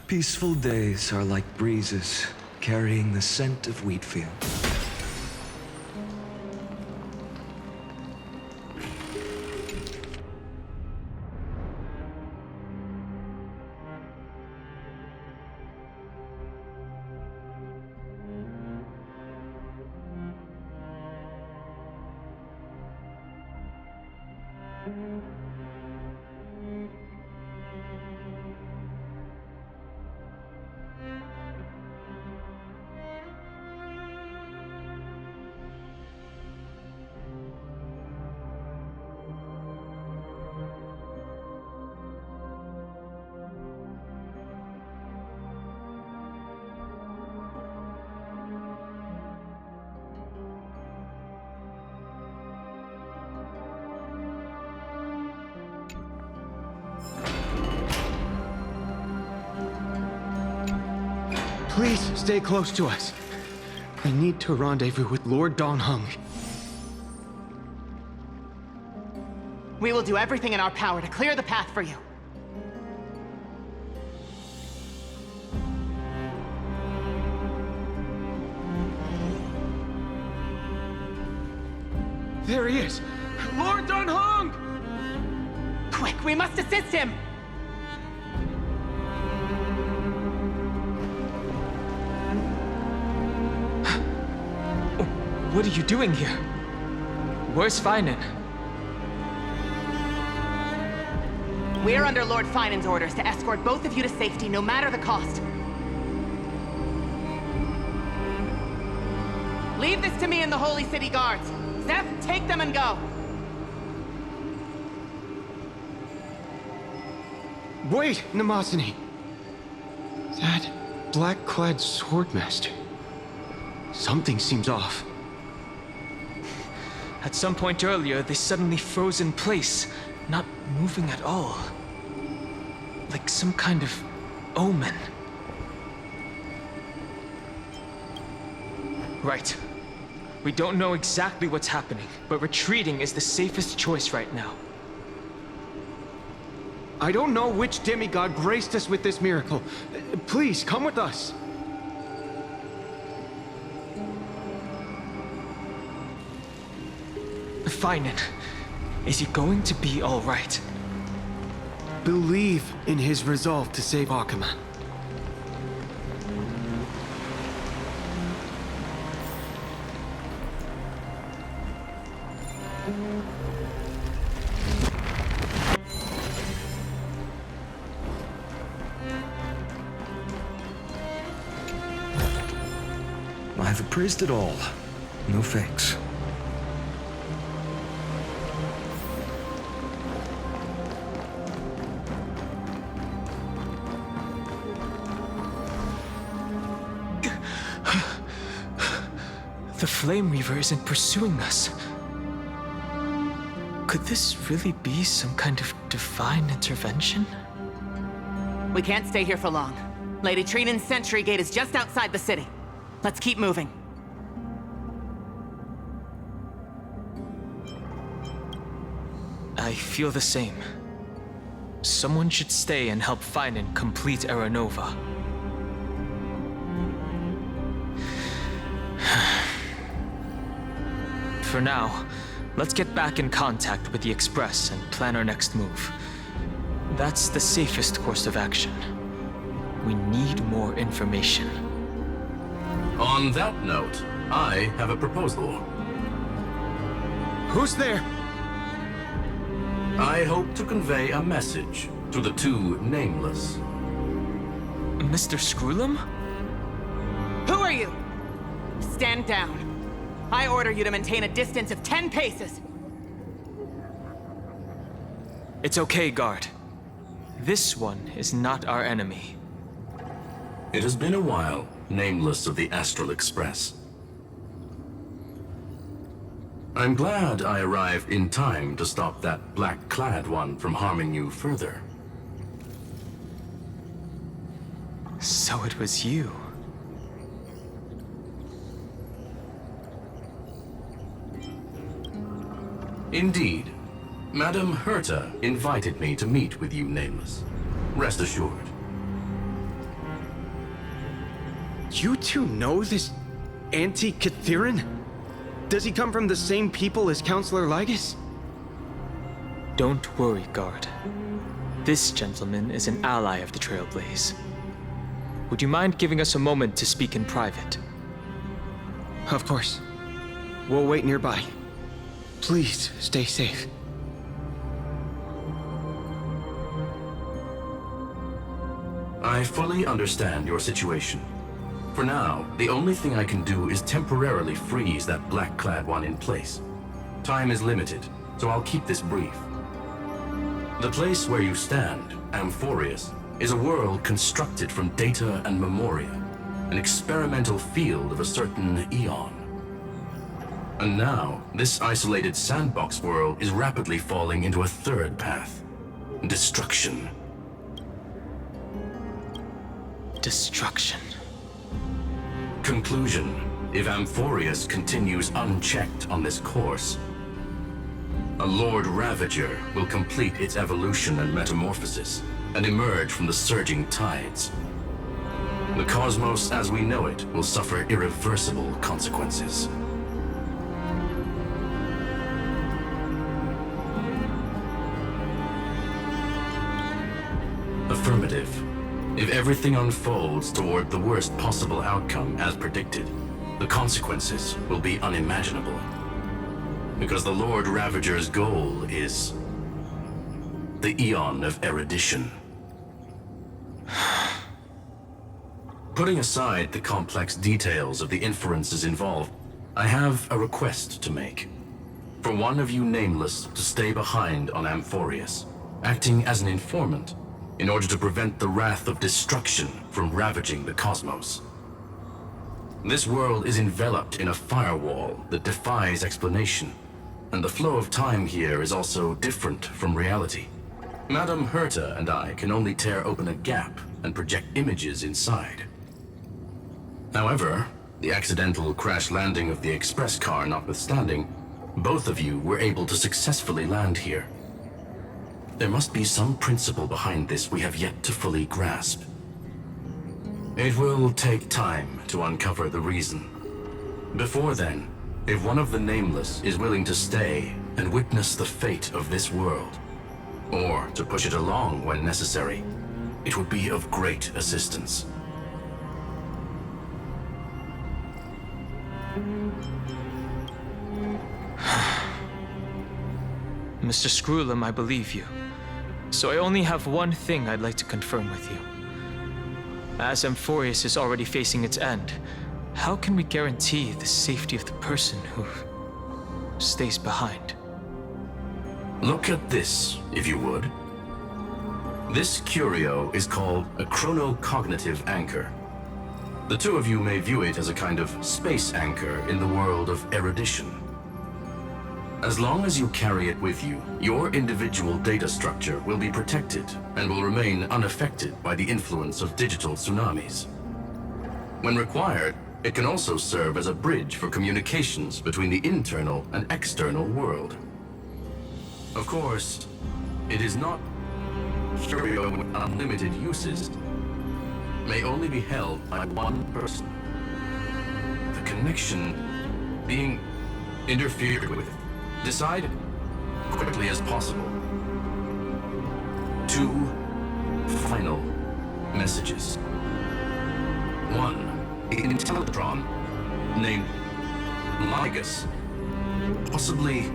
Peaceful days are like breezes, carrying the scent of wheat fields. Please stay close to us. I need to rendezvous with Lord Donghung. We will do everything in our power to clear the path for you. There he is! Lord Donghung! Quick, we must assist him! What are you doing here? Where's Finan? We are under Lord Finan's orders to escort both of you to safety, no matter the cost. Leave this to me and the Holy City Guards. Zeph, take them and go. Wait, Namasani. That black-clad swordmaster. Something seems off. At some point earlier, they suddenly froze in place, not moving at all. Like some kind of omen. Right. We don't know exactly what's happening, but retreating is the safest choice right now. I don't know which demigod graced us with this miracle. Please, come with us. Finan, is he going to be all right? Believe in his resolve to save Akama. I've appraised it all. No fakes. The Flame Reaver isn't pursuing us. Could this really be some kind of divine intervention? We can't stay here for long. Lady Trinan's sentry gate is just outside the city. Let's keep moving. I feel the same. Someone should stay and help Finan complete Aranova. For now, let's get back in contact with the Express and plan our next move. That's the safest course of action. We need more information. On that note, I have a proposal. Who's there? I hope to convey a message to the two nameless. Mr. Screwlum? Who are you? Stand down. I order you to maintain a distance of 10 paces. It's okay, guard. This one is not our enemy. It has been a while, nameless of the Astral Express. I'm glad I arrived in time to stop that black-clad one from harming you further. So it was you. Indeed. Madame Herta invited me to meet with you, Nameless. Rest assured. You two know this anti-Catharin? Does he come from the same people as Counselor Lygus? Don't worry, guard. This gentleman is an ally of the Trailblaze. Would you mind giving us a moment to speak in private? Of course. We'll wait nearby. Please stay safe. I fully understand your situation. For now, the only thing I can do is temporarily freeze that black-clad one in place. Time is limited, so I'll keep this brief. The place where you stand, Amphoreus, is a world constructed from data and memoria, an experimental field of a certain eon. And now, this isolated sandbox world is rapidly falling into a third path: destruction. Destruction. Conclusion: if Amphoreus continues unchecked on this course, a Lord Ravager will complete its evolution and metamorphosis, and emerge from the surging tides. The cosmos as we know it will suffer irreversible consequences. Affirmative. If everything unfolds toward the worst possible outcome as predicted, the consequences will be unimaginable. Because the Lord Ravager's goal is the Eon of Erudition. Putting aside the complex details of the inferences involved, I have a request to make. For one of you nameless to stay behind on Amphoreus, acting as an informant, in order to prevent the wrath of destruction from ravaging the cosmos. This world is enveloped in a firewall that defies explanation, and the flow of time here is also different from reality. Madame Herta and I can only tear open a gap and project images inside. However, the accidental crash landing of the express car notwithstanding, both of you were able to successfully land here. There must be some principle behind this we have yet to fully grasp. It will take time to uncover the reason. Before then, if one of the Nameless is willing to stay and witness the fate of this world, or to push it along when necessary, it would be of great assistance. Mr. Screwlam, I believe you. So I only have one thing I'd like to confirm with you. As Amphoreus is already facing its end, how can we guarantee the safety of the person who stays behind? Look at this, if you would. This curio is called a chronocognitive anchor. The two of you may view it as a kind of space anchor in the world of erudition. As long as you carry it with you, your individual data structure will be protected and will remain unaffected by the influence of digital tsunamis. When required, it can also serve as a bridge for communications between the internal and external world. Of course, it is not curio with unlimited uses. May only be held by one person. The connection being interfered with. Decide quickly as possible. 2 final messages. 1. The Intellitron, named Lygus, possibly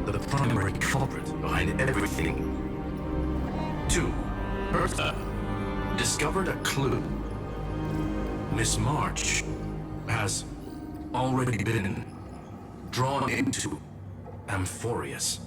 the primary culprit behind everything. 2. Herta discovered a clue. Miss March has already been drawn into Amphoreus.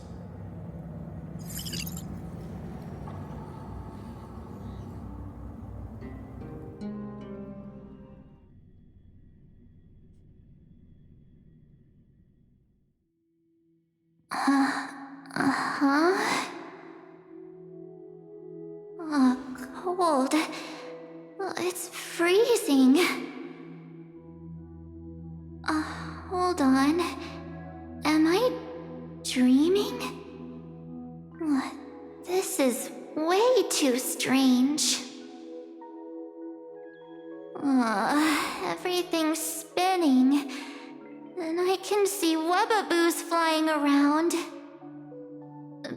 Cold. It's freezing. Hold on. Am I dreaming? This is way too strange. everything's spinning, and I can see webbaboos flying around.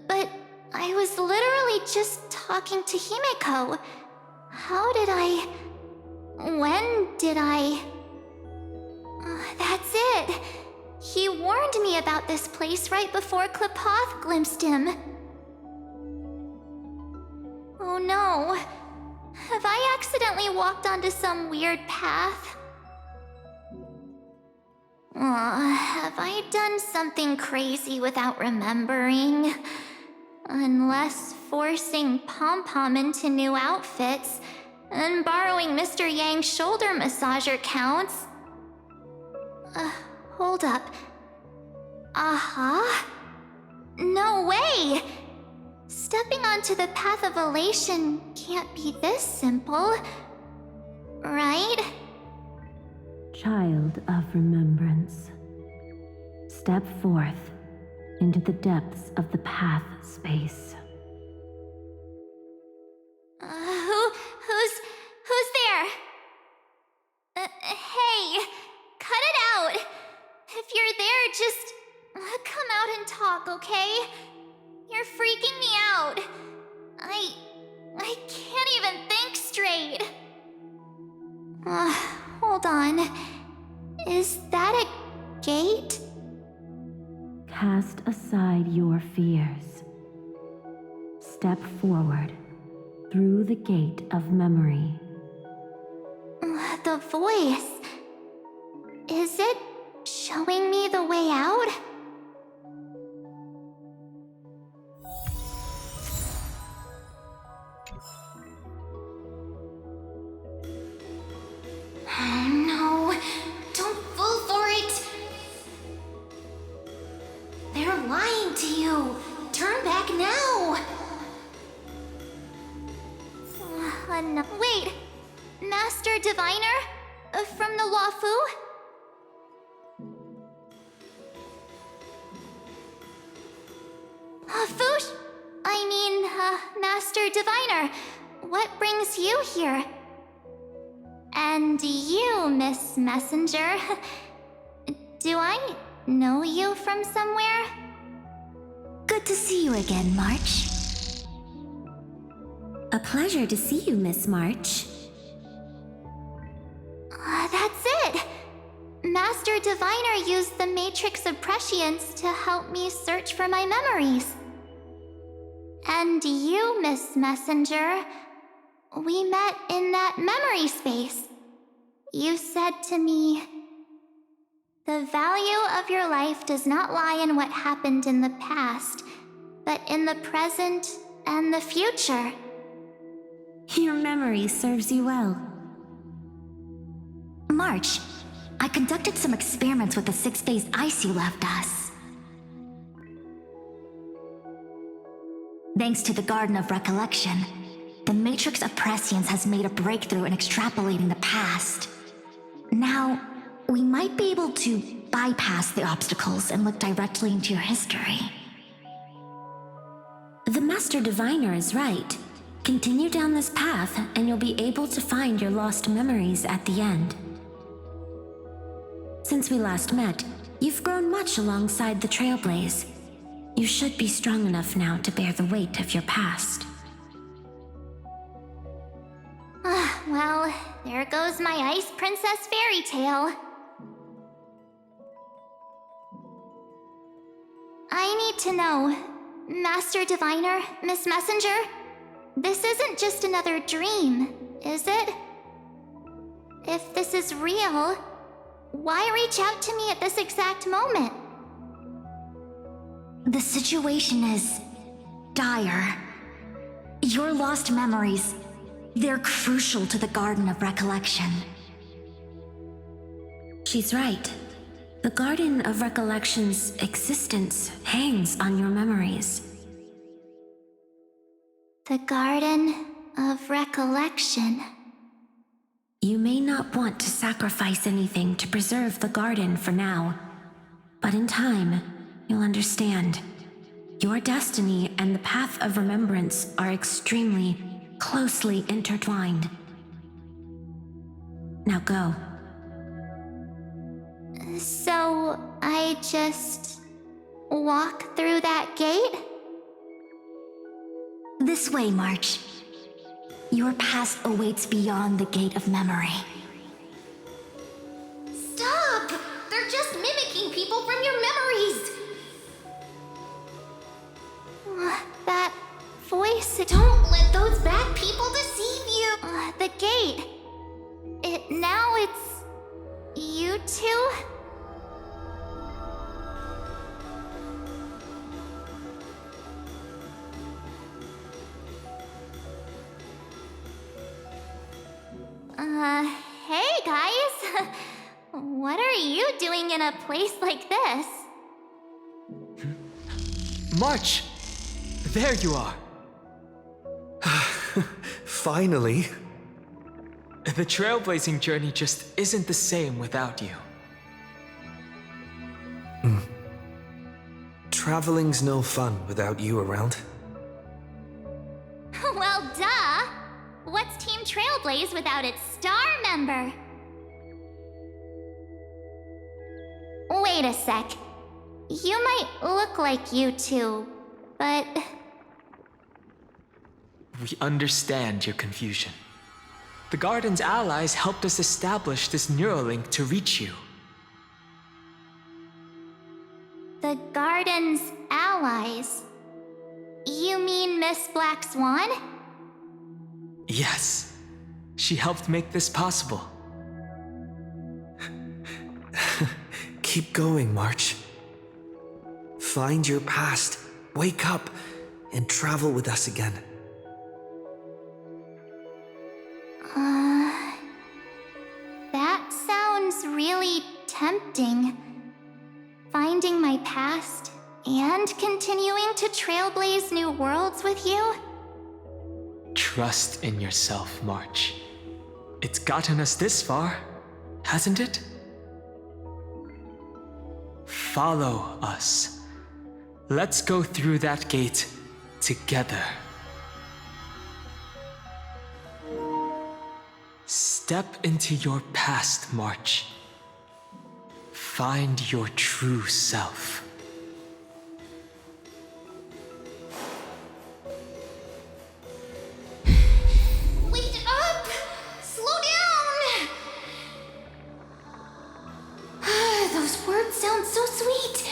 But I was literally just talking to Himeko. How did I... When did I... That's it! He warned me about this place right before Klepoth glimpsed him. Oh no. Have I accidentally walked onto some weird path? Have I done something crazy without remembering? Unless forcing Pom-Pom into new outfits and borrowing Mr. Yang's shoulder massager counts. Hold up. No way! Stepping onto the path of elation can't be this simple, right? Child of remembrance, step forth into the depths of the path space. Who's there? Hey, cut it out! If you're there, just come out and talk, okay? You're freaking me out. I can't even think straight. Hold on. Is that a gate? Cast aside your fears. Step forward through the gate of memory. The voice. Is it showing me the way out? Oh no, don't fall for it! They're lying to you! Turn back now! No. Wait! Master Diviner? From the Wafu? Fush! Master Diviner, what brings you here? And you, Miss Messenger, do I know you from somewhere? Good to see you again, March. A pleasure to see you, Miss March. That's it! Master Diviner used the Matrix of Prescience to help me search for my memories. And you, Miss Messenger, we met in that memory space. You said to me, "The value of your life does not lie in what happened in the past, but in the present and the future." Your memory serves you well. March, I conducted some experiments with the 6-phase ice you left us. Thanks to the Garden of Recollection, the Matrix of Prescience has made a breakthrough in extrapolating the past. Now, we might be able to bypass the obstacles and look directly into your history. The Master Diviner is right. Continue down this path, and you'll be able to find your lost memories at the end. Since we last met, you've grown much alongside the Trailblaze. You should be strong enough now to bear the weight of your past. Well, there goes my Ice Princess fairy tale. I need to know, Master Diviner, Miss Messenger, this isn't just another dream, is it? If this is real, why reach out to me at this exact moment? The situation is dire. Your lost memories, they're crucial to the Garden of Recollection. She's right. The Garden of Recollection's existence hangs on your memories. The Garden of Recollection. You may not want to sacrifice anything to preserve the garden for now, but in time, you'll understand. Your destiny and the path of remembrance are extremely, closely intertwined. Now go. I just walk through that gate? This way, March. Your past awaits beyond the gate of memory. Stop! They're just mimicking people from your memories! That voice... Don't let those bad people deceive you! The gate... Now it's... you two? Hey guys! What are you doing in a place like this? March! There you are! Finally. The trailblazing journey just isn't the same without you. Traveling's no fun without you around. Well, duh! What's Team Trailblaze without its star member? Wait a sec. You might look like you two, but... We understand your confusion. The Garden's allies helped us establish this Neuralink to reach you. The Garden's allies? You mean Miss Black Swan? Yes. She helped make this possible. Keep going, March. Find your past, wake up, and travel with us again. That sounds really tempting. Finding my past and continuing to trailblaze new worlds with you? Trust in yourself, March. It's gotten us this far, hasn't it? Follow us. Let's go through that gate together. Step into your past, March. Find your true self. Wait up! Slow down! Those words sound so sweet.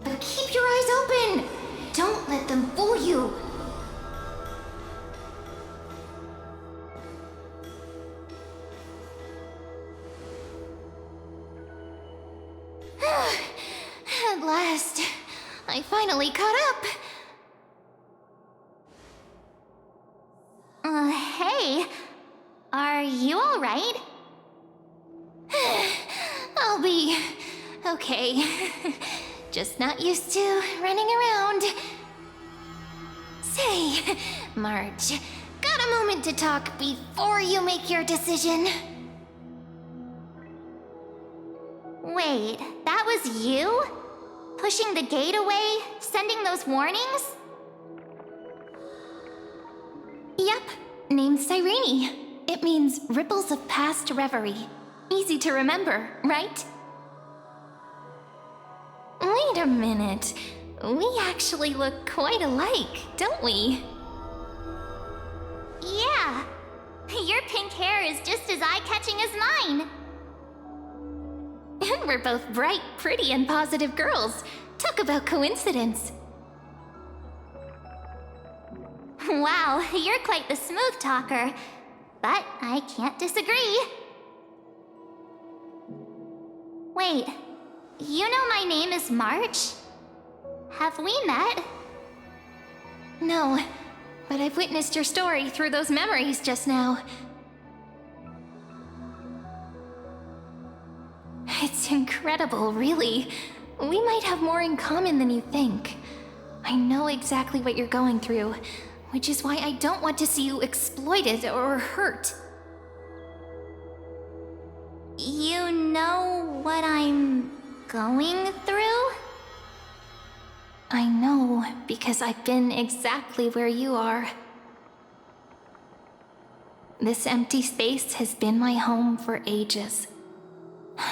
But keep your eyes open! Don't let them fool you! At last, I finally caught up. Hey, are you all right? I'll be okay. Just not used to running around. Say, Marge, got a moment to talk before you make your decision? Wait, that was you? Pushing the gate away? Sending those warnings? Yep, named Cyrene. It means ripples of past reverie. Easy to remember, right? Wait a minute. We actually look quite alike, don't we? Yeah. Your pink hair is just as eye-catching as mine. And we're both bright, pretty, and positive girls. Talk about coincidence. Wow, you're quite the smooth talker. But I can't disagree. Wait, you know my name is March? Have we met? No, but I've witnessed your story through those memories just now. It's incredible, really. We might have more in common than you think. I know exactly what you're going through, which is why I don't want to see you exploited or hurt. You know what I'm going through? I know, because I've been exactly where you are. This empty space has been my home for ages.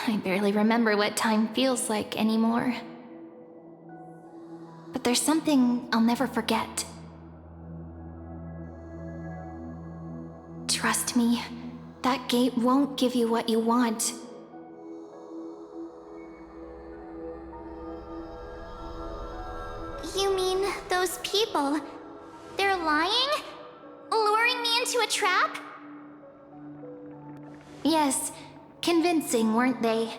I barely remember what time feels like anymore. But there's something I'll never forget. Trust me, that gate won't give you what you want. You mean those people? They're lying? Luring me into a trap? Yes, convincing, weren't they?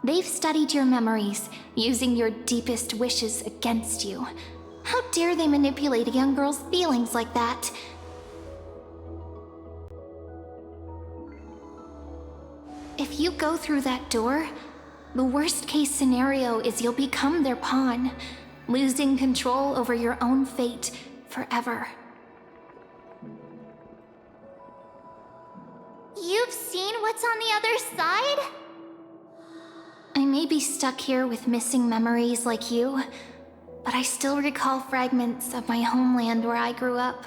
They've studied your memories, using your deepest wishes against you. How dare they manipulate a young girl's feelings like that? If you go through that door, the worst case scenario is you'll become their pawn, losing control over your own fate forever. You've seen what's on the other side? I may be stuck here with missing memories like you, but I still recall fragments of my homeland where I grew up.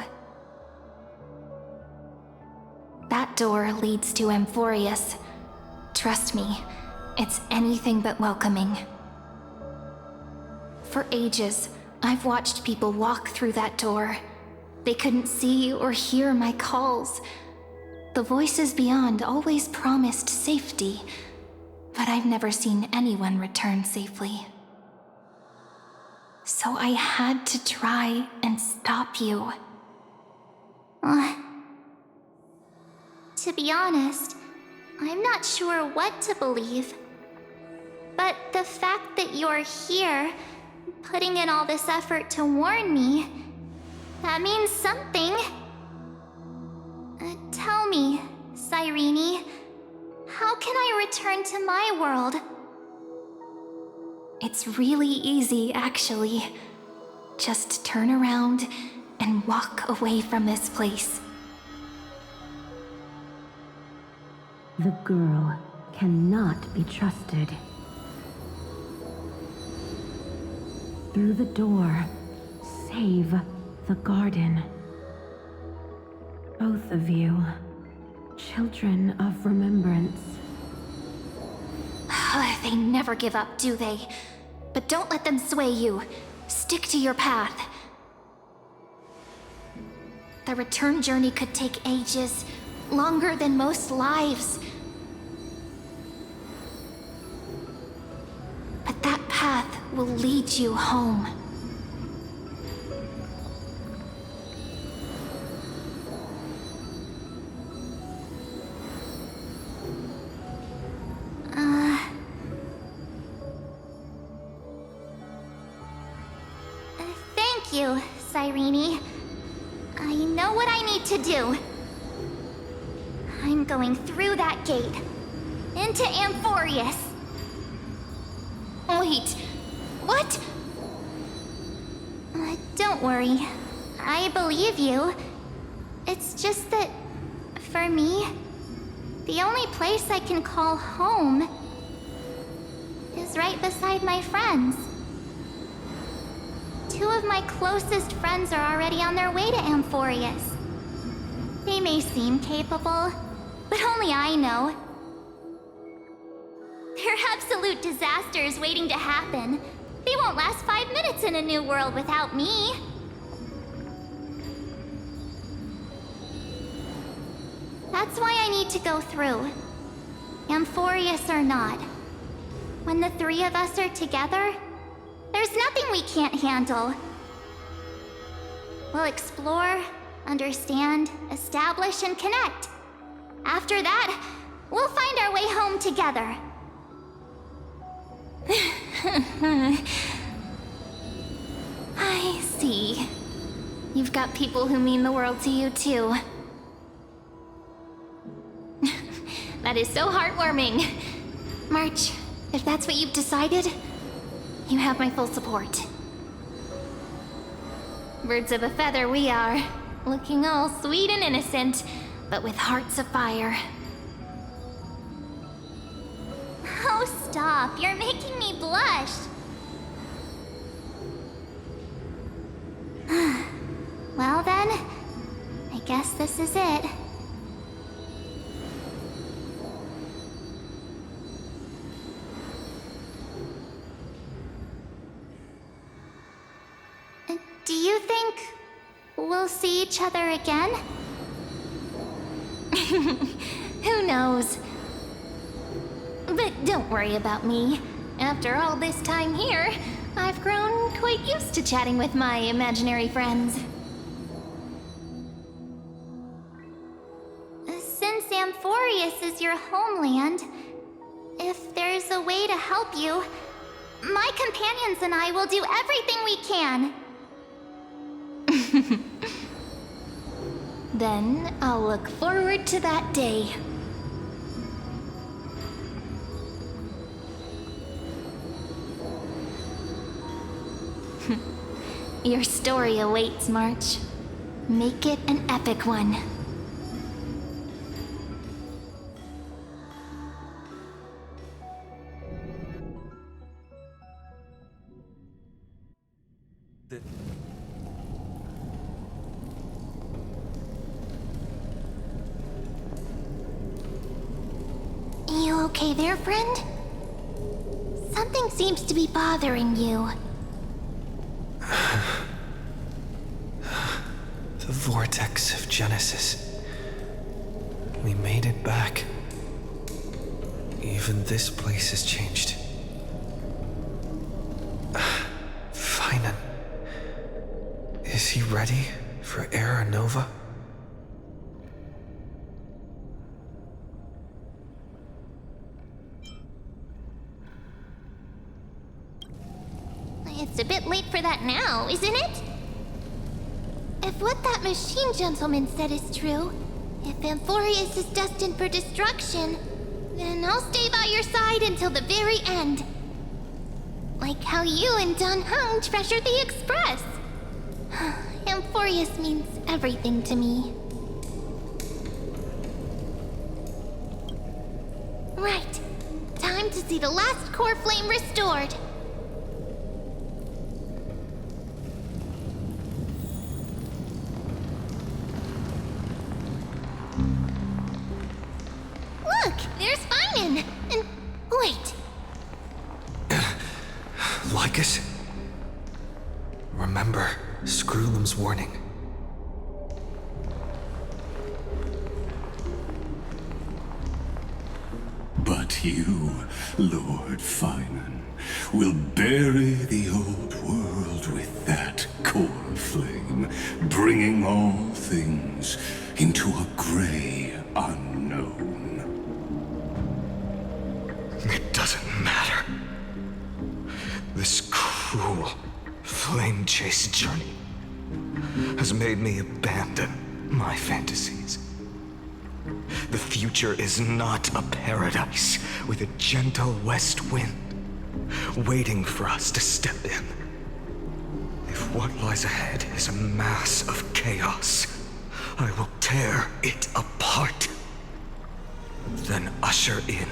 That door leads to Amphoreus. Trust me, it's anything but welcoming. For ages, I've watched people walk through that door. They couldn't see or hear my calls. The voices beyond always promised safety, but I've never seen anyone return safely. So I had to try and stop you. To be honest, I'm not sure what to believe. But the fact that you're here, putting in all this effort to warn me, that means something. Tell me, Cyrene, how can I return to my world? It's really easy, actually. Just turn around and walk away from this place. The girl cannot be trusted. Through the door, save the garden. Both of you, children of remembrance. They never give up, do they? But don't let them sway you. Stick to your path. The return journey could take ages, longer than most lives. But that path will lead you home. Thank you, Cyrene. I know what I need to do. I'm going through that gate. Into Amphoreus. Wait, what? Don't worry. I believe you. It's just that, for me, the only place I can call home is right beside my friends. Two of my closest friends are already on their way to Amphoreus. They may seem capable, but only I know. They're absolute disasters waiting to happen. They won't last 5 minutes in a new world without me. That's why I need to go through. Amphoreus or not. When the three of us are together, there's nothing we can't handle. We'll explore, understand, establish, and connect. After that, we'll find our way home together. I see. You've got people who mean the world to you, too. That is so heartwarming. March, if that's what you've decided, you have my full support. Birds of a feather we are, looking all sweet and innocent, but with hearts of fire. Oh, stop. You're making me blush. Well then, I guess this is it. Do you think we'll see each other again? Who knows? But don't worry about me. After all this time here, I've grown quite used to chatting with my imaginary friends. Since Amphoreus is your homeland, if there's a way to help you, my companions and I will do everything we can. Then I'll look forward to that day. Your story awaits, March. Make it an epic one. You okay there, friend? Something seems to be bothering you. The vortex of Genesis. We made it back. Even this place has changed. Finan. Is he ready for Era Nova? It's a bit late for that now, isn't it? If what that machine gentleman said is true, if Amphoreus is destined for destruction, then I'll stay by your side until the very end. Like how you and Don Hung treasured the Express. Amphoreus means everything to me. Right. Time to see the last core flame restored. Look, there's Finan. And wait. Lycus? Remember Screwlum's warning. But you, Lord Finan, will bury the old world with that core flame, bringing all things into a gray unknown. It doesn't matter. This cruel flame chase journey has made me abandon my fantasies. The future is not a paradise with a gentle west wind waiting for us to step in. If what lies ahead is a mass of chaos, I will tear it apart. Then usher in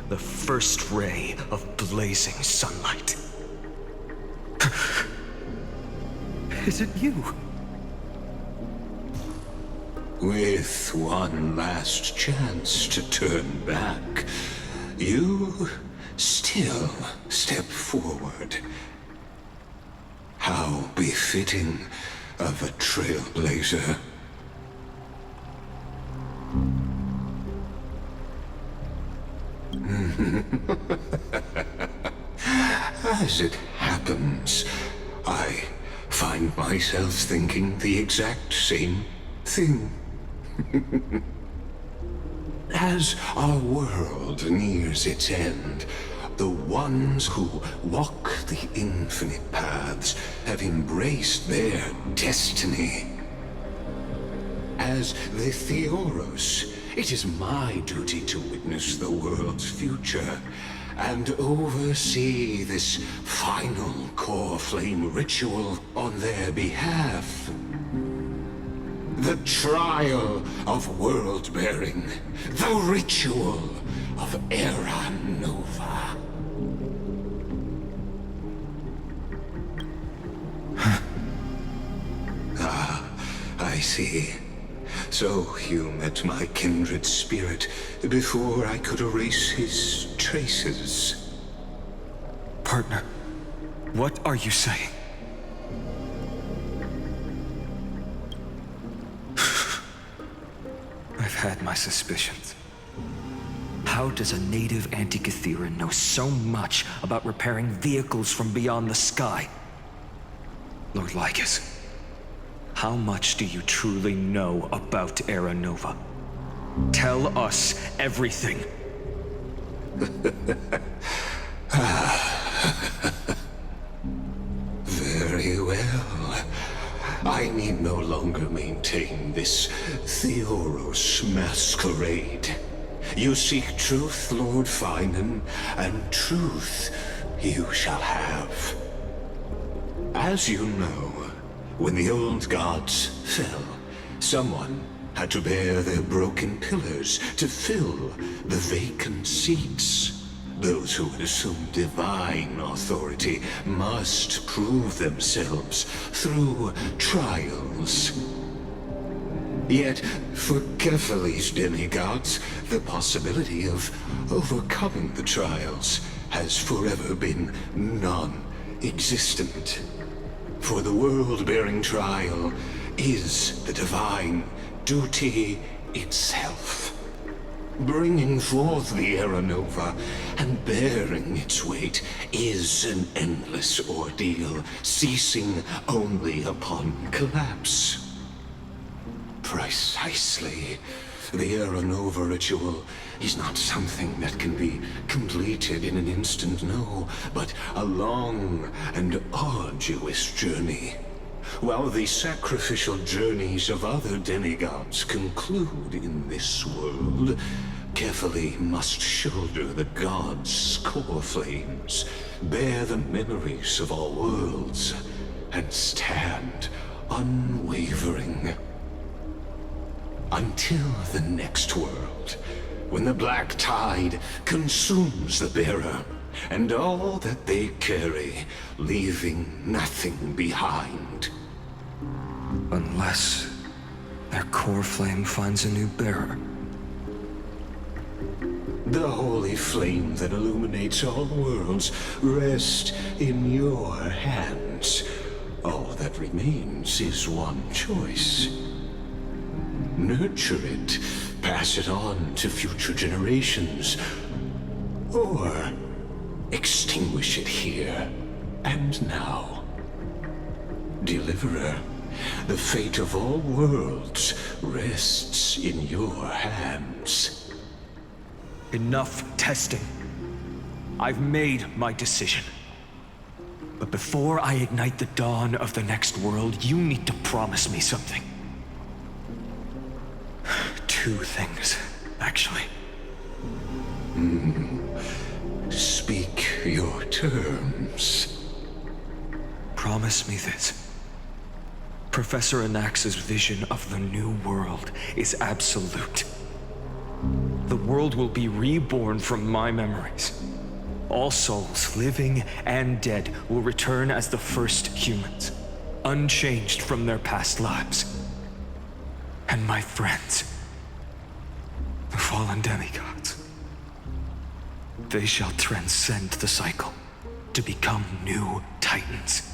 the first ray of blazing sunlight. Is it you? With one last chance to turn back, you still step forward. How befitting of a trailblazer. As it happens, I find myself thinking the exact same thing. As our world nears its end, the ones who walk the infinite paths have embraced their destiny. As the Theoros, it is my duty to witness the world's future and oversee this final core flame ritual on their behalf. The trial of world-bearing, the ritual of Era Nova. I see. So you met my kindred spirit before I could erase his traces. Partner, what are you saying? I've had my suspicions. How does a native Antikytheran know so much about repairing vehicles from beyond the sky? Lord Lycus, how much do you truly know about Era Nova? Tell us everything. Very well. I need no longer maintain this Theoros masquerade. You seek truth, Lord Finan, and truth you shall have. As you know, when the old gods fell, someone had to bear their broken pillars to fill the vacant seats. Those who would assume divine authority must prove themselves through trials. Yet, for Kephales's demigods, the possibility of overcoming the trials has forever been non-existent. For the world-bearing trial is the divine duty itself. Bringing forth the Era Nova and bearing its weight is an endless ordeal, ceasing only upon collapse. Precisely. The Era Nova ritual is not something that can be completed in an instant, no, but a long and arduous journey. While the sacrificial journeys of other demigods conclude in this world, Kephale must shoulder the gods' core flames, bear the memories of all worlds, and stand unwavering. Until the next world, when the black tide consumes the bearer, and all that they carry, leaving nothing behind. Unless their core flame finds a new bearer. The holy flame that illuminates all worlds rests in your hands. All that remains is one choice. Nurture it, pass it on to future generations, or extinguish it here and now. Deliverer, the fate of all worlds rests in your hands. Enough testing. I've made my decision. But before I ignite the dawn of the next world, you need to promise me something. Two things, actually. Speak your terms. Promise me this. Professor Anax's vision of the new world is absolute. The world will be reborn from my memories. All souls, living and dead, will return as the first humans, unchanged from their past lives. And my friends, the fallen demigods, they shall transcend the cycle to become new titans.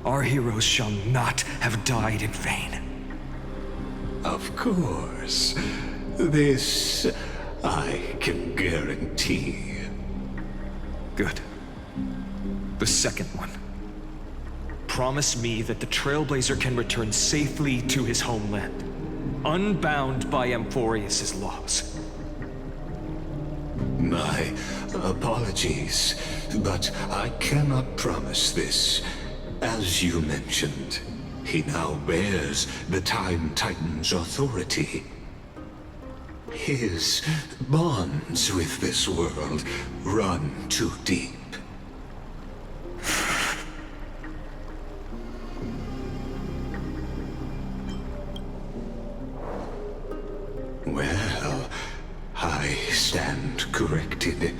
Our heroes shall not have died in vain. Of course. This I can guarantee. Good. The second one. Promise me that the Trailblazer can return safely to his homeland, unbound by Amphoreus' laws. My apologies, but I cannot promise this. As you mentioned, he now bears the Time Titan's authority. His bonds with this world run too deep. Well, I stand corrected.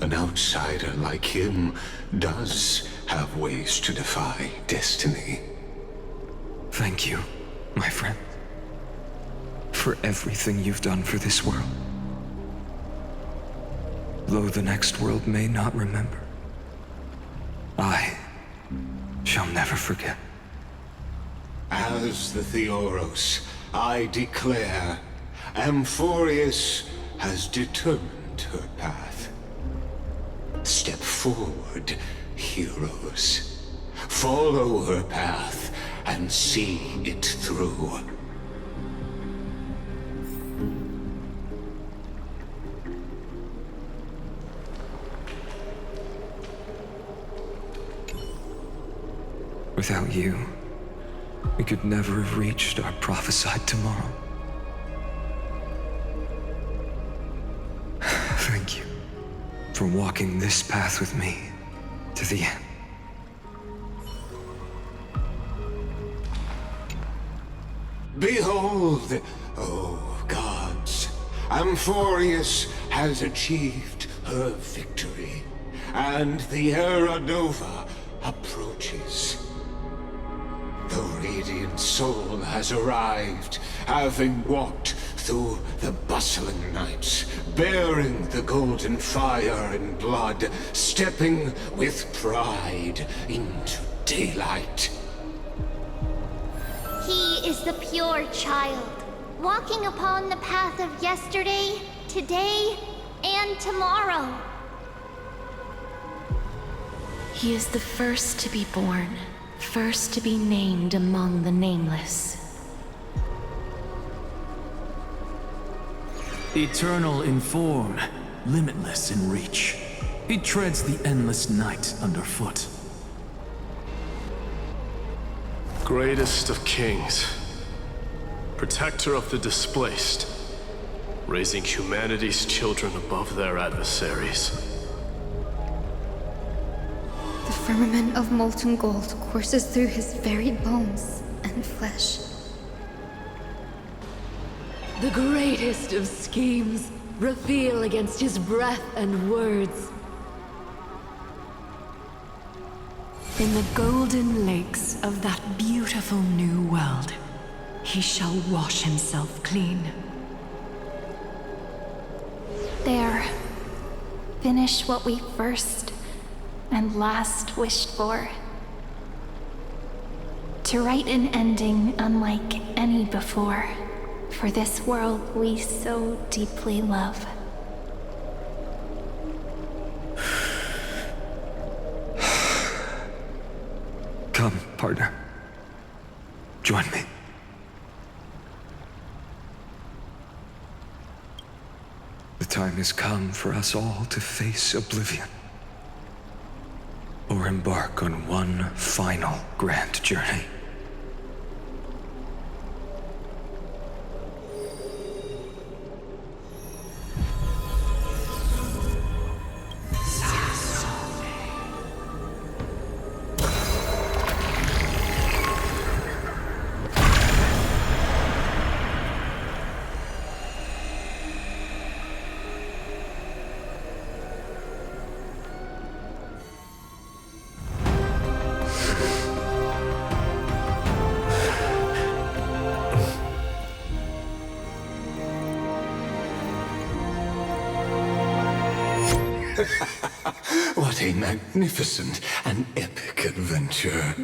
An outsider like him does have ways to defy destiny. Thank you, my friend, for everything you've done for this world. Though the next world may not remember, I shall never forget. As the Theoros, I declare Amphoreus has determined her path. Step forward, heroes. Follow her path and see it through. Without you, we could never have reached our prophesied tomorrow. Thank you for walking this path with me to the end. Behold, oh gods, Amphoreus has achieved her victory, and the Era Nova approaches. The radiant soul has arrived, having walked through the bustling nights, bearing the golden fire and blood, stepping with pride into daylight. He is the pure child, walking upon the path of yesterday, today, and tomorrow. He is the first to be born, first to be named among the nameless. Eternal in form, limitless in reach. He treads the endless night underfoot. Greatest of kings, protector of the displaced, raising humanity's children above their adversaries. The firmament of molten gold courses through his very bones and flesh. The greatest of schemes reveal against his breath and words. In the golden lakes of that beautiful new world, he shall wash himself clean. There. Finish what we first and last wished for. To write an ending unlike any before, for this world we so deeply love. Come, partner. Join me. The time has come for us all to face oblivion, or embark on one final grand journey. What a magnificent and epic adventure.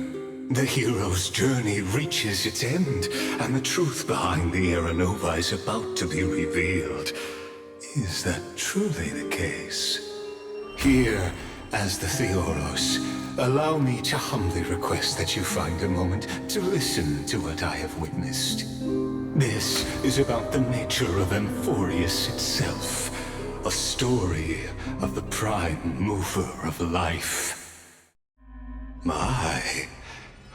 The hero's journey reaches its end, and the truth behind the Era Nova is about to be revealed. Is that truly the case? Here, as the Theoros, allow me to humbly request that you find a moment to listen to what I have witnessed. This is about the nature of Amphoreus itself. A story of the prime mover of life. My,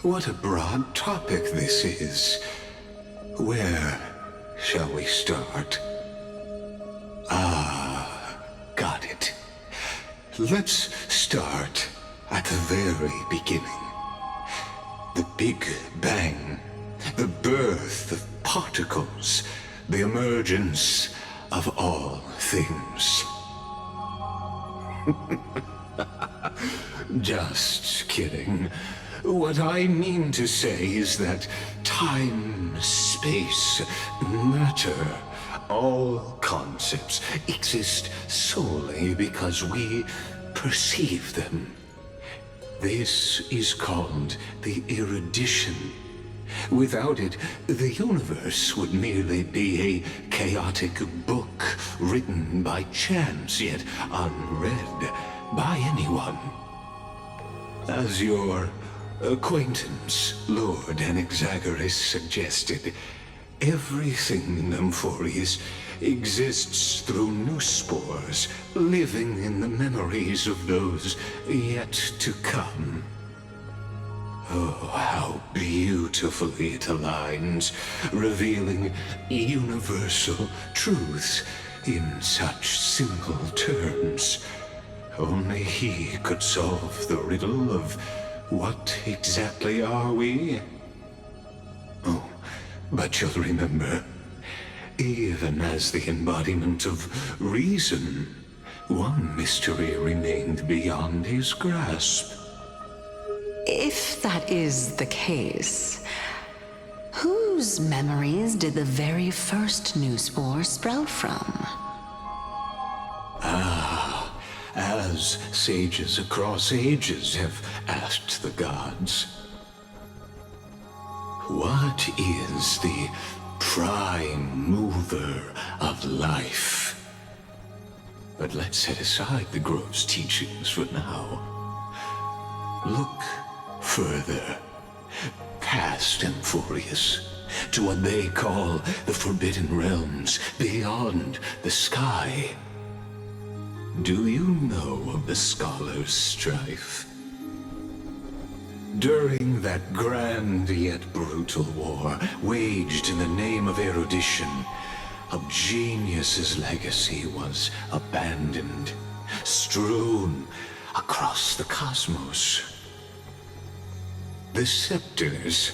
what a broad topic this is. Where shall we start? Got it. Let's start at the very beginning. The Big Bang, the birth of particles, the emergence of all things. Just kidding. What I mean to say is that time, space, matter, all concepts exist solely because we perceive them. This is called the erudition, Without it, the universe would merely be a chaotic book written by chance, yet unread by anyone. As your acquaintance, Lord Anaxagoras, suggested, everything in Amphoreus exists through new spores, living in the memories of those yet to come. Oh, how beautifully it aligns, revealing universal truths in such simple terms. Only he could solve the riddle of what exactly are we? Oh, but you'll remember, even as the embodiment of reason, one mystery remained beyond his grasp. If that is the case, whose memories did the very first new spore sprout from? As sages across ages have asked the gods, what is the prime mover of life? But let's set aside the grove's teachings for now. Look further, past Amphoreus, to what they call the Forbidden Realms beyond the sky. Do you know of the scholars' strife? During that grand yet brutal war, waged in the name of erudition, a genius's legacy was abandoned, strewn across the cosmos. The scepters,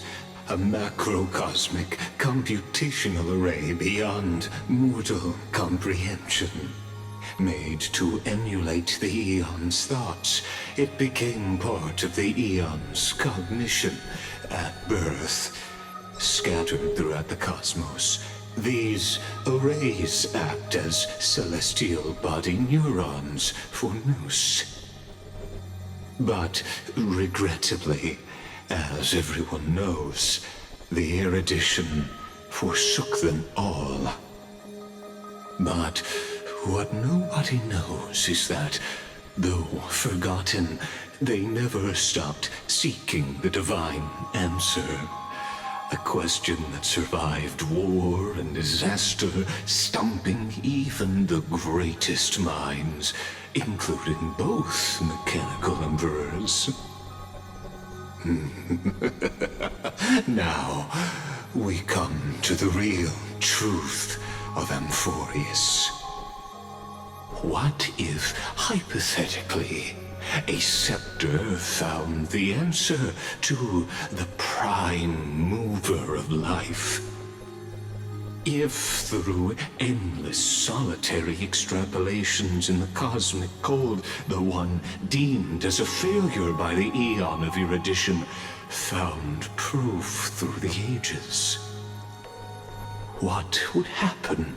a macrocosmic computational array beyond mortal comprehension. Made to emulate the Eon's thoughts, it became part of the Eon's cognition at birth. Scattered throughout the cosmos, these arrays act as celestial body neurons for Nous. But regrettably, as everyone knows, the erudition forsook them all. But what nobody knows is that, though forgotten, they never stopped seeking the divine answer. A question that survived war and disaster, stumping even the greatest minds, including both mechanical emperors. Now, we come to the real truth of Amphoreus. What if, hypothetically, a scepter found the answer to the prime mover of life? If, through endless solitary extrapolations in the cosmic cold, the one deemed as a failure by the Eon of erudition found proof through the ages, what would happen?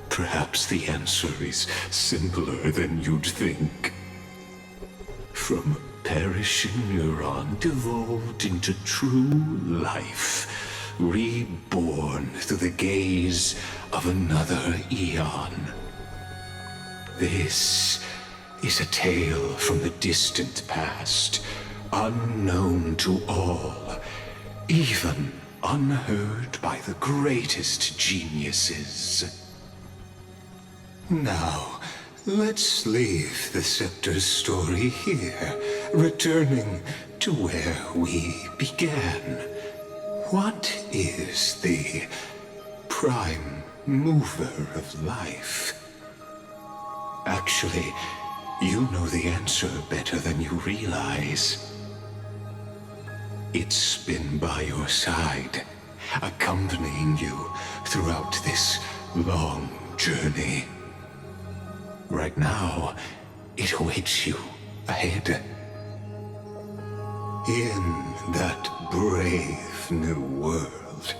Perhaps the answer is simpler than you'd think. From a perishing neuron devolved into true life, reborn through the gaze of another Eon. This is a tale from the distant past, unknown to all, even unheard by the greatest geniuses. Now, let's leave the Scepter's story here, returning to where we began. What is the prime mover of life? Actually, you know the answer better than you realize. It's been by your side, accompanying you throughout this long journey. Right now, it awaits you ahead. In that brave new world,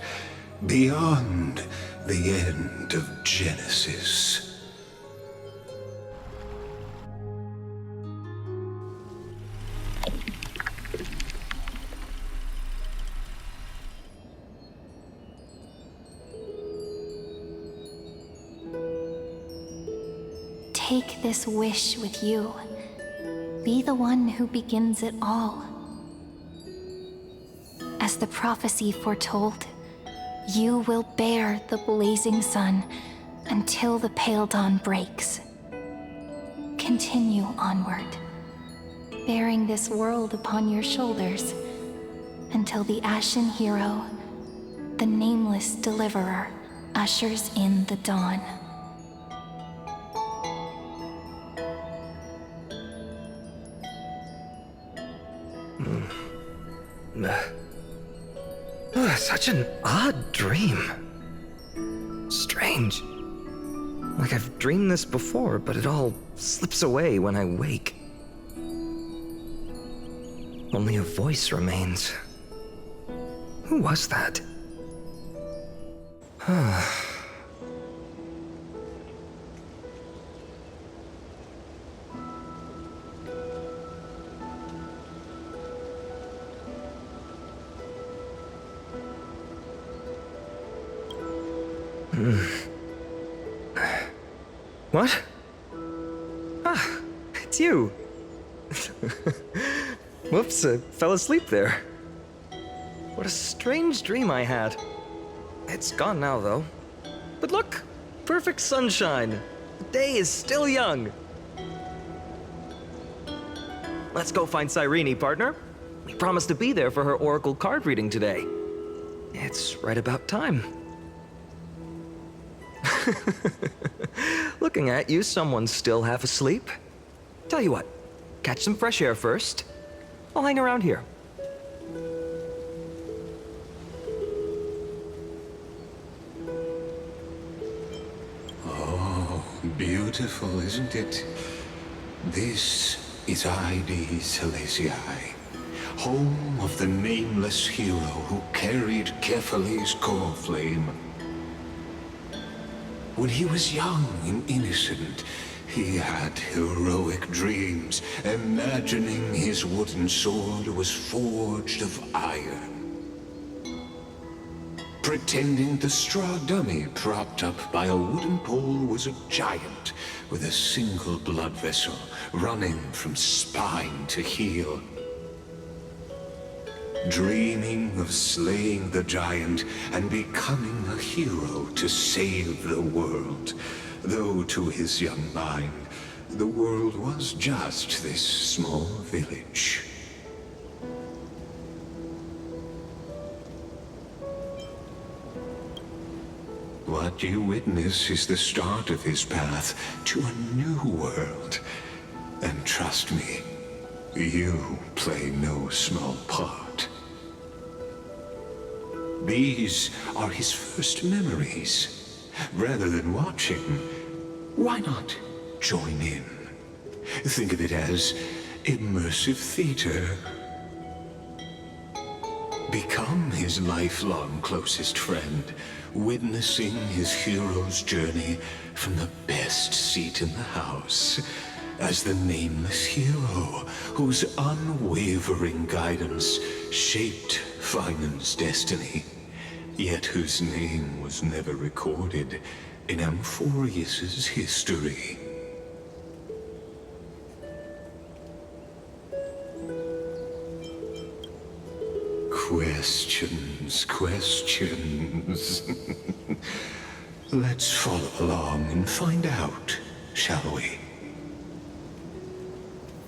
beyond the end of Genesis. Take this wish with you. Be the one who begins it all. As the prophecy foretold, you will bear the blazing sun until the pale dawn breaks. Continue onward, bearing this world upon your shoulders, until the ashen hero, the nameless deliverer, ushers in the dawn. Such an odd dream. Strange. Like I've dreamed this before, but it all slips away when I wake. Only a voice remains. Who was that? What? Ah, it's you. Whoops, I fell asleep there. What a strange dream I had. It's gone now, though. But look, perfect sunshine. The day is still young. Let's go find Cyrene, partner. We promised to be there for her oracle card reading today. It's right about time. Looking at you, someone's still half asleep. Tell you what, catch some fresh air first. I'll hang around here. Oh, beautiful, isn't it? This is Ide Silesiae, home of the nameless hero who carried Kephales's core flame. When he was young and innocent, he had heroic dreams, imagining his wooden sword was forged of iron. Pretending the straw dummy propped up by a wooden pole was a giant with a single blood vessel running from spine to heel. Dreaming of slaying the giant and becoming a hero to save the world, though to his young mind, the world was just this small village. What you witness is the start of his path to a new world. And trust me, you play no small part. These are his first memories. Rather than watching, why not join in? Think of it as immersive theater. Become his lifelong closest friend, witnessing his hero's journey from the best seat in the house, as the nameless hero whose unwavering guidance shaped Finan's destiny, yet whose name was never recorded in Amphoreus's history. Questions, questions. Let's follow along and find out, shall we?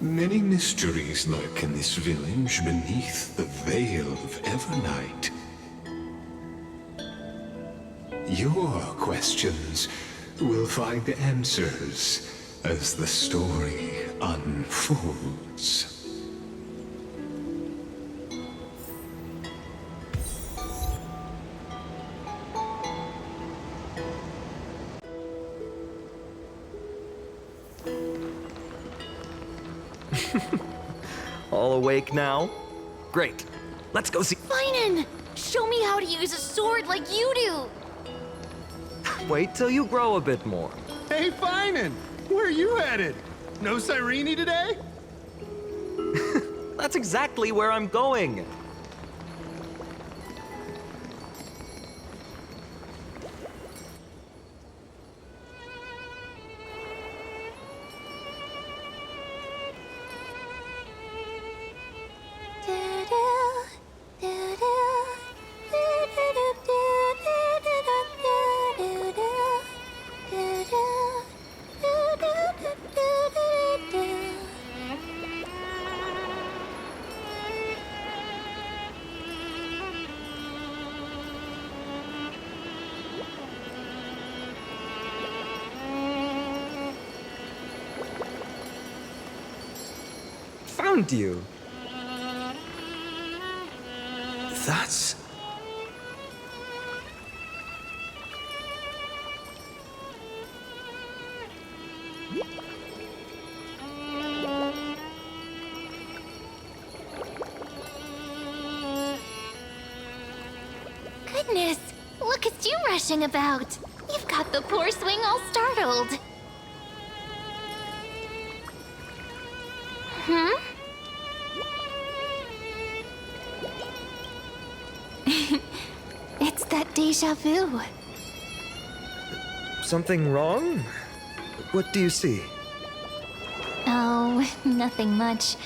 Many mysteries lurk in this village beneath the veil of Evernight. Your questions will find answers as the story unfolds. All awake now? Great. Let's go see. Finan! Show me how to use a sword like you do! Wait till you grow a bit more. Hey, Finan! Where are you headed? No Cyrene today? That's exactly where I'm going. found you. That's... Goodness, look at you rushing about. You've got the poor swing all startled. Hmm? It's that deja vu. Something wrong? What do you see? Oh, nothing much.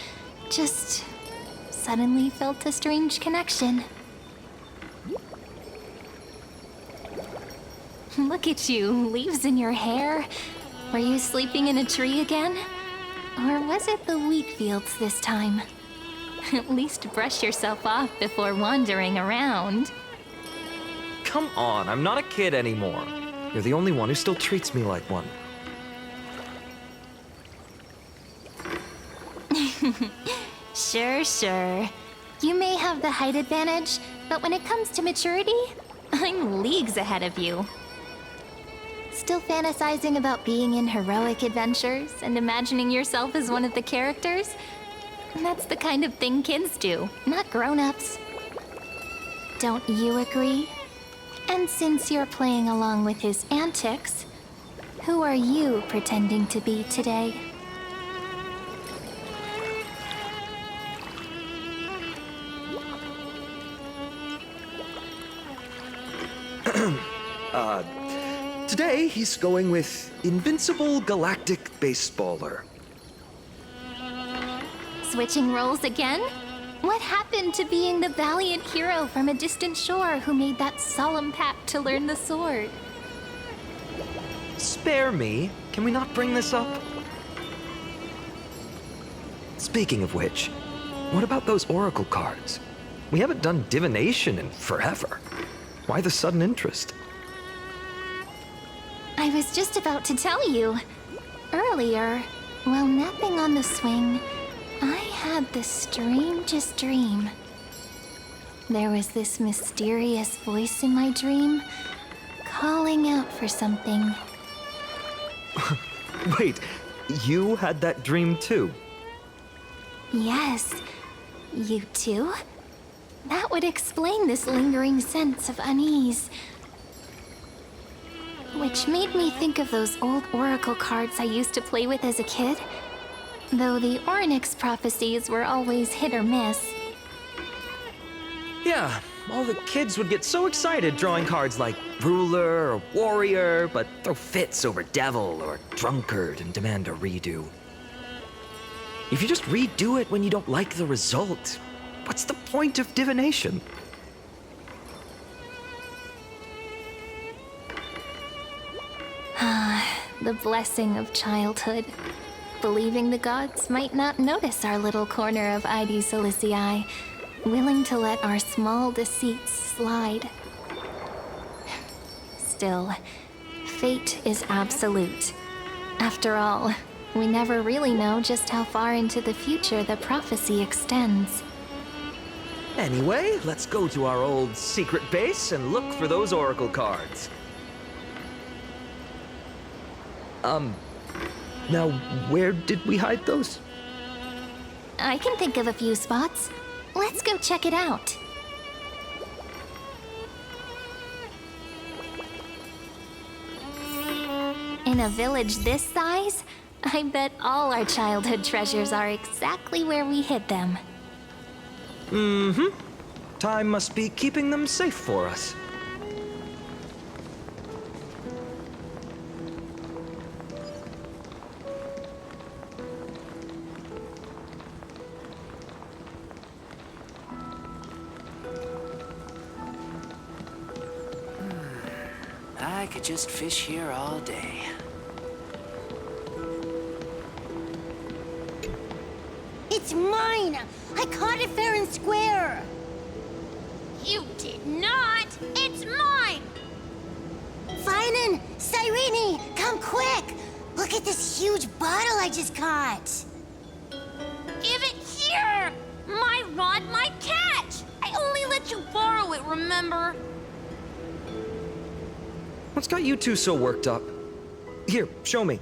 Just suddenly felt a strange connection. Look at you, leaves in your hair. Were you sleeping in a tree again? Or was it the wheat fields this time? At least brush yourself off before wandering around. Come on, I'm not a kid anymore. You're the only one who still treats me like one. Sure. You may have the height advantage, but when it comes to maturity, I'm leagues ahead of you. Still fantasizing about being in heroic adventures and imagining yourself as one of the characters? That's the kind of thing kids do, not grown-ups. Don't you agree? And since you're playing along with his antics, who are you pretending to be today? Today he's going with Invincible Galactic Baseballer. Switching roles again? What happened to being the valiant hero from a distant shore who made that solemn pact to learn the sword? Spare me. Can we not bring this up? Speaking of which, what about those oracle cards? We haven't done divination in forever. Why the sudden interest? I was just about to tell you. Earlier, while napping on the swing, I had the strangest dream. There was this mysterious voice in my dream, calling out for something. Wait, you had that dream too? Yes, you too? That would explain this lingering sense of unease. Which made me think of those old oracle cards I used to play with as a kid. Though the Ornyx prophecies were always hit or miss. Yeah, all the kids would get so excited drawing cards like ruler or warrior, but throw fits over devil or drunkard and demand a redo. If you just redo it when you don't like the result, what's the point of divination? The blessing of childhood. Believing the gods might not notice our little corner of Ide Silicii, willing to let our small deceits slide. Still, fate is absolute. After all, we never really know just how far into the future the prophecy extends. Anyway, let's go to our old secret base and look for those oracle cards. Now, where did we hide those? I can think of a few spots. Let's go check it out. In a village this size, I bet all our childhood treasures are exactly where we hid them. Mm-hmm. Time must be keeping them safe for us. I could just fish here all day. It's mine! I caught it fair and square! You did not! It's mine! Finan! Cyrene! Come quick! Look at this huge bottle I just caught! Give it not my catch! I only let you borrow it, remember? What's got you two so worked up? Here, show me.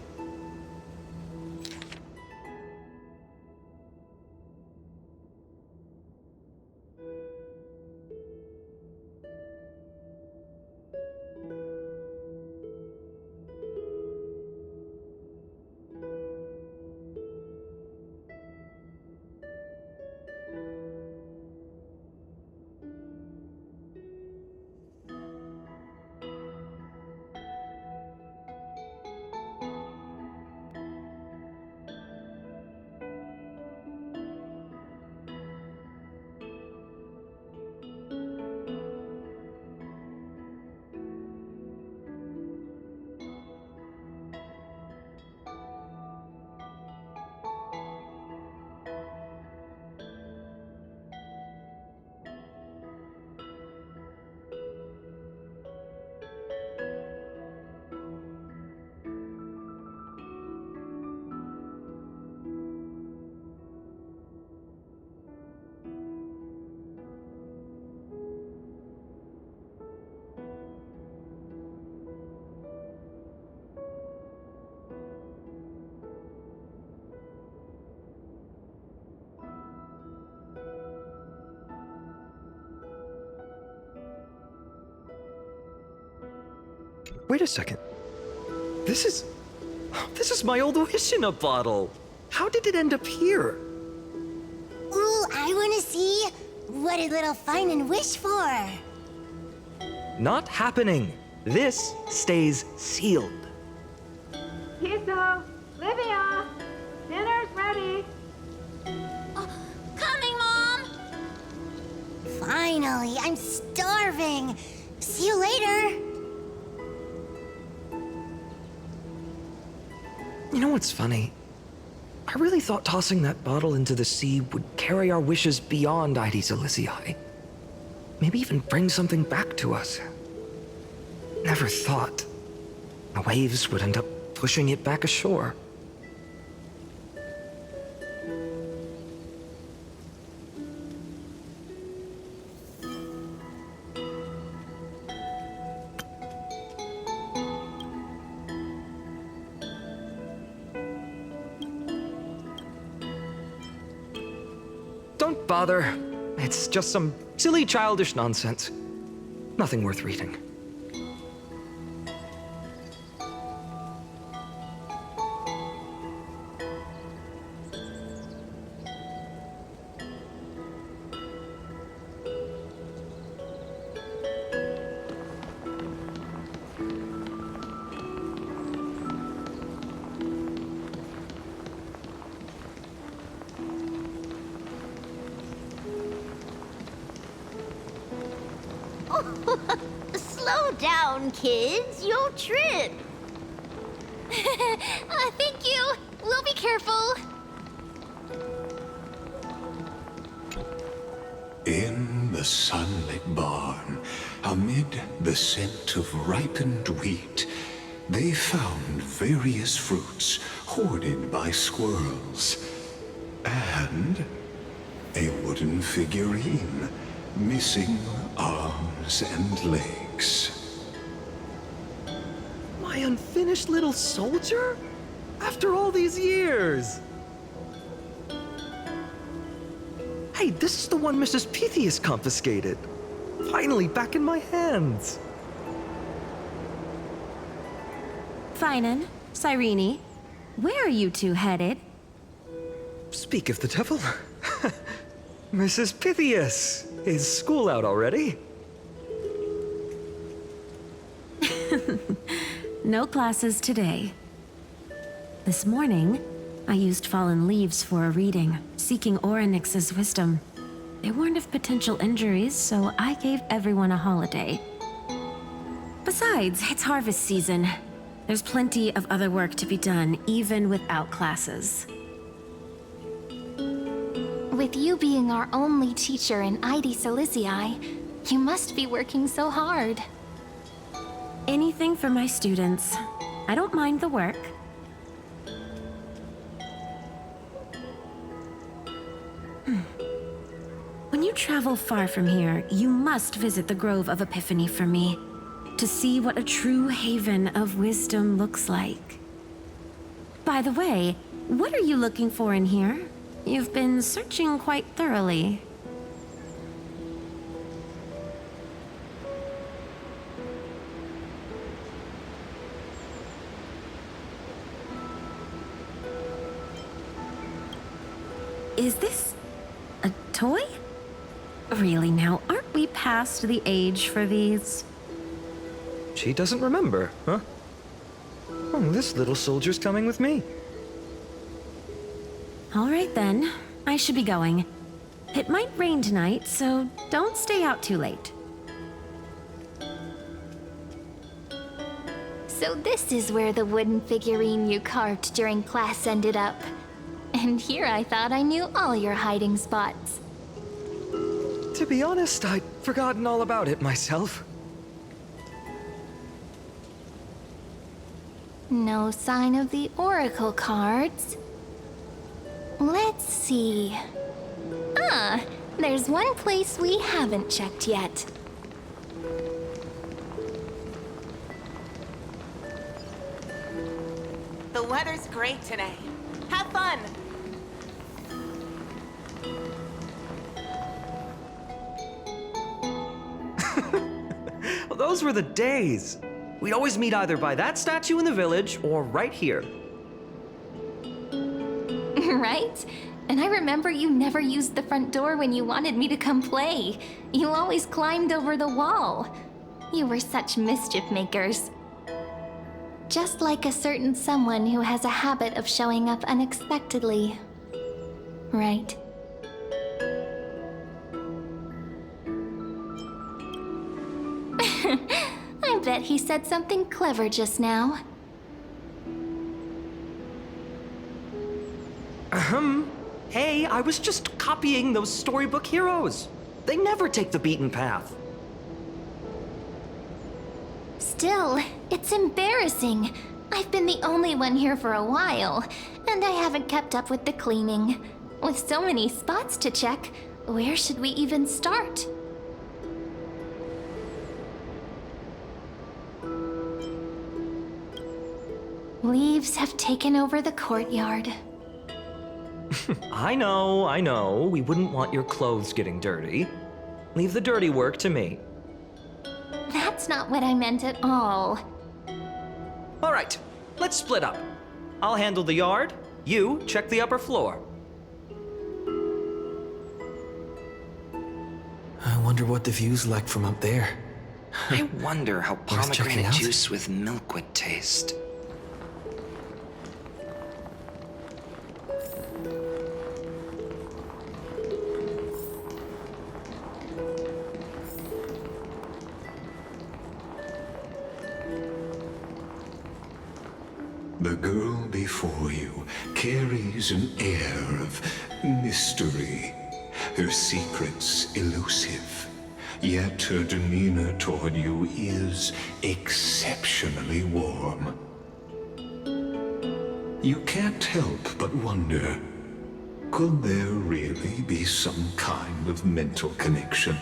Wait a second. This is my old wish in a bottle. How did it end up here? Ooh, I want to see. What did little Finan wish for? Not happening. This stays sealed. Kiso, Livia, dinner's ready. Coming, Mom! Finally, I'm starving. See you later. You know what's funny? I really thought tossing that bottle into the sea would carry our wishes beyond Ides Elysiae. Maybe even bring something back to us. Never thought the waves would end up pushing it back ashore. Don't bother. It's just some silly childish nonsense. Nothing worth reading. Slow down, kids. You'll trip. Thank you. We'll be careful. In the sunlit barn, amid the scent of ripened wheat, they found various fruits hoarded by squirrels. And a wooden figurine, missing arms and legs. My unfinished little soldier? After all these years! Hey, this is the one Mrs. Pythias confiscated. Finally back in my hands. Finan, Cyrene, where are you two headed? Speak of the devil. Mrs. Pythias, is school out already? No classes today. This morning, I used fallen leaves for a reading, seeking Orynyx's wisdom. They warned of potential injuries, so I gave everyone a holiday. Besides, it's harvest season. There's plenty of other work to be done, even without classes. With you being our only teacher in Ides Elysiae, you must be working so hard. Anything for my students. I don't mind the work. travel far from here, you must visit the Grove of Epiphany for me, to see what a true haven of wisdom looks like. By the way, what are you looking for in here? You've been searching quite thoroughly. Is this a toy? Really now, aren't we past the age for these? She doesn't remember, huh? Oh, this little soldier's coming with me. All right then, I should be going. It might rain tonight, so don't stay out too late. So this is where the wooden figurine you carved during class ended up. And here I thought I knew all your hiding spots. To be honest, I'd forgotten all about it myself. No sign of the oracle cards. Let's see. Ah, there's one place we haven't checked yet. The weather's great today. Have fun! Well, those were the days. We'd always meet either by that statue in the village or right here. Right? And I remember you never used the front door when you wanted me to come play. You always climbed over the wall. You were such mischief makers. Just like a certain someone who has a habit of showing up unexpectedly. Right? I bet he said something clever just now. Hey, I was just copying those storybook heroes. They never take the beaten path. Still, it's embarrassing. I've been the only one here for a while, and I haven't kept up with the cleaning. With so many spots to check, where should we even start? Leaves have taken over the courtyard. I know. We wouldn't want your clothes getting dirty. Leave the dirty work to me. That's not what I meant at all. All right, let's split up. I'll handle the yard. You check the upper floor. I wonder what the view's like from up there. I wonder how Worth checking pomegranate out? juice with milk would taste. The girl before you carries an air of mystery, her secrets elusive, yet her demeanor toward you is exceptionally warm. You can't help but wonder, could there really be some kind of mental connection?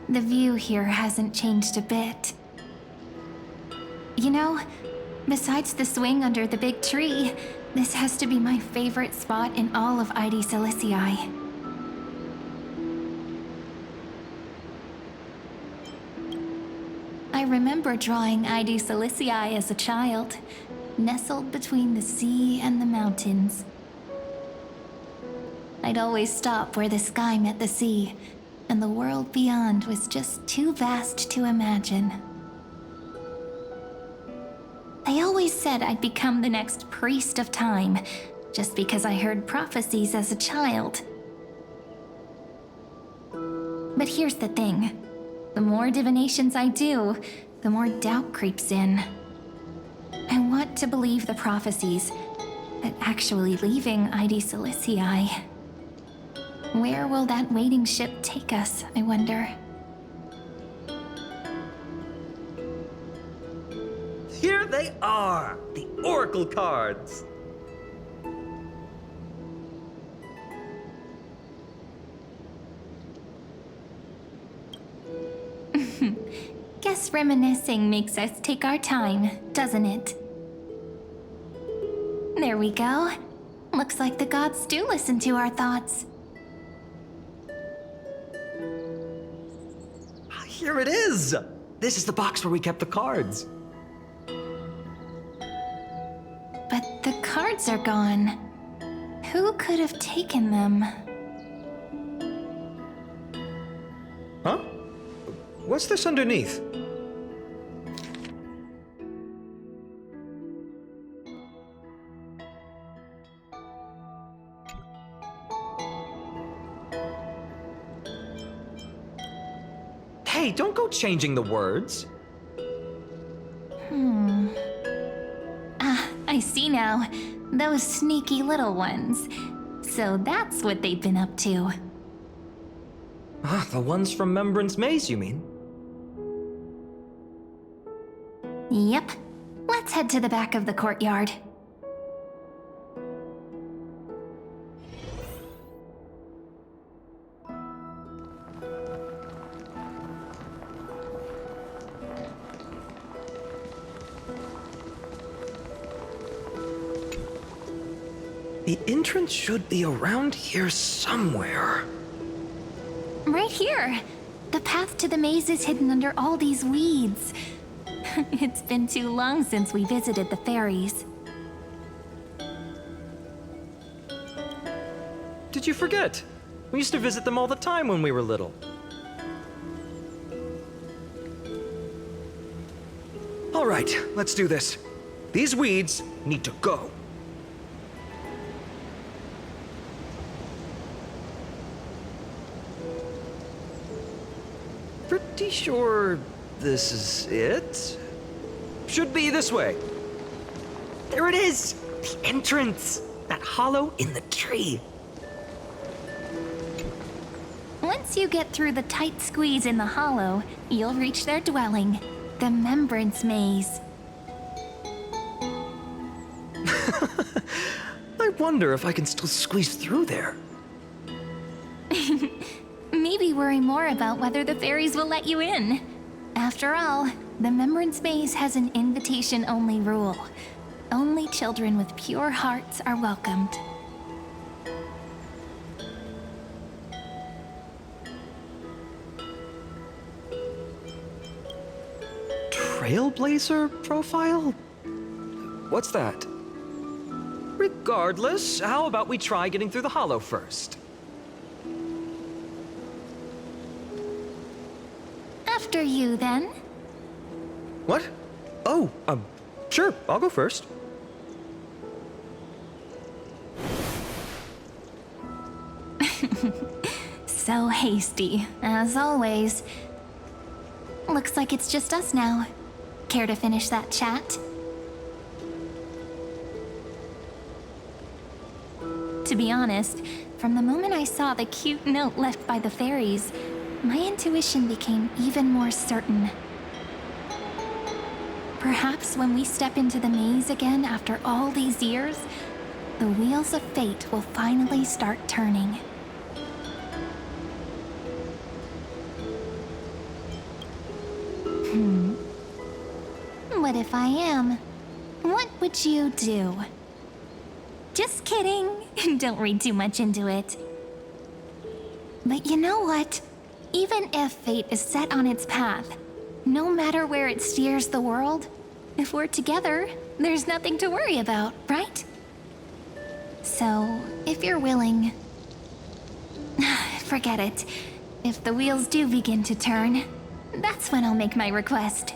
The view here hasn't changed a bit. You know, besides the swing under the big tree, this has to be my favorite spot in all of ID Silicii. I remember drawing ID Silicii as a child, nestled between the sea and the mountains. I'd always stop where the sky met the sea, and the world beyond was just too vast to imagine. They always said I'd become the next priest of time, just because I heard prophecies as a child. But here's the thing. The more divinations I do, the more doubt creeps in. I want to believe the prophecies, but actually leaving ID Silicii. Where will that waiting ship take us, I wonder? Here they are, the oracle cards. Guess reminiscing makes us take our time, doesn't it? There we go. Looks like the gods do listen to our thoughts. Here it is! This is the box where we kept the cards. But the cards are gone. Who could have taken them? Huh? What's this underneath? Hey, don't go changing the words. I see now. Those sneaky little ones. So that's what they've been up to. The ones from Remembrance Maze, you mean? Yep. Let's head to the back of the courtyard. The entrance should be around here somewhere. Right here. The path to the maze is hidden under all these weeds. It's been too long since we visited the fairies. Did you forget? We used to visit them all the time when we were little. All right, let's do this. These weeds need to go. Pretty sure this is it. Should be this way. There it is! The entrance! That hollow in the tree. Once you get through the tight squeeze in the hollow, you'll reach their dwelling, the Remembrance Maze. I wonder if I can still squeeze through there. Maybe worry more about whether the fairies will let you in. After all, the Remembrance Maze has an invitation-only rule. Only children with pure hearts are welcomed. Trailblazer profile? What's that? Regardless, how about we try getting through the hollow first? After you, then. What? Oh, sure, I'll go first. So hasty, as always. Looks like it's just us now. Care to finish that chat? To be honest, from the moment I saw the cute note left by the fairies, my intuition became even more certain. Perhaps when we step into the maze again after all these years, the wheels of fate will finally start turning. What if I am? What would you do? Just kidding. Don't read too much into it. But you know what? Even if fate is set on its path, no matter where it steers the world, if we're together, there's nothing to worry about, right? So, if you're willing... Forget it. If the wheels do begin to turn, that's when I'll make my request.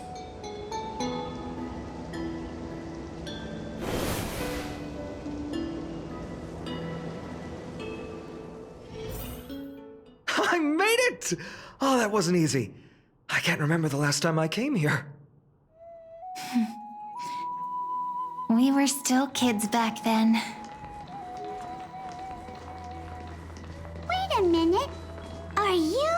I made it! Oh, that wasn't easy. I can't remember the last time I came here. We were still kids back then. Wait a minute. Are you?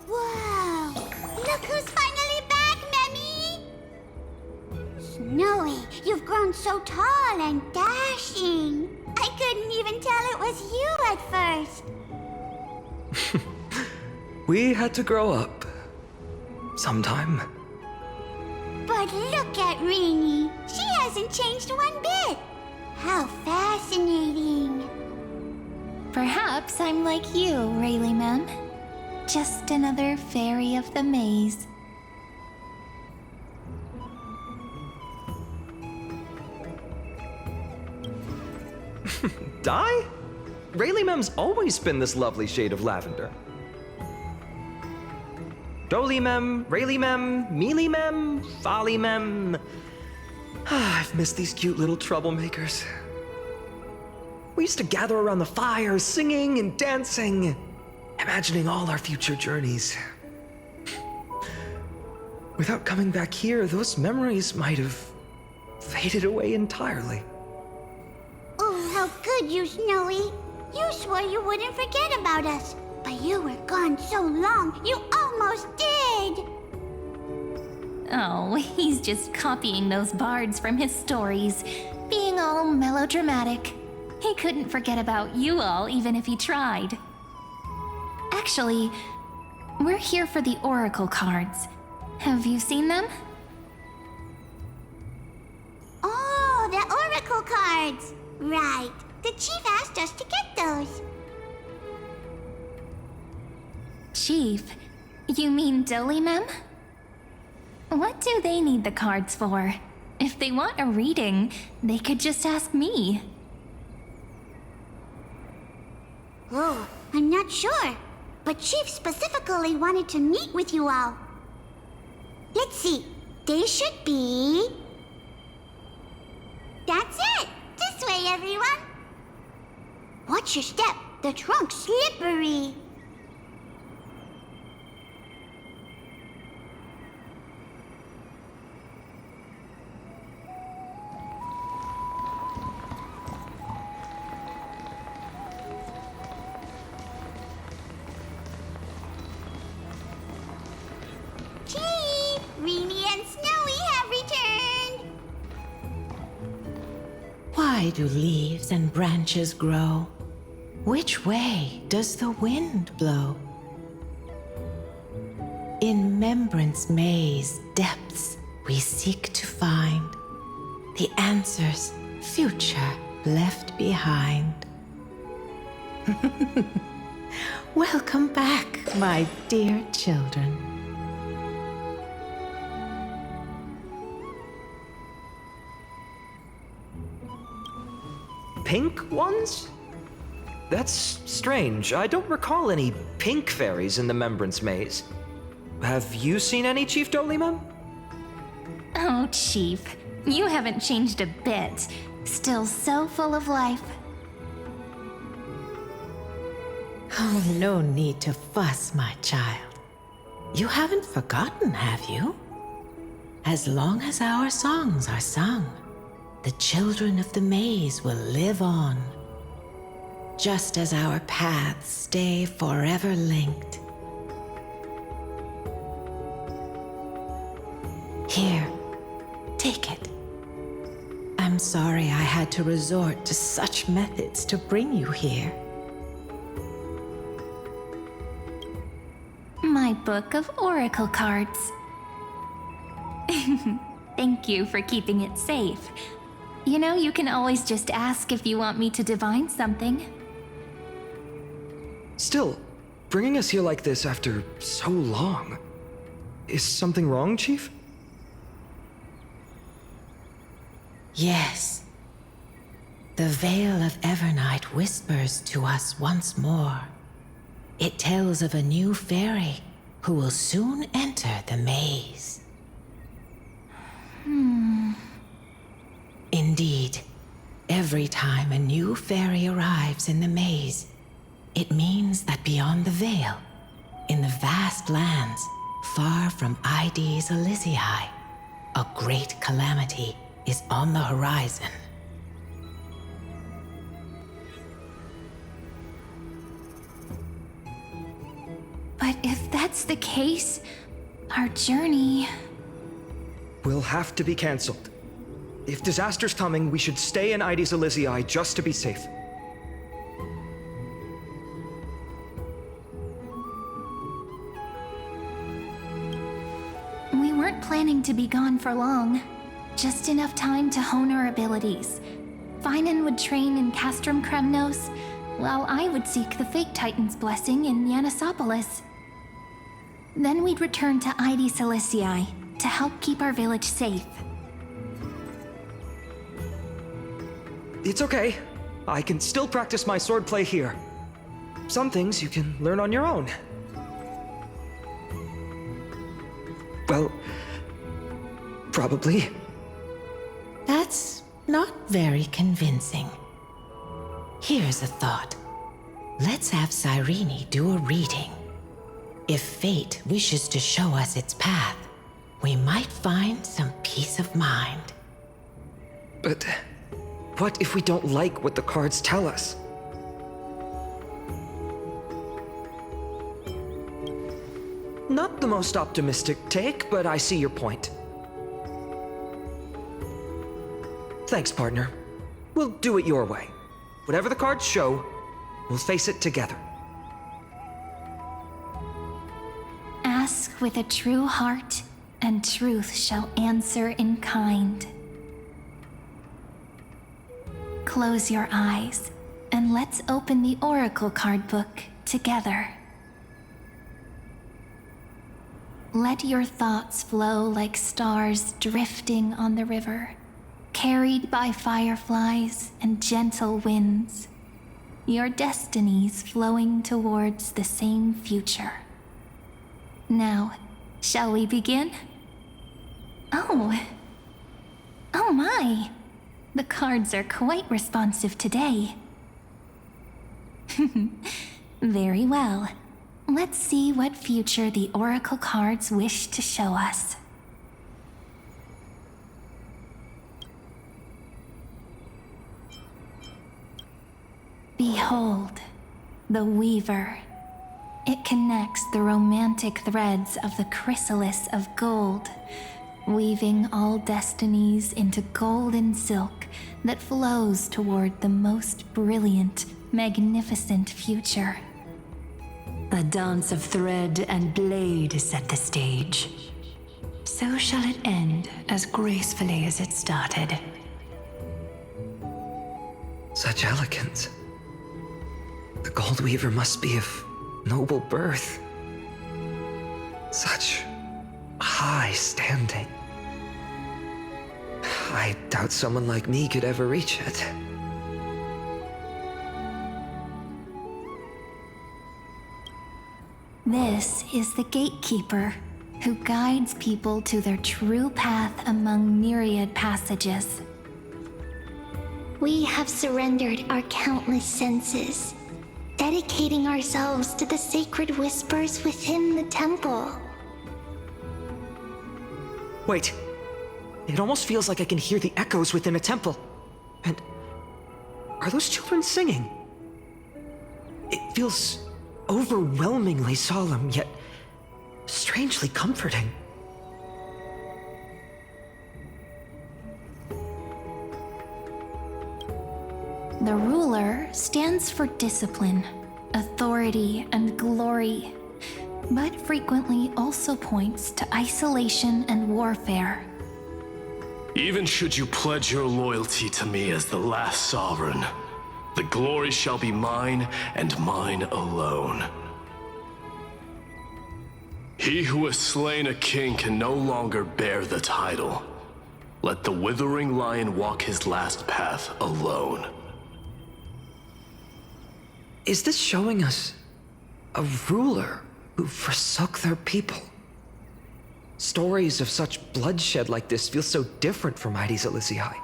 Whoa! Look who's finally back, Memmy! Snowy, you've grown so tall and dashing. I couldn't even tell it was you at first. We had to grow up. Sometime. But look at Rainy. She hasn't changed one bit. How fascinating. Perhaps I'm like you, Rayleigh Mem. Just another fairy of the maze. Dye? Rayleigh Mem's always been this lovely shade of lavender. Doly Mem, Rayleigh Mem, Mealy Mem, Folly Mem. I've missed these cute little troublemakers. We used to gather around the fire, singing and dancing, imagining all our future journeys. Without coming back here, those memories might have faded away entirely. Oh, how could you, Snowy? You swore you wouldn't forget about us. But you were gone so long, you almost did! Oh, he's just copying those bards from his stories, being all melodramatic. He couldn't forget about you all, even if he tried. Actually, we're here for the Oracle cards. Have you seen them? Oh, the Oracle cards! Right. The chief asked us to get those. Chief? You mean Doly Mem? What do they need the cards for? If they want a reading, they could just ask me. Oh, I'm not sure. But Chief specifically wanted to meet with you all. Let's see. They should be... That's it! This way, everyone! Watch your step. The trunk's slippery. Chief! Reenie and Snowy have returned! Why do leaves and branches grow? Which way does the wind blow? In Membrance Maze depths we seek to find the answers future left behind. Welcome back, my dear children. Pink ones? That's strange. I don't recall any pink fairies in the Membrance Maze. Have you seen any, Chief Doly Mem? Oh, Chief, you haven't changed a bit. Still so full of life. Oh, no need to fuss, my child. You haven't forgotten, have you? As long as our songs are sung, the children of the maze will live on. Just as our paths stay forever linked. Here, take it. I'm sorry I had to resort to such methods to bring you here. My book of Oracle cards. Thank you for keeping it safe. You know, you can always just ask if you want me to divine something. Still, bringing us here like this after so long. Is something wrong, Chief? Yes. The Veil of Evernight whispers to us once more. It tells of a new fairy who will soon enter the maze. Indeed, every time a new fairy arrives in the maze, it means that beyond the veil, in the vast lands far from Ides Elysiae, a great calamity is on the horizon. But if that's the case, our journey... will have to be cancelled. If disaster's coming, we should stay in Ides Elysiae just to be safe. We weren't planning to be gone for long. Just enough time to hone our abilities. Finan would train in Castrum Kremnos, while I would seek the Fake Titan's blessing in Yanisopolis. Then we'd return to Ide Silicii to help keep our village safe. It's okay. I can still practice my swordplay here. Some things you can learn on your own. Well, probably. That's not very convincing. Here's a thought. Let's have Cyrene do a reading. If fate wishes to show us its path, we might find some peace of mind. But what if we don't like what the cards tell us? Not the most optimistic take, but I see your point. Thanks, partner. We'll do it your way. Whatever the cards show, we'll face it together. Ask with a true heart, and truth shall answer in kind. Close your eyes, and let's open the Oracle card book together. Let your thoughts flow like stars drifting on the river, carried by fireflies and gentle winds. Your destinies flowing towards the same future. Now, shall we begin? Oh my! The cards are quite responsive today. Very well. Let's see what future the Oracle cards wish to show us. Behold, the Weaver. It connects the romantic threads of the chrysalis of gold, weaving all destinies into golden silk that flows toward the most brilliant, magnificent future. A dance of thread and blade set the stage. So shall it end as gracefully as it started. Such elegance. The Gold Weaver must be of noble birth. Such high standing. I doubt someone like me could ever reach it. This is the Gatekeeper, who guides people to their true path among myriad passages. We have surrendered our countless senses, dedicating ourselves to the sacred whispers within the temple. Wait. It almost feels like I can hear the echoes within a temple. And are those children singing? It feels overwhelmingly solemn, yet strangely comforting. The ruler stands for discipline, authority, and glory, but frequently also points to isolation and warfare. Even should you pledge your loyalty to me as the last sovereign, the glory shall be mine and mine alone. He who has slain a king can no longer bear the title. Let the withering lion walk his last path alone. Is this showing us a ruler who forsook their people? Stories of such bloodshed like this feel so different from Ide Silicii.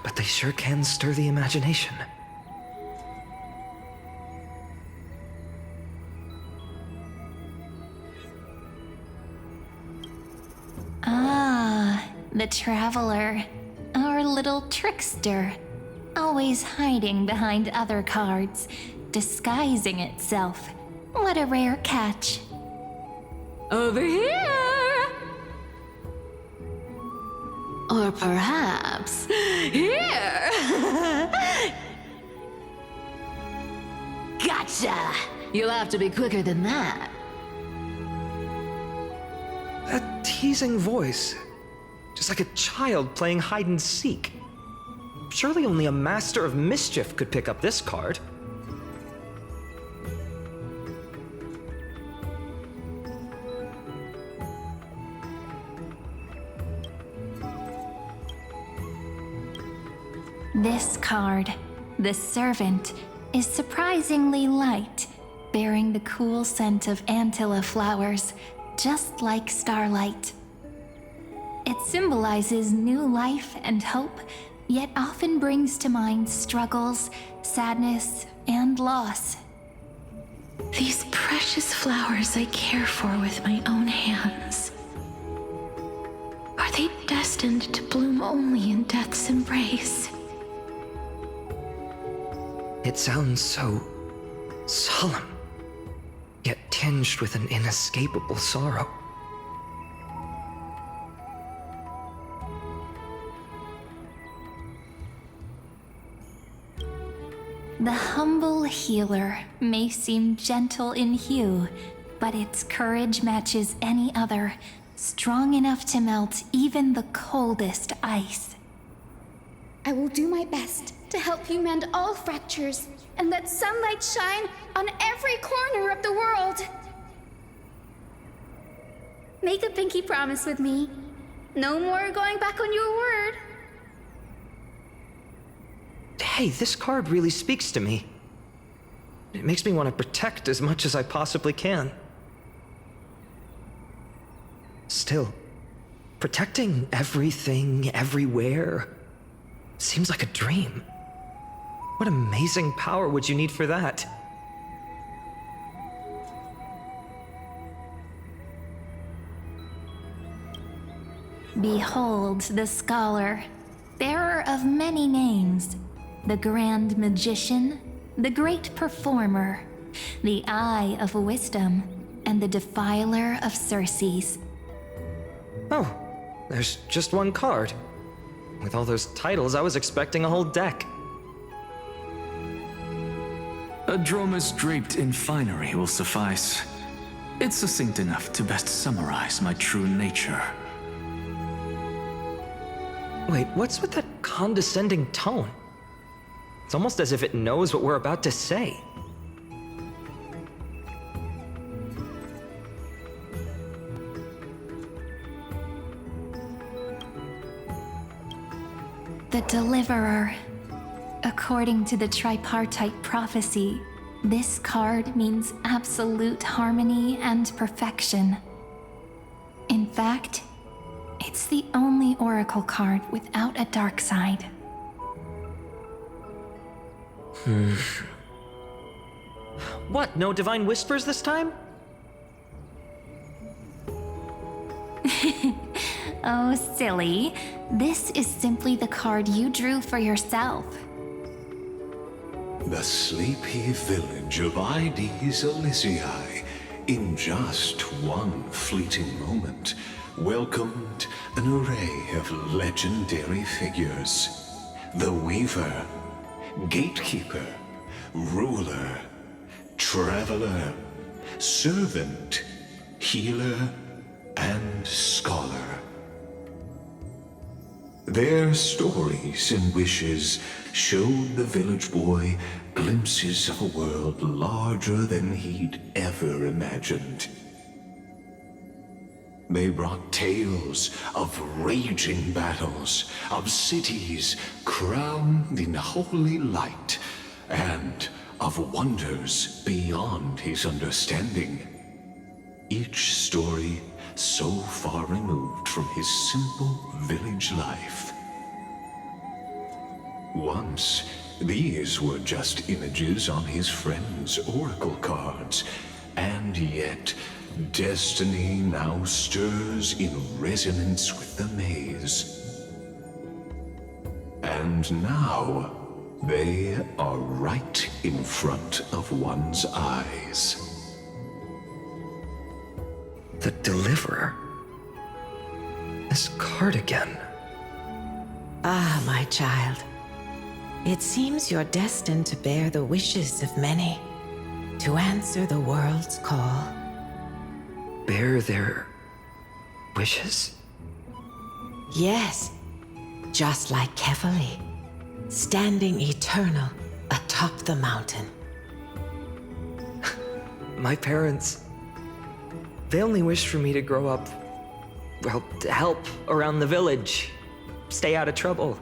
But they sure can stir the imagination. Ah, the Traveler. Our little trickster. Always hiding behind other cards, disguising itself. What a rare catch. Over here! Or perhaps here! Gotcha! You'll have to be quicker than that. That teasing voice. Just like a child playing hide and seek. Surely only a master of mischief could pick up this card. This card, the Servant, is surprisingly light, bearing the cool scent of Antilla flowers, just like starlight. It symbolizes new life and hope, yet often brings to mind struggles, sadness, and loss. These precious flowers I care for with my own hands. Are they destined to bloom only in death's embrace? It sounds so solemn, yet tinged with an inescapable sorrow. The humble healer may seem gentle in hue, but its courage matches any other, strong enough to melt even the coldest ice. I will do my best to help you mend all fractures and let sunlight shine on every corner of the world. Make a pinky promise with me. No more going back on your word. Hey, this card really speaks to me. It makes me want to protect as much as I possibly can. Still, protecting everything, everywhere, seems like a dream. What amazing power would you need for that? Behold the scholar, bearer of many names, the grand magician, the great performer, the eye of wisdom, and the defiler of Circes. Oh, there's just one card. With all those titles, I was expecting a whole deck. A dromus draped in finery will suffice. It's succinct enough to best summarize my true nature. Wait, what's with that condescending tone? It's almost as if it knows what we're about to say. The Deliverer. According to the tripartite prophecy, this card means absolute harmony and perfection. In fact, it's the only oracle card without a dark side. What, no divine whispers this time? Oh, silly. This is simply the card you drew for yourself. The sleepy village of Ides Elysiae, in just one fleeting moment, welcomed an array of legendary figures. The Weaver, Gatekeeper, Ruler, Traveler, Servant, Healer, and Scholar. Their stories and wishes showed the village boy glimpses of a world larger than he'd ever imagined. They brought tales of raging battles, of cities crowned in holy light, and of wonders beyond his understanding. Each story so far removed from his simple village life. Once, these were just images on his friend's oracle cards, and yet destiny now stirs in resonance with the maze. And now, they are right in front of one's eyes. The Deliverer. This card again. Ah, my child. It seems you're destined to bear the wishes of many, to answer the world's call. Bear their Wishes? Yes, just like Kefali, standing eternal atop the mountain. My parents, they only wished for me to grow up, well, to help around the village, stay out of trouble.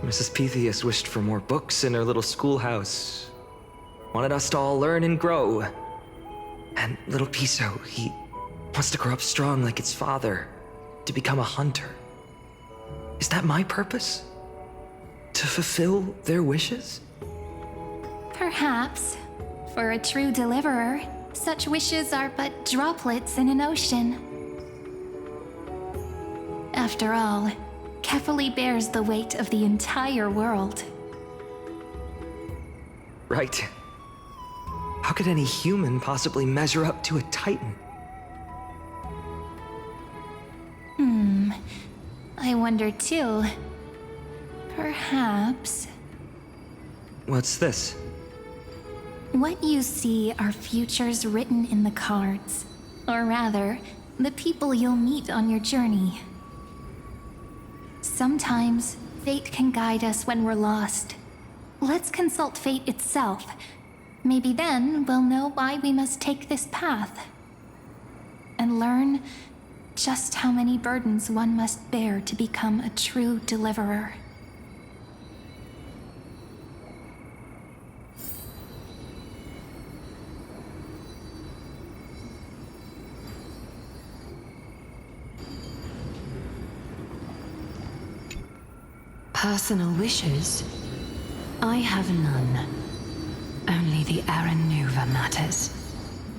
Mrs. Pythias wished for more books in her little schoolhouse, wanted us to all learn and grow. And little Piso, he wants to grow up strong like its father, to become a hunter. Is that my purpose? To fulfill their wishes? Perhaps. For a true deliverer, such wishes are but droplets in an ocean. After all, Kefali bears the weight of the entire world. Right. How could any human possibly measure up to a Titan? I wonder too. Perhaps... What's this? What you see are futures written in the cards. Or rather, the people you'll meet on your journey. Sometimes, fate can guide us when we're lost. Let's consult fate itself. Maybe then we'll know why we must take this path. And learn just how many burdens one must bear to become a true deliverer. Personal wishes? I have none. Only the Aranuva matters.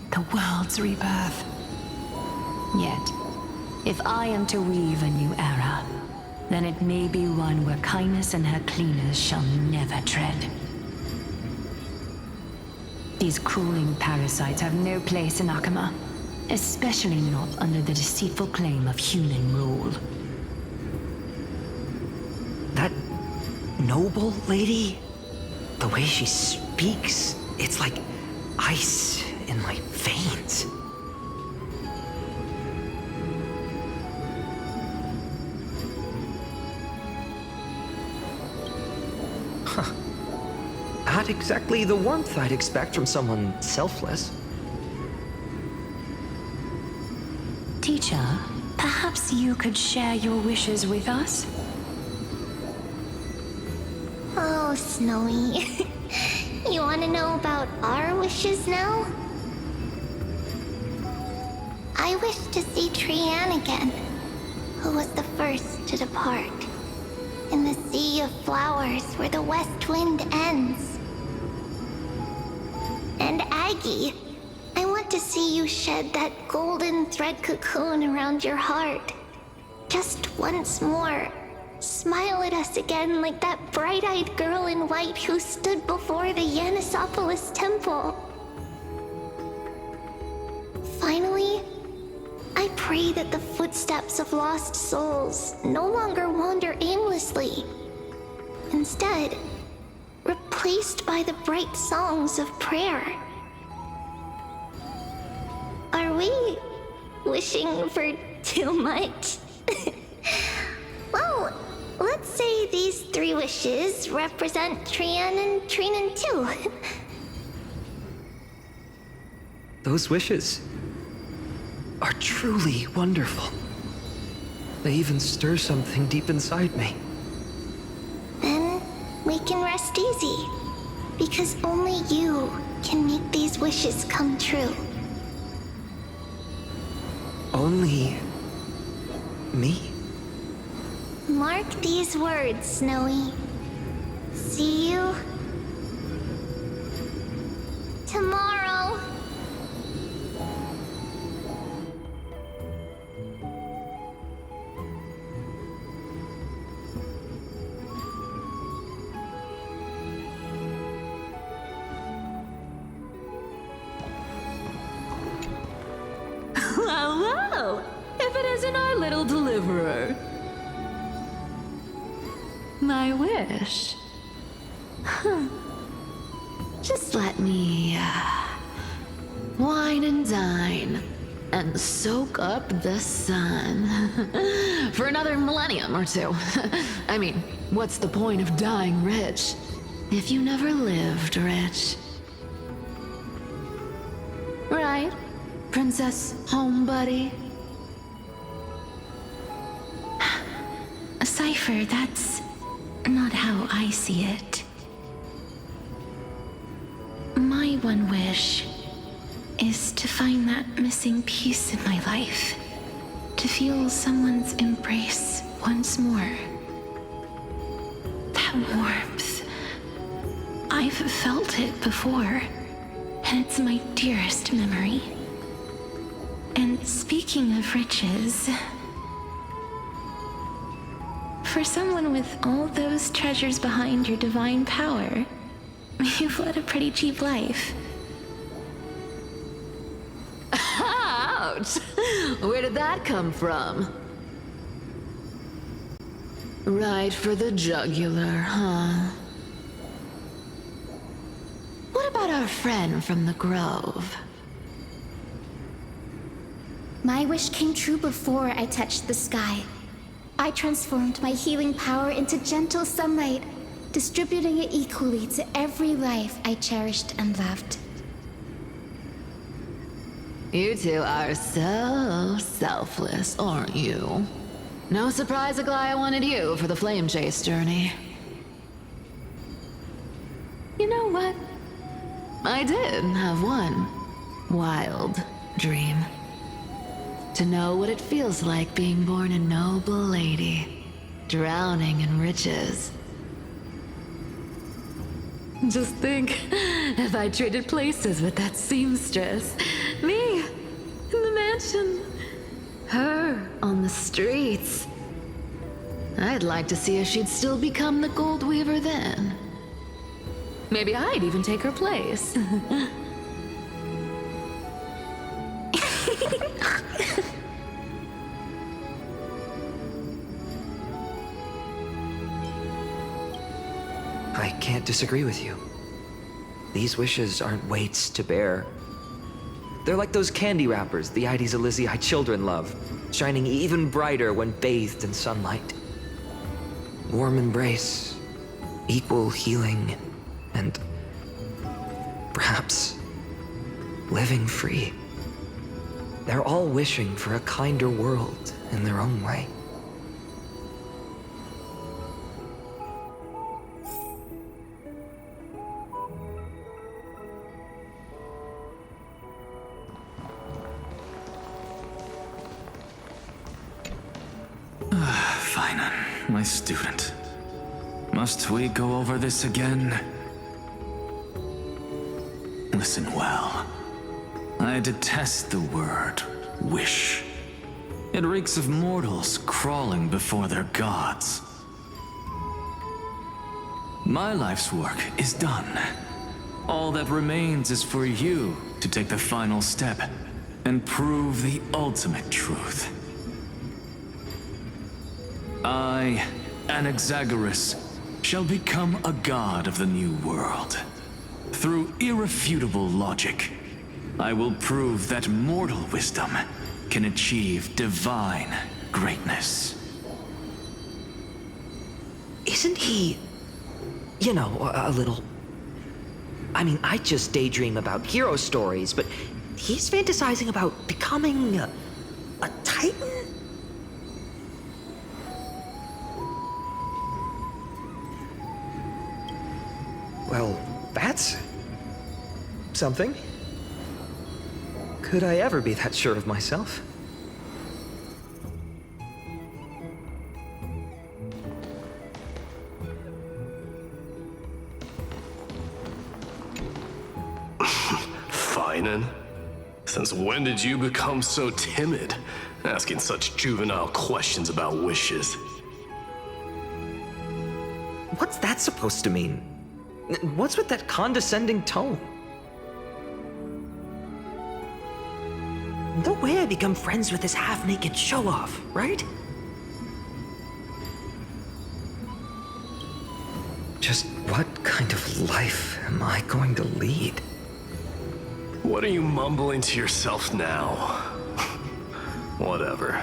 The world's rebirth. Yet, if I am to weave a new era, then it may be one where kindness and her cleaners shall never tread. These crawling parasites have no place in Akama, especially not under the deceitful claim of human rule. That noble lady? The way she speaks, it's like ice in my veins. Huh. Not exactly the warmth I'd expect from someone selfless. Teacher, perhaps you could share your wishes with us? Oh, Snowy. You want to know about our wishes now? I wish to see Trianne again, who was the first to depart. In the sea of flowers where the west wind ends. And Aggie, I want to see you shed that golden thread cocoon around your heart. Just once more. Smile at us again like that bright-eyed girl in white who stood before the Yanisopolis temple. Finally, I pray that the footsteps of lost souls no longer wander aimlessly. Instead, replaced by the bright songs of prayer. Are we wishing for too much? Well, let's say these 3 wishes represent Trianne and Trinan too. Those wishes are truly wonderful. They even stir something deep inside me. Then we can rest easy, because only you can make these wishes come true. Only me? Mark these words, Snowy. See you tomorrow. Well, well, if it isn't our little deliverer. My wish. Huh. Just let me, wine and dine. and soak up the sun. For another millennium or two. I mean, what's the point of dying rich if you never lived rich? Right, Princess Homebuddy? Cypher, that's not how I see it. My one wish is to find that missing piece in my life. To feel someone's embrace once more. That warmth. I've felt it before, and it's my dearest memory. And speaking of riches, for someone with all those treasures behind your divine power, you've led a pretty cheap life. Ouch! Where did that come from? Right for the jugular, huh? What about our friend from the Grove? My wish came true before I touched the sky. I transformed my healing power into gentle sunlight, distributing it equally to every life I cherished and loved. You two are so selfless, aren't you? No surprise Aglaya wanted you for the flame chase journey. You know what? I did have one wild dream. To know what it feels like being born a noble lady, drowning in riches. Just think, if I traded places with that seamstress, me in the mansion, her on the streets. I'd like to see if she'd still become the gold weaver then. Maybe I'd even take her place. I can't disagree with you. These wishes aren't weights to bear. They're like those candy wrappers the Ides Elysiae children love, shining even brighter when bathed in sunlight. Warm embrace, equal healing, and perhaps living free. They're all wishing for a kinder world in their own way. Finan, my student. Must we go over this again? Listen well. I detest the word wish. It reeks of mortals crawling before their gods. My life's work is done. All that remains is for you to take the final step and prove the ultimate truth. I, Anaxagoras, shall become a god of the new world. Through irrefutable logic, I will prove that mortal wisdom can achieve divine greatness. Isn't he, you know, a little... I mean, I just daydream about hero stories, but he's fantasizing about becoming a titan? Well, that's something. Could I ever be that sure of myself? Finan? Since when did you become so timid, asking such juvenile questions about wishes? What's that supposed to mean? What's with that condescending tone? No way I become friends with this half-naked show-off, right? Just what kind of life am I going to lead? What are you mumbling to yourself now? Whatever.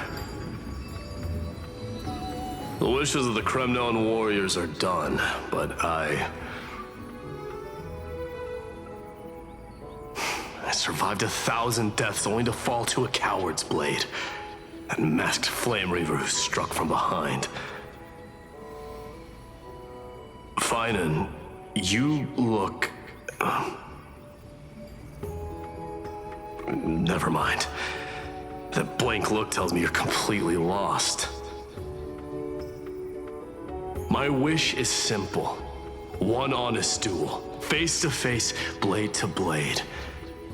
The wishes of the Kremnon warriors are done, but I survived 1,000 deaths only to fall to a coward's blade. That masked flame reaver who struck from behind. Finan, you look... Never mind. That blank look tells me you're completely lost. My wish is simple. One honest duel, face to face, blade to blade.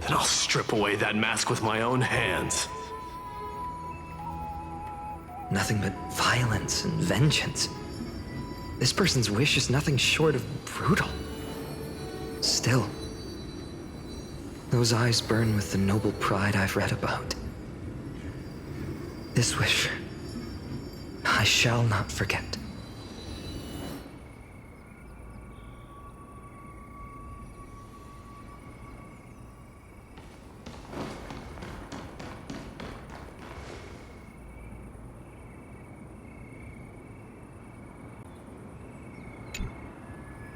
Then I'll strip away that mask with my own hands. Nothing but violence and vengeance. This person's wish is nothing short of brutal. Still, those eyes burn with the noble pride I've read about. This wish, I shall not forget.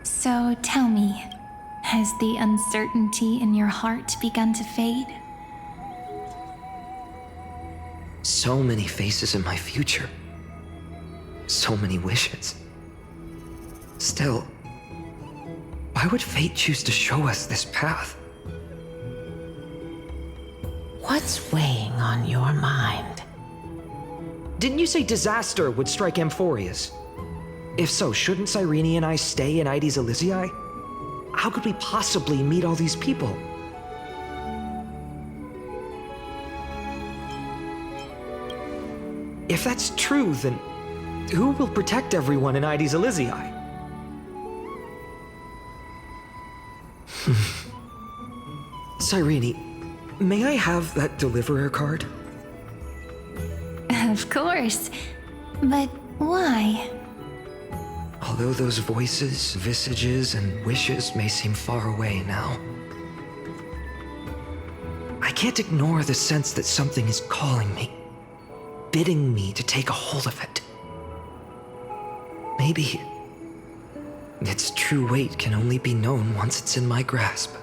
So tell me, has the uncertainty in your heart begun to fade? So many faces in my future. So many wishes. Still, why would fate choose to show us this path? What's weighing on your mind? Didn't you say disaster would strike Amphoreus? If so, shouldn't Cyrene and I stay in Ides Elysiae? How could we possibly meet all these people? If that's true, then who will protect everyone in Ides Elysiae? Cyrene, may I have that deliverer card? Of course. But why? Although those voices, visages, and wishes may seem far away now, I can't ignore the sense that something is calling me, bidding me to take a hold of it. Maybe its true weight can only be known once it's in my grasp.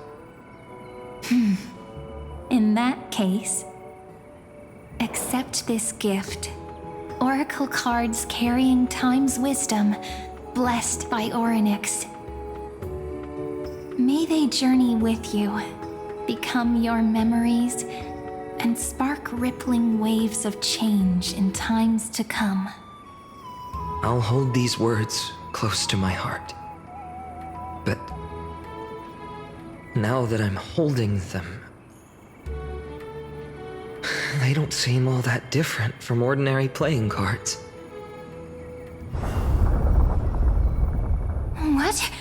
In that case, accept this gift. Oracle cards carrying time's wisdom, blessed by Orynyx. May they journey with you, become your memories, and spark rippling waves of change in times to come. I'll hold these words close to my heart. But now that I'm holding them, they don't seem all that different from ordinary playing cards. What?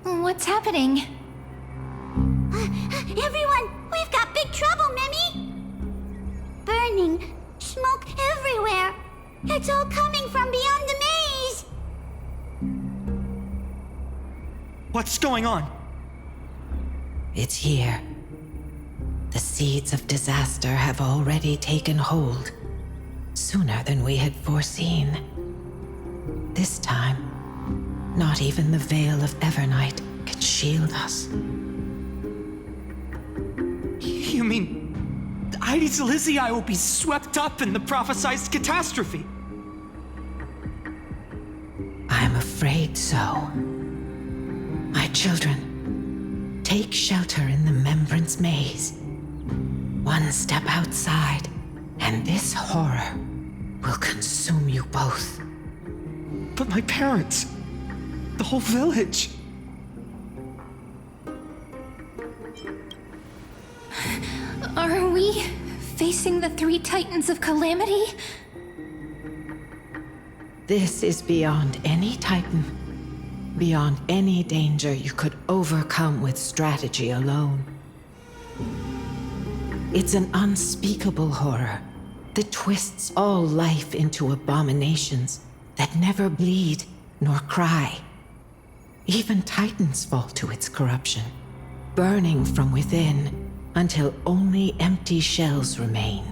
What's happening? Everyone, we've got big trouble, Mimi! Burning, smoke everywhere. It's all coming from beyond the maze. What's going on? It's here. The seeds of disaster have already taken hold, sooner than we had foreseen. This time, not even the veil of Evernight can shield us. You mean Ides Elysiae will be swept up in the prophesized catastrophe? I'm afraid so. My children, take shelter in the Membrance Maze. One step outside, and this horror will consume you both. But my parents, the whole village. Are we facing the three titans of calamity? This is beyond any titan, beyond any danger you could overcome with strategy alone. It's an unspeakable horror that twists all life into abominations that never bleed nor cry. Even titans fall to its corruption, burning from within until only empty shells remain.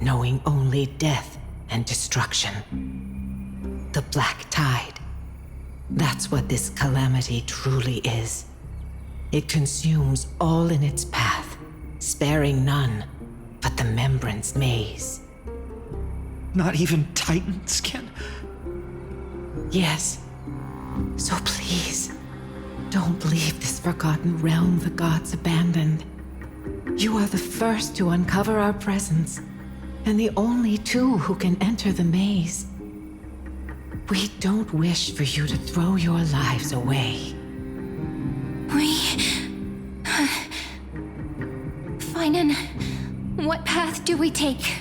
knowing only death and destruction. The Black Tide. That's what this calamity truly is. It consumes all in its path, sparing none but the Membrance Maze. Not even Titans can... Yes. So please, don't leave this forgotten realm the gods abandoned. You are the first to uncover our presence, and the only two who can enter the maze. We don't wish for you to throw your lives away. Finan, what path do we take?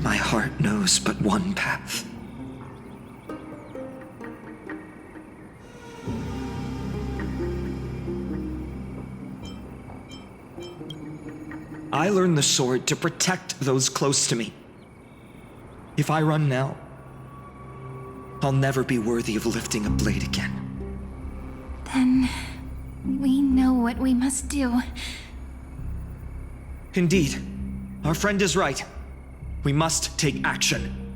My heart knows but one path. I learned the sword to protect those close to me. If I run now, I'll never be worthy of lifting a blade again. Then we know what we must do. Indeed. Our friend is right. We must take action.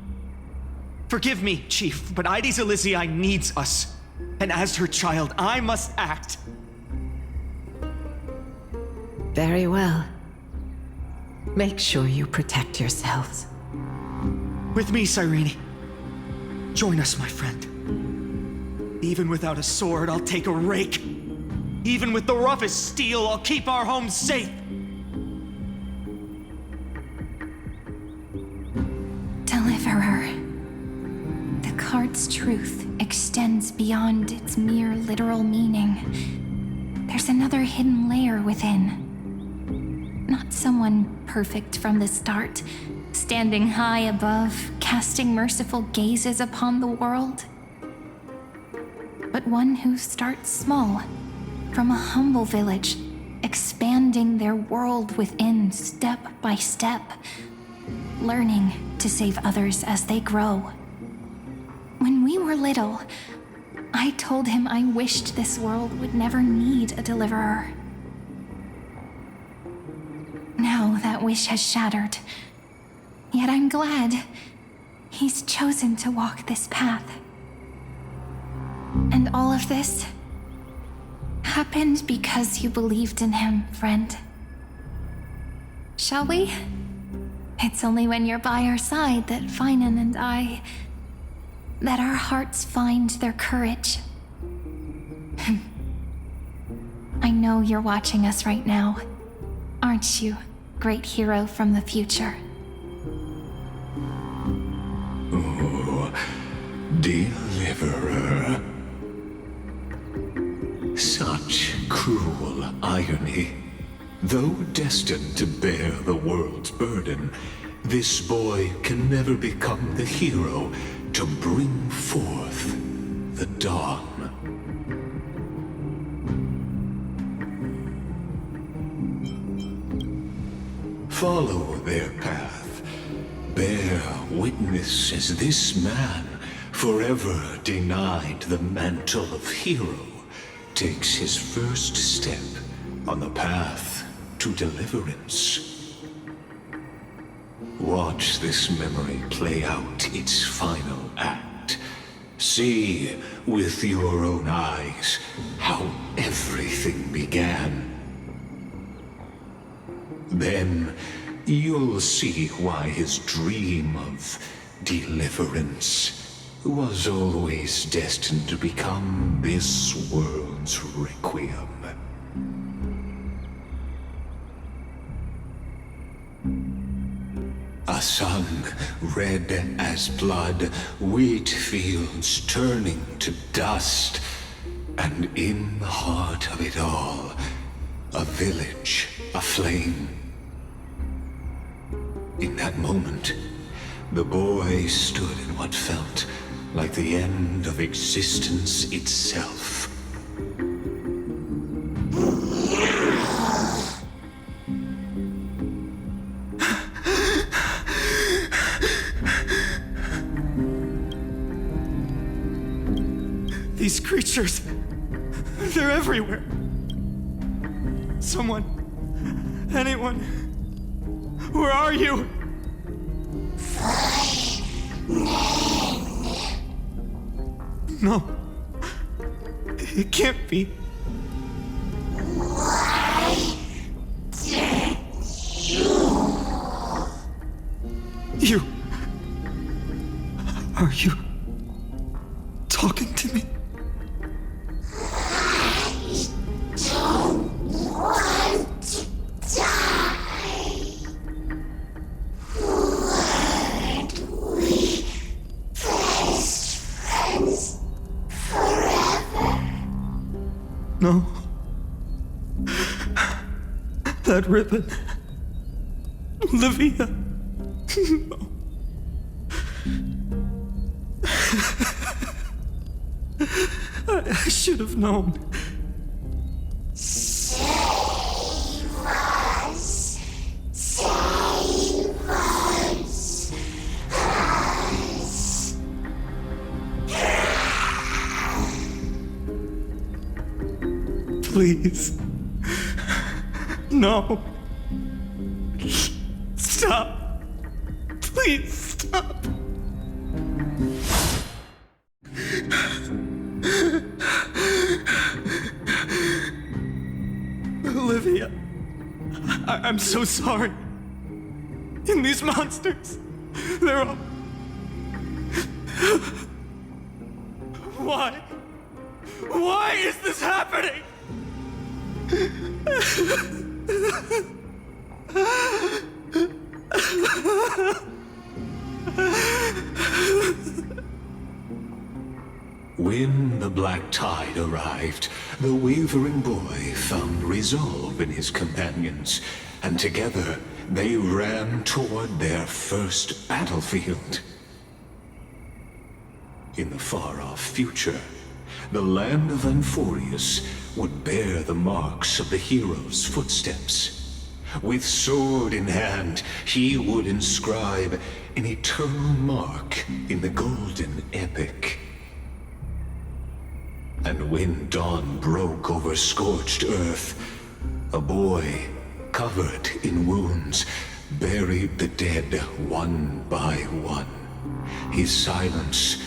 Forgive me, Chief, but Ides Elysiae needs us. And as her child, I must act. Very well. Make sure you protect yourselves. With me, Cyrene. Join us, my friend. Even without a sword, I'll take a rake. Even with the roughest steel, I'll keep our home safe. Deliverer. The card's truth extends beyond its mere literal meaning. There's another hidden layer within. Not someone perfect from the start, standing high above, casting merciful gazes upon the world. But one who starts small, from a humble village, expanding their world within step by step, learning to save others as they grow. When we were little, I told him I wished this world would never need a deliverer. Now that wish has shattered. Yet I'm glad he's chosen to walk this path. And all of this happened because you believed in him, friend. Shall we? It's only when you're by our side that Finan and that our hearts find their courage. I know you're watching us right now, aren't you, great hero from the future? Oh, deliverer. Such cruel irony. Though destined to bear the world's burden, this boy can never become the hero to bring forth the dawn. Follow their path. Bear witness as this man, forever denied the mantle of hero, takes his first step on the path to deliverance. Watch this memory play out its final act. See with your own eyes how everything began. Then you'll see why his dream of deliverance was always destined to become this world's requiem. A sun red as blood, wheat fields turning to dust, and in the heart of it all, a village aflame. In that moment, the boy stood in what felt like the end of existence itself. creatures, they're everywhere. Someone, anyone, where are you? No, it can't be. You... Are you talking to me? I don't want to die. Weren't we best friends forever? No. That ribbon. Olivia. No. I should have known. Save us. Save us. Please. No. Stop. Please stop. Olivia, I'm so sorry. And these monsters, they're all... Why? Why is this happening? When the black tide arrived, the wavering boy found resolve in his companions, and together they ran toward their first battlefield. In the far-off future, the land of Amphoreus would bear the marks of the hero's footsteps. With sword in hand, he would inscribe an eternal mark in the golden epic. And when dawn broke over scorched earth, a boy, covered in wounds, buried the dead one by one. His silence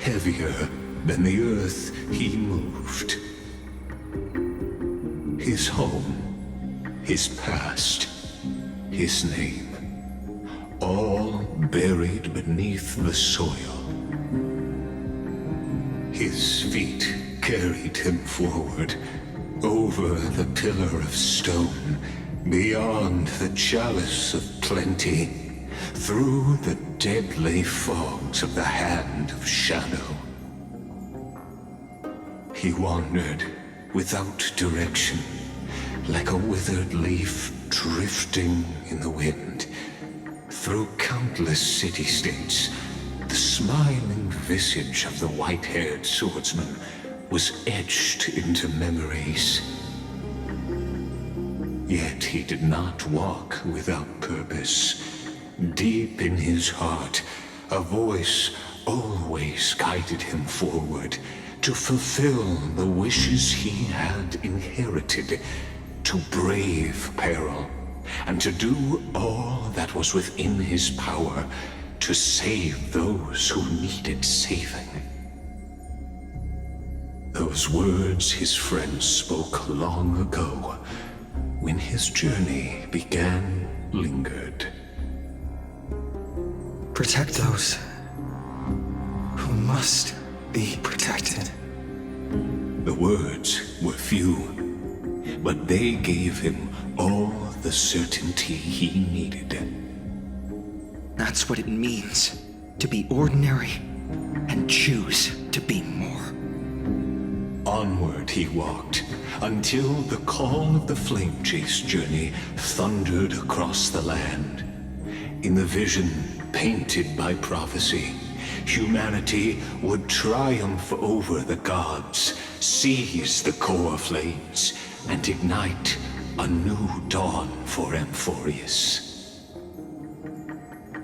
heavier than the earth he moved. His home, his past, his name, all buried beneath the soil. His feet carried him forward, over the pillar of stone, beyond the chalice of plenty, through the deadly fogs of the hand of shadow. He wandered without direction, like a withered leaf drifting in the wind, through countless city-states. The smiling visage of the white-haired swordsman was etched into memories. Yet he did not walk without purpose. Deep in his heart, a voice always guided him forward to fulfill the wishes he had inherited, to brave peril, and to do all that was within his power to save those who needed saving. Those words his friends spoke long ago, when his journey began, lingered. Protect those who must be protected. The words were few, but they gave him all the certainty he needed. That's what it means to be ordinary and choose to be more. Onward he walked, until the call of the flame chase journey thundered across the land. In the vision painted by prophecy, humanity would triumph over the gods, seize the core flames, and ignite a new dawn for Amphoreus.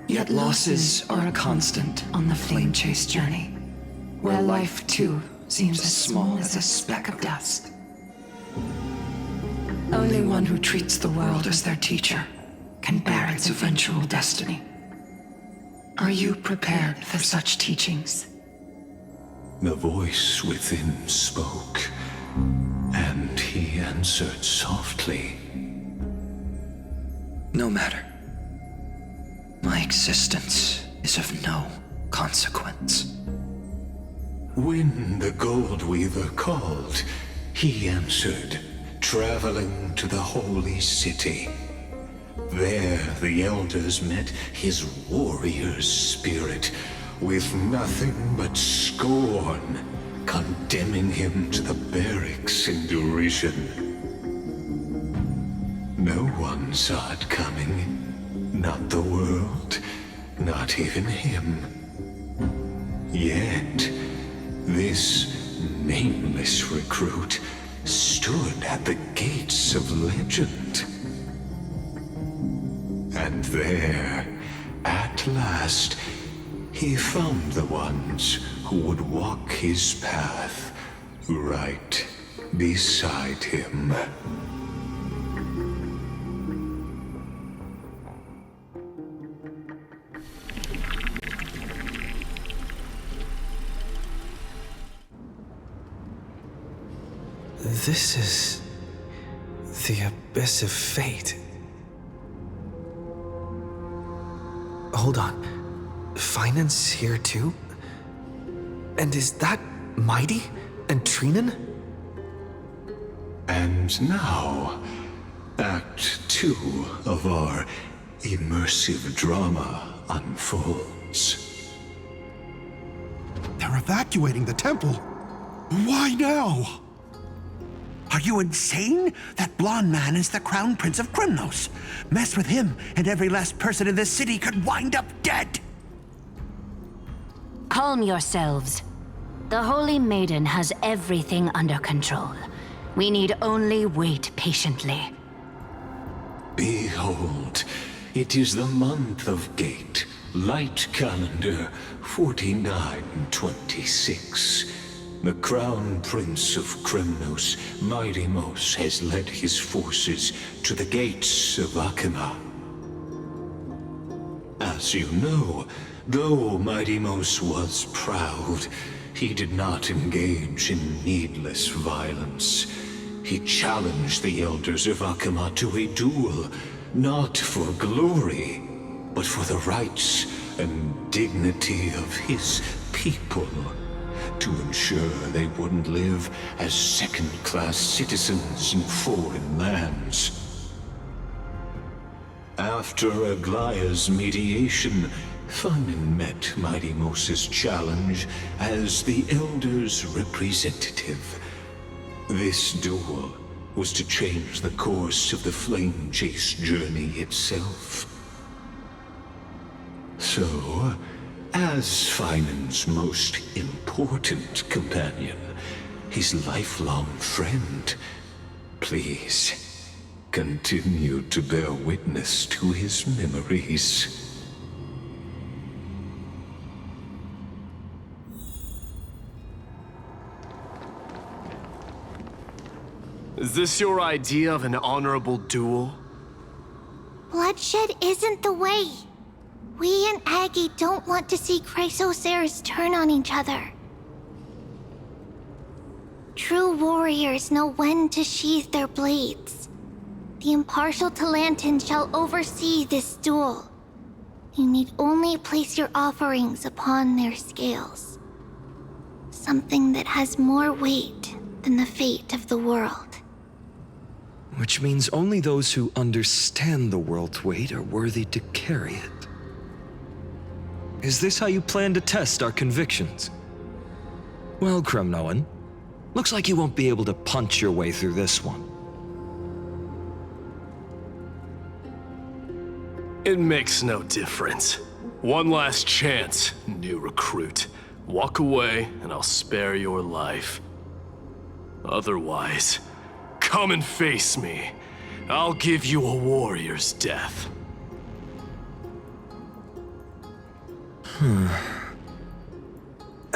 Yet losses are a constant on the flame chase journey, where life too seems as small as a speck of dust. Only one who treats the world as their teacher can bear its eventual destiny. Are you prepared for such teachings? The voice within spoke, and he answered softly. No matter. My existence is of no consequence. When the Gold Weaver called, he answered, traveling to the holy city. There the elders met his warrior's spirit, with nothing but scorn, condemning him to the barracks in derision. No one saw it coming, not the world, not even him. Yet, this nameless recruit stood at the gates of legend. And there, at last, he found the ones who would walk his path right beside him. This is the abyss of fate. Hold on. Finance here too? And is that Mighty and Treenan? And now, Act 2 of our immersive drama unfolds. They're evacuating the temple. Why now? Are you insane? That blonde man is the Crown Prince of Krymnos. Mess with him, and every last person in this city could wind up dead. Calm yourselves. The Holy Maiden has everything under control. We need only wait patiently. Behold, it is the month of Gate, Light Calendar 4926. The Crown Prince of Krymnos, Midimos, has led his forces to the gates of Akima. As you know, though Midimos was proud, he did not engage in needless violence. He challenged the elders of Akima to a duel, not for glory, but for the rights and dignity of his people, to ensure they wouldn't live as second-class citizens in foreign lands. After Aglaya's mediation, Finan met Midimos' challenge as the Elder's representative. This duel was to change the course of the Flame Chase journey itself. So, as Finan's most important companion, his lifelong friend, please continue to bear witness to his memories. Is this your idea of an honorable duel? Bloodshed isn't the way. We and Aggie don't want to see Chrysoceres turn on each other. True warriors know when to sheathe their blades. The impartial Talantan shall oversee this duel. You need only place your offerings upon their scales. Something that has more weight than the fate of the world. Which means only those who understand the world's weight are worthy to carry it. Is this how you plan to test our convictions? Well, Kremnoan, looks like you won't be able to punch your way through this one. It makes no difference. One last chance, new recruit. Walk away, and I'll spare your life. Otherwise, come and face me. I'll give you a warrior's death.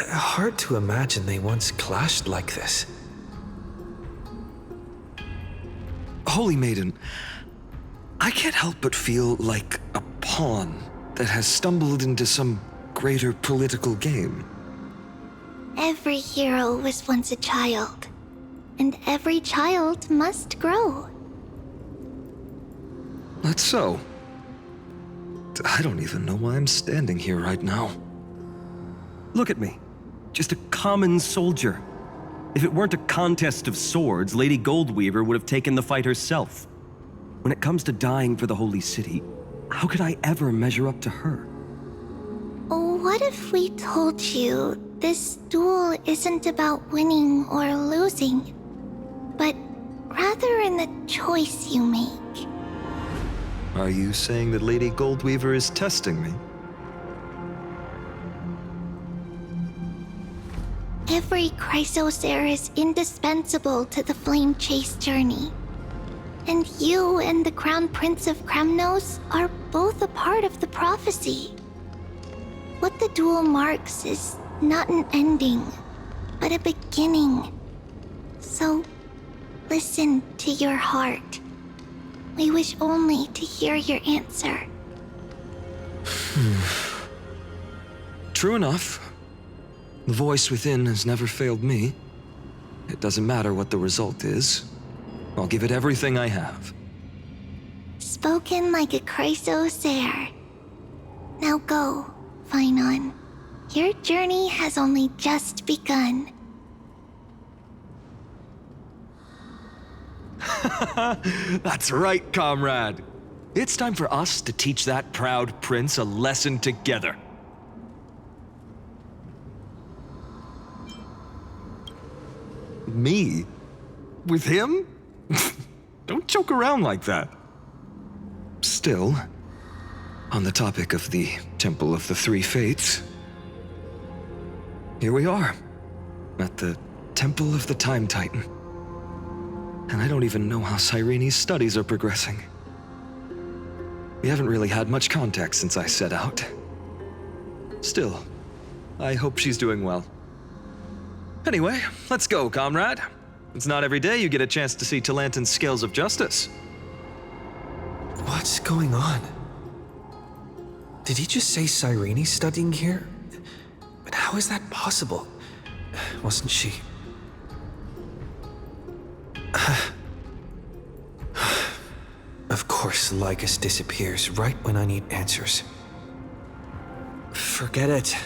Hard to imagine they once clashed like this. Holy Maiden, I can't help but feel like a pawn that has stumbled into some greater political game. Every hero was once a child, and every child must grow. That's so. I don't even know why I'm standing here right now. Look at me. Just a common soldier. If it weren't a contest of swords, Lady Goldweaver would have taken the fight herself. When it comes to dying for the Holy City, how could I ever measure up to her? What if we told you this duel isn't about winning or losing, but rather in the choice you make? Are you saying that Lady Goldweaver is testing me? Every Chrysosaur is indispensable to the Flame Chase journey. And you and the Crown Prince of Kremnos are both a part of the prophecy. What the duel marks is not an ending, but a beginning. So, listen to your heart. We wish only to hear your answer. True enough. The voice within has never failed me. It doesn't matter what the result is. I'll give it everything I have. Spoken like a Chrysosaur. Now go, Finon. Your journey has only just begun. That's right, comrade. It's time for us to teach that proud prince a lesson together. Me? With him? Don't joke around like that. Still, on the topic of the Temple of the Three Fates, here we are, at the Temple of the Time Titan. And I don't even know how Cyrene's studies are progressing. We haven't really had much contact since I set out. Still, I hope she's doing well. Anyway, let's go, comrade. It's not every day you get a chance to see Talantin's scales of justice. What's going on? Did he just say Cyrene's studying here? But how is that possible? Wasn't she... Of course, Lycus disappears right when I need answers. Forget it.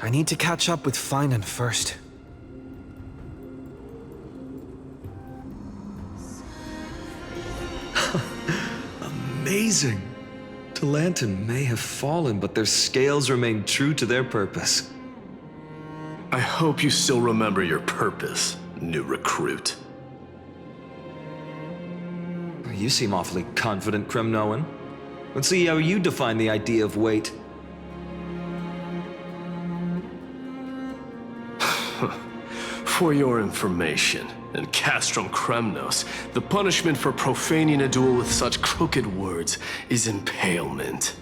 I need to catch up with Finon first. Amazing! Talantin may have fallen, but their scales remain true to their purpose. I hope you still remember your purpose, new recruit. You seem awfully confident, Kremnoan. Let's see how you define the idea of weight. For your information, in Castrum Kremnos, the punishment for profaning a duel with such crooked words is impalement.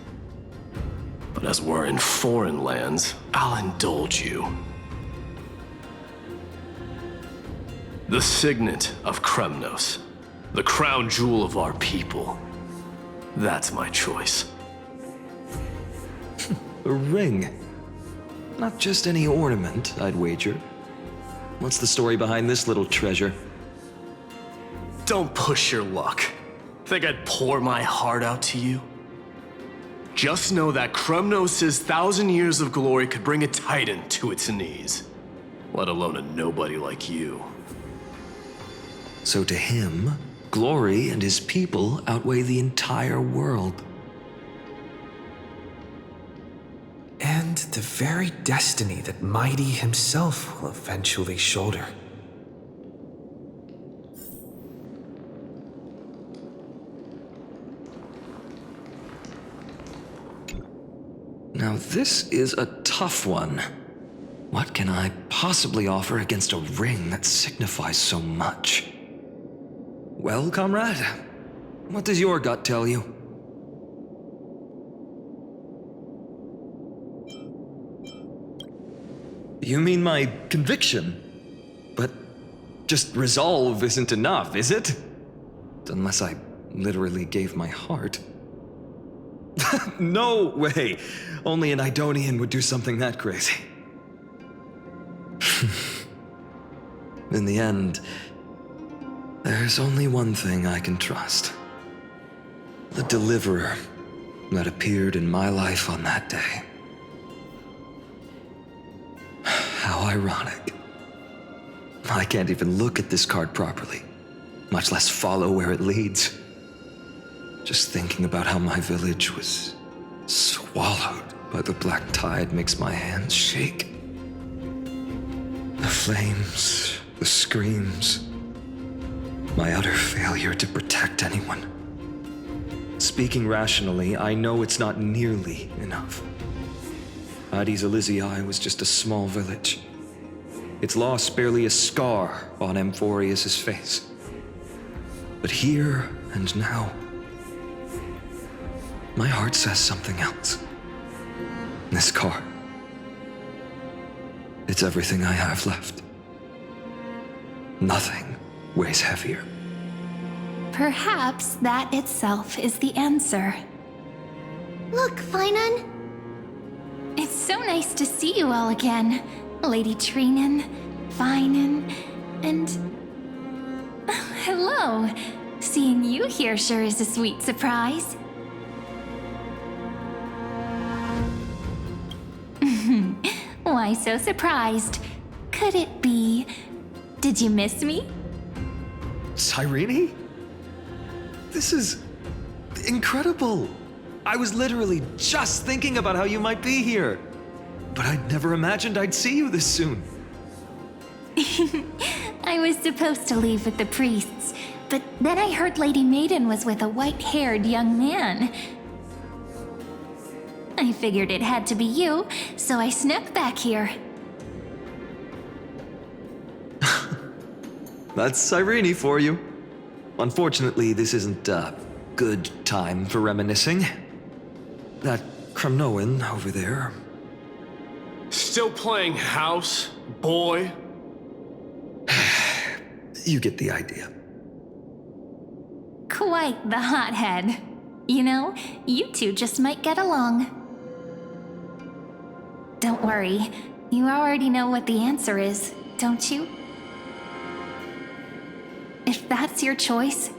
But as we're in foreign lands, I'll indulge you. The signet of Kremnos, the crown jewel of our people. That's my choice. A ring. Not just any ornament, I'd wager. What's the story behind this little treasure? Don't push your luck. Think I'd pour my heart out to you? Just know that Kremnos' 1,000 years of glory could bring a titan to its knees, let alone a nobody like you. So to him, glory and his people outweigh the entire world. And the very destiny that Mighty himself will eventually shoulder. Now this is a tough one. What can I possibly offer against a ring that signifies so much? Well, comrade, what does your gut tell you? You mean my conviction? But just resolve isn't enough, is it? Unless I literally gave my heart. No way! Only an Idonian would do something that crazy. In the end, there's only one thing I can trust. The deliverer that appeared in my life on that day. How ironic. I can't even look at this card properly, much less follow where it leads. Just thinking about how my village was swallowed by the black tide makes my hands shake. The flames, the screams, my utter failure to protect anyone. Speaking rationally, I know it's not nearly enough. Addis Elysiae was just a small village. Its loss barely a scar on Amphoreus' face. But here and now, my heart says something else. This card. It's everything I have left. Nothing weighs heavier. Perhaps that itself is the answer. Look, Finan! It's so nice to see you all again. Lady Trinan, Finan, and... hello! Seeing you here sure is a sweet surprise. Why so surprised? Could it be... did you miss me? Cyrene? This is incredible. I was literally just thinking about how you might be here. But I'd never imagined I'd see you this soon. I was supposed to leave with the priests, but then I heard Lady Maiden was with a white-haired young man. I figured it had to be you, so I snuck back here. That's Cyrene for you. Unfortunately, this isn't a good time for reminiscing. That Kremnoan over there. Still playing house, boy? You get the idea. Quite the hothead. You know, you two just might get along. Don't worry, you already know what the answer is, don't you? If that's your choice,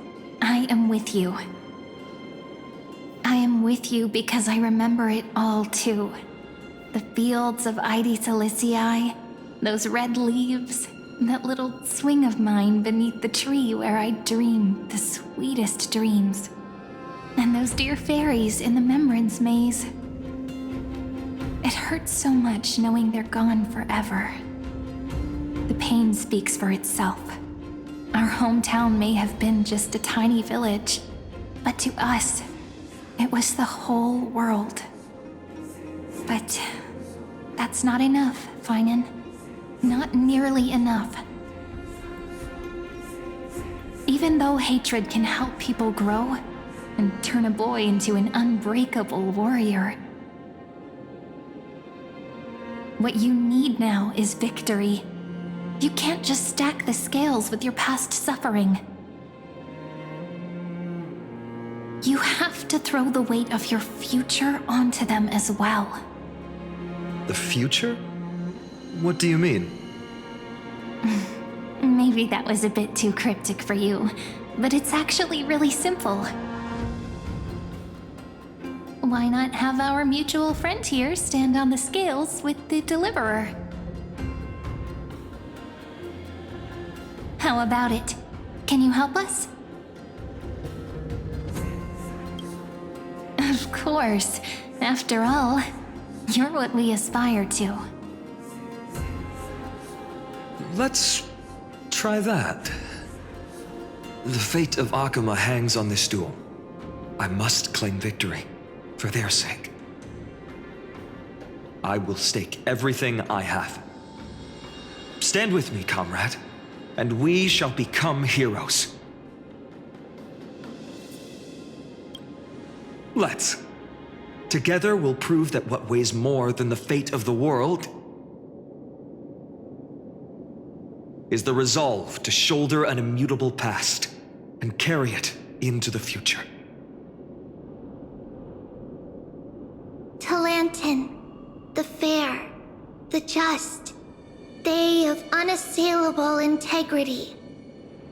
I am with you. I am with you because I remember it all too. The fields of Addis Elysiae, those red leaves, that little swing of mine beneath the tree where I dreamed the sweetest dreams. And those dear fairies in the Membrance Maze. It hurts so much knowing they're gone forever. The pain speaks for itself. Our hometown may have been just a tiny village, but to us, it was the whole world. But that's not enough, Finan. Not nearly enough. Even though hatred can help people grow and turn a boy into an unbreakable warrior, what you need now is victory. You can't just stack the scales with your past suffering. You have to throw the weight of your future onto them as well. The future? What do you mean? Maybe that was a bit too cryptic for you, but it's actually really simple. Why not have our mutual friend here stand on the scales with the deliverer? How about it? Can you help us? Of course. After all, you're what we aspire to. Let's try that. The fate of Akama hangs on this duel. I must claim victory, for their sake. I will stake everything I have. Stand with me, comrade, and we shall become heroes. Let's. Together we'll prove that what weighs more than the fate of the world is the resolve to shoulder an immutable past and carry it into the future. Talantin, the fair, the just, they of unassailable integrity.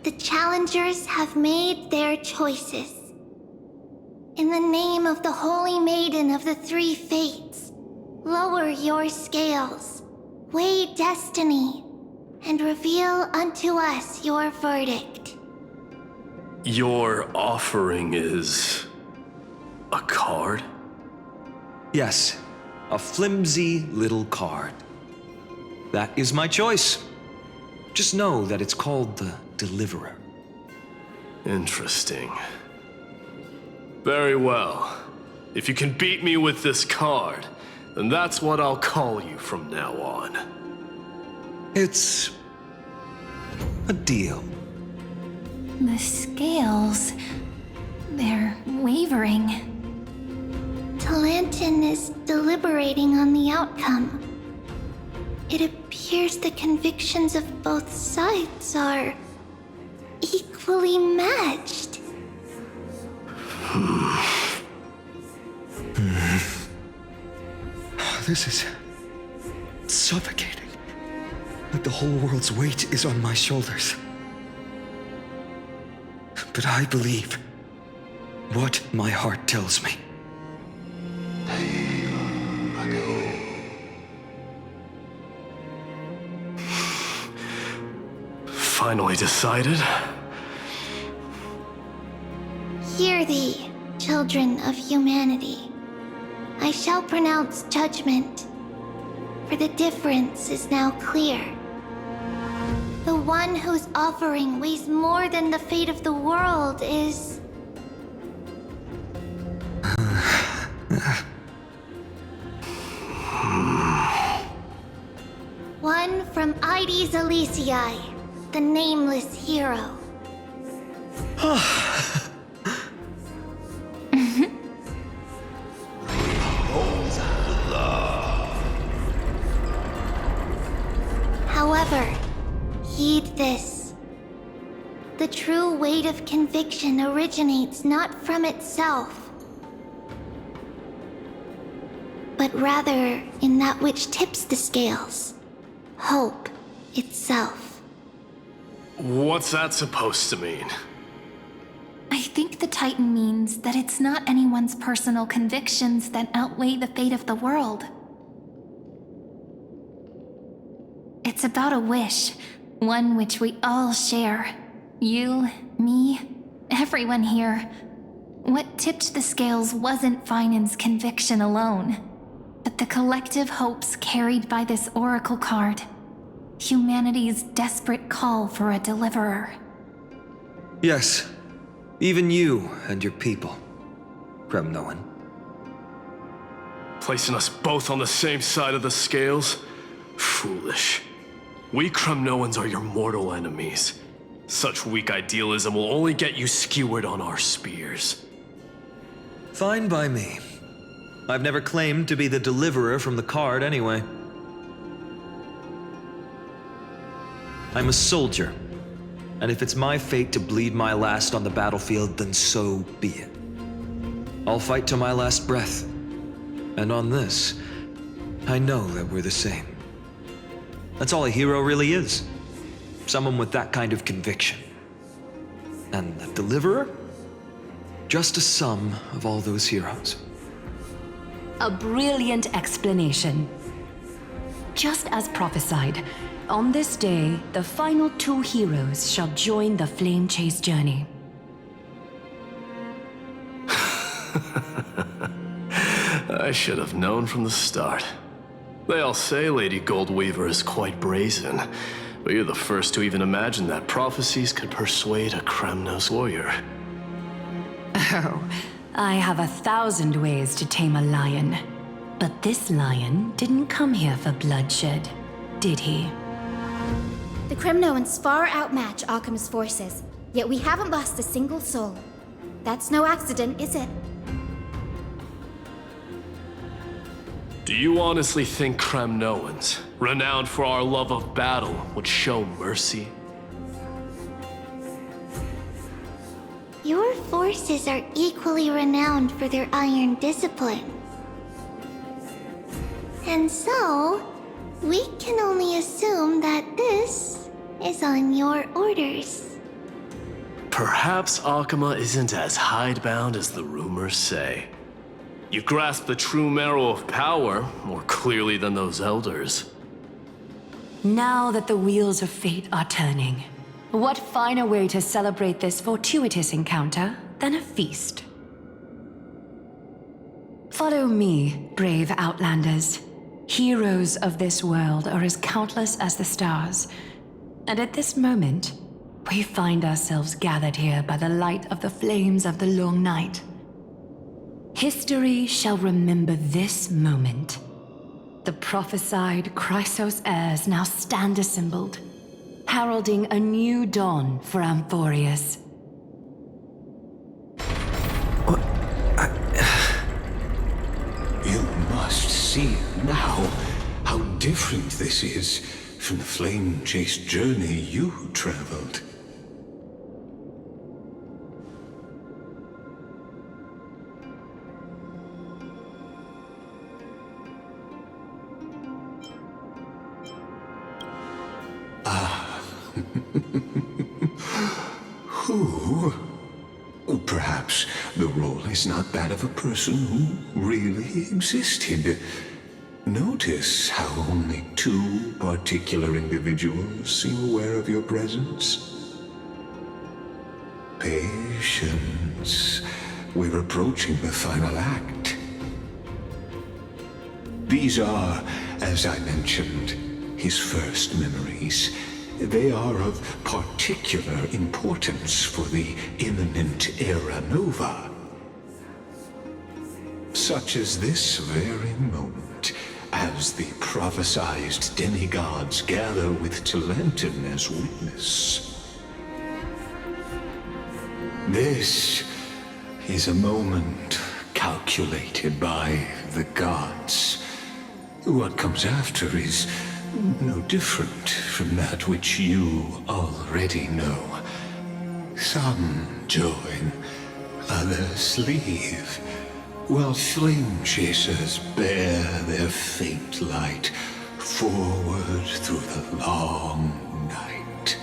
The challengers have made their choices. In the name of the Holy Maiden of the Three Fates, lower your scales, weigh destiny, and reveal unto us your verdict. Your offering is a card? Yes, a flimsy little card. That is my choice. Just know that it's called the Deliverer. Interesting. Very well. If you can beat me with this card, then that's what I'll call you from now on. It's a deal. The scales... they're wavering. Talantin is deliberating on the outcome. It appears the convictions of both sides are equally matched. This is suffocating. Like the whole world's weight is on my shoulders. But I believe what my heart tells me. Finally decided? Hear thee, children of humanity. I shall pronounce judgment, for the difference is now clear. The one whose offering weighs more than the fate of the world is... one from Ides Elysiae, the nameless hero. However, heed this. The true weight of conviction originates not from itself, but rather in that which tips the scales, hope itself. What's that supposed to mean? I think the Titan means that it's not anyone's personal convictions that outweigh the fate of the world. It's about a wish, one which we all share. You, me, everyone here. What tipped the scales wasn't Finan's conviction alone, but the collective hopes carried by this oracle card. Humanity's desperate call for a deliverer. Yes, even you and your people, Kremnoan. Placing us both on the same side of the scales? Foolish. We Kremnoans are your mortal enemies. Such weak idealism will only get you skewered on our spears. Fine by me. I've never claimed to be the deliverer from the card anyway. I'm a soldier, and if it's my fate to bleed my last on the battlefield, then so be it. I'll fight to my last breath, and on this, I know that we're the same. That's all a hero really is. Someone with that kind of conviction. And the deliverer? Just a sum of all those heroes. A brilliant explanation. Just as prophesied, on this day, the final two heroes shall join the Flame Chase journey. I should have known from the start. They all say Lady Goldweaver is quite brazen, but you're the first to even imagine that prophecies could persuade a Kremnos warrior. Oh, I have 1,000 ways to tame a lion. But this lion didn't come here for bloodshed, did he? The Kremnoans far outmatch Occam's forces, yet we haven't lost a single soul. That's no accident, is it? Do you honestly think Kremnoans, renowned for our love of battle, would show mercy? Your forces are equally renowned for their iron discipline. And so, we can only assume that this is on your orders. Perhaps Akama isn't as hidebound as the rumors say. You grasp the true marrow of power more clearly than those elders. Now that the wheels of fate are turning, what finer way to celebrate this fortuitous encounter than a feast? Follow me, brave Outlanders. Heroes of this world are as countless as the stars, and at this moment, we find ourselves gathered here by the light of the flames of the long night. History shall remember this moment. The prophesied Chrysos heirs now stand assembled, heralding a new dawn for Amphoreus. You must see now how different this is from the flame-chased journey you traveled. Who? Perhaps the role is not that of a person who really existed. Notice how only two particular individuals seem aware of your presence. Patience. We're approaching the final act. These are, as I mentioned, his first memories. They are of particular importance for the imminent era nova. Such as this very moment, as the prophesized demigods gather with Talentum as witness. This is a moment calculated by the gods. What comes after is no different from that which you already know. Some join, others leave, while flame chasers bear their faint light forward through the long night.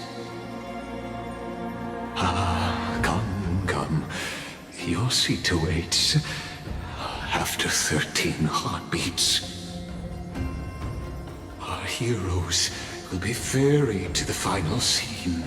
Ah, come. Your seat awaits after 13 heartbeats. Our heroes will be ferried to the final scene.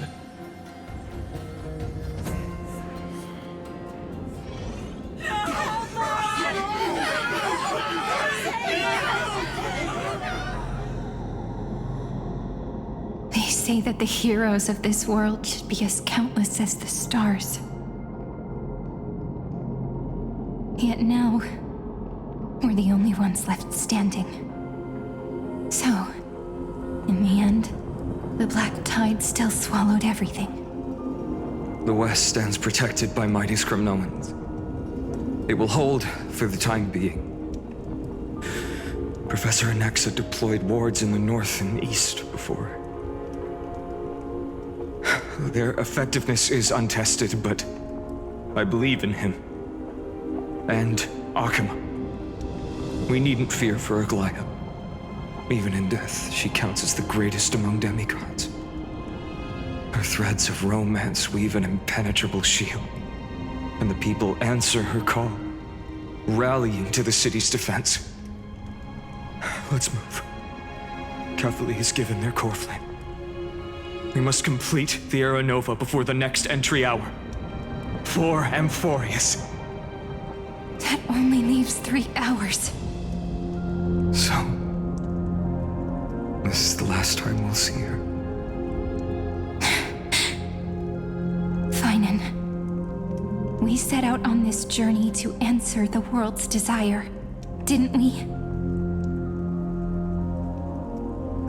They say that the heroes of this world should be as countless as the stars. Yet now, we're the only ones left standing. So, in the end, the black tide still swallowed everything. The West stands protected by mighty Kremnoans. It will hold for the time being. Professor Anexa deployed wards in the north and east before. Their effectiveness is untested, but I believe in him. And Akama. We needn't fear for Aglaya. Even in death, she counts as the greatest among demigods. Her threads of romance weave an impenetrable shield, and the people answer her call, rallying to the city's defense. Let's move. Catholic has given their core flame. We must complete the Era Nova before the next entry hour. For Amphoreus. That only leaves 3 hours. So, this is the last time we'll see her. Finan, we set out on this journey to answer the world's desire, didn't we?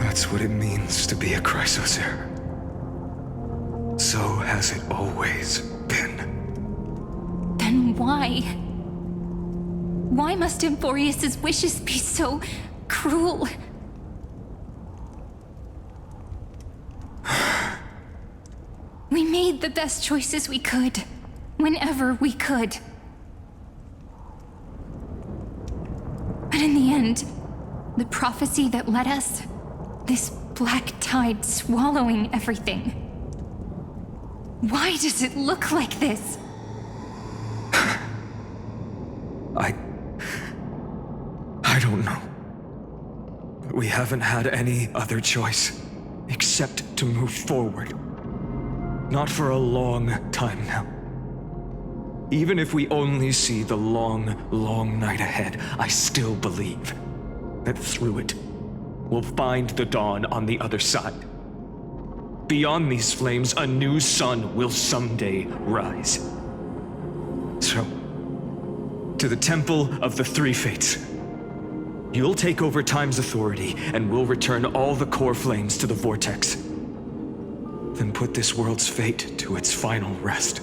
That's what it means to be a Chrysos heir. So has it always been. Then why? Why must Amphoreus' wishes be so cruel? We made the best choices we could, whenever we could. But in the end, the prophecy that led us, this black tide swallowing everything. Why does it look like this? I don't know. We haven't had any other choice except to move forward. Not for a long time now. Even if we only see the long, long night ahead, I still believe that through it, we'll find the dawn on the other side. Beyond these flames, a new sun will someday rise. So, to the Temple of the Three Fates. You'll take over Time's authority, and we'll return all the core flames to the Vortex. Then put this world's fate to its final rest.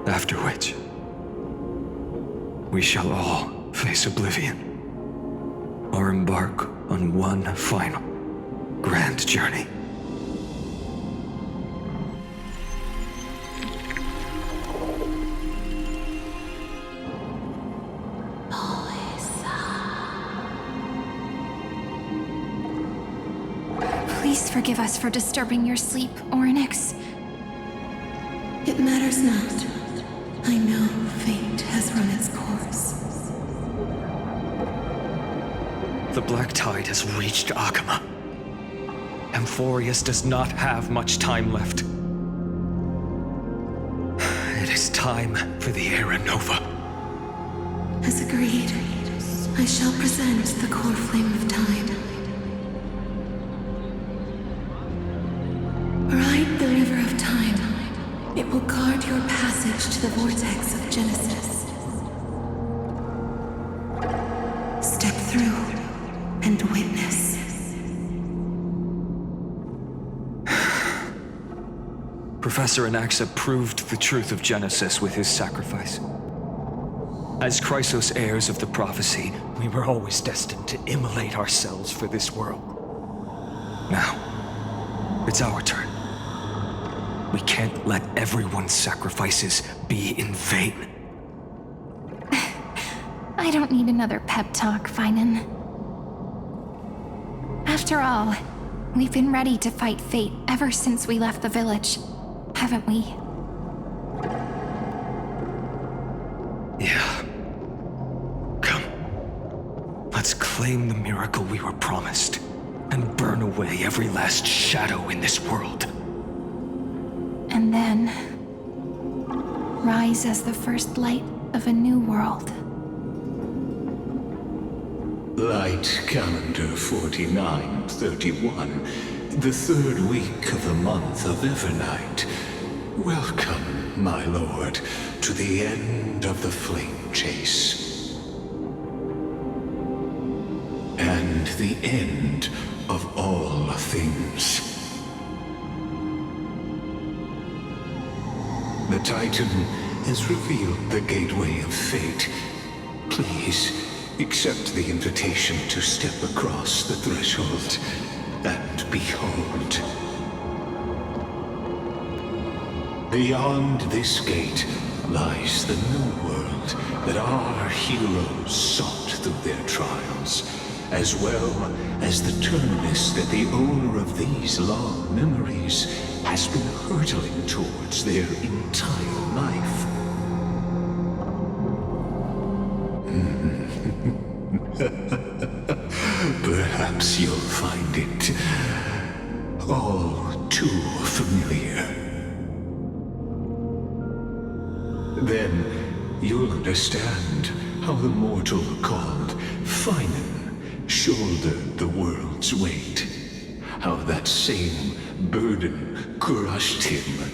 After which, we shall all face oblivion, or embark on one final grand journey. Please forgive us for disturbing your sleep, Orynyx. It matters not. I know fate has run its course. The black tide has reached Akama. Amphoreus does not have much time left. It is time for the Era Nova. As agreed, I shall present the core flame of time. Ride the river of time. It will guard your passage to the vortex of Genesis. Step through and witness. Professor Anaxa proved the truth of Genesis with his sacrifice. As Chrysos heirs of the prophecy, we were always destined to immolate ourselves for this world. Now, it's our turn. We can't let everyone's sacrifices be in vain. I don't need another pep talk, Finan. After all, we've been ready to fight fate ever since we left the village, haven't we? Yeah. Come. Let's claim the miracle we were promised, and burn away every last shadow in this world. And then, rise as the first light of a new world. Light calendar 4931, the third week of the month of Evernight. Welcome, my lord, to the end of the flame chase. And the end of all things. The Titan has revealed the gateway of fate. Please, accept the invitation to step across the threshold and behold. Beyond this gate lies the new world that our heroes sought through their trials, as well as the terminus that the owner of these long memories has been hurtling towards their entire life. Perhaps you'll find it all too familiar. Then you'll understand how the mortal called Finan shouldered the world's weight. How that same burden crushed him,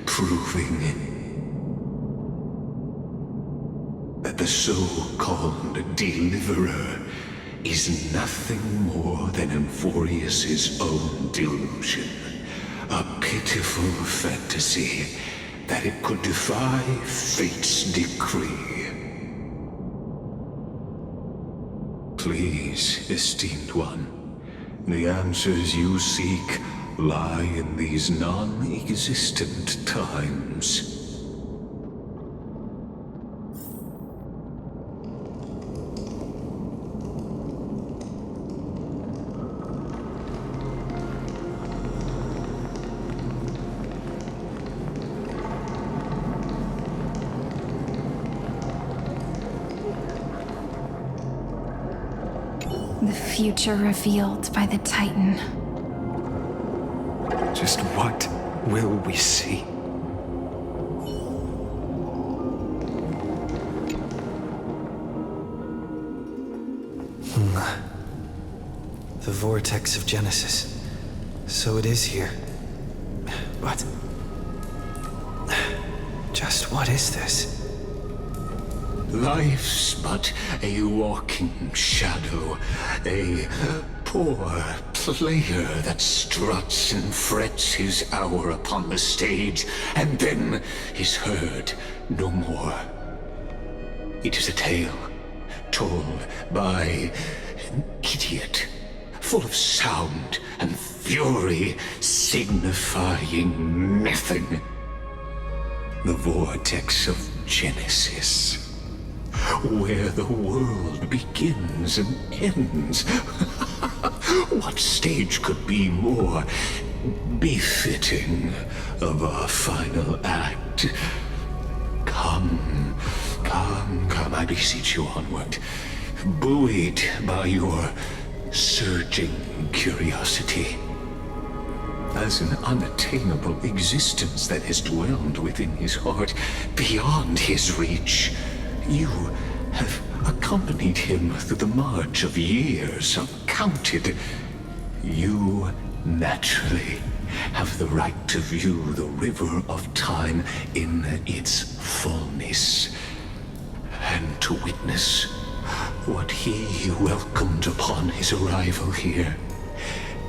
proving that the so-called deliverer is nothing more than Amphoreus' own delusion. A pitiful fantasy that it could defy fate's decree. please, esteemed one. The answers you seek lie in these non-existent times. The future revealed by the Titan. Just what will we see? The vortex of Genesis. So it is here. But... just what is this? Life's but a walking shadow, a poor player that struts and frets his hour upon the stage, and then is heard no more. It is a tale told by an idiot, full of sound and fury, signifying nothing. The vortex of Genesis, where the world begins and ends. What stage could be more befitting of our final act? Come, I beseech you onward, buoyed by your surging curiosity. As an unattainable existence that has dwelled within his heart, beyond his reach, you have accompanied him through the march of years uncounted. You naturally have the right to view the river of time in its fullness, and to witness what he welcomed upon his arrival here.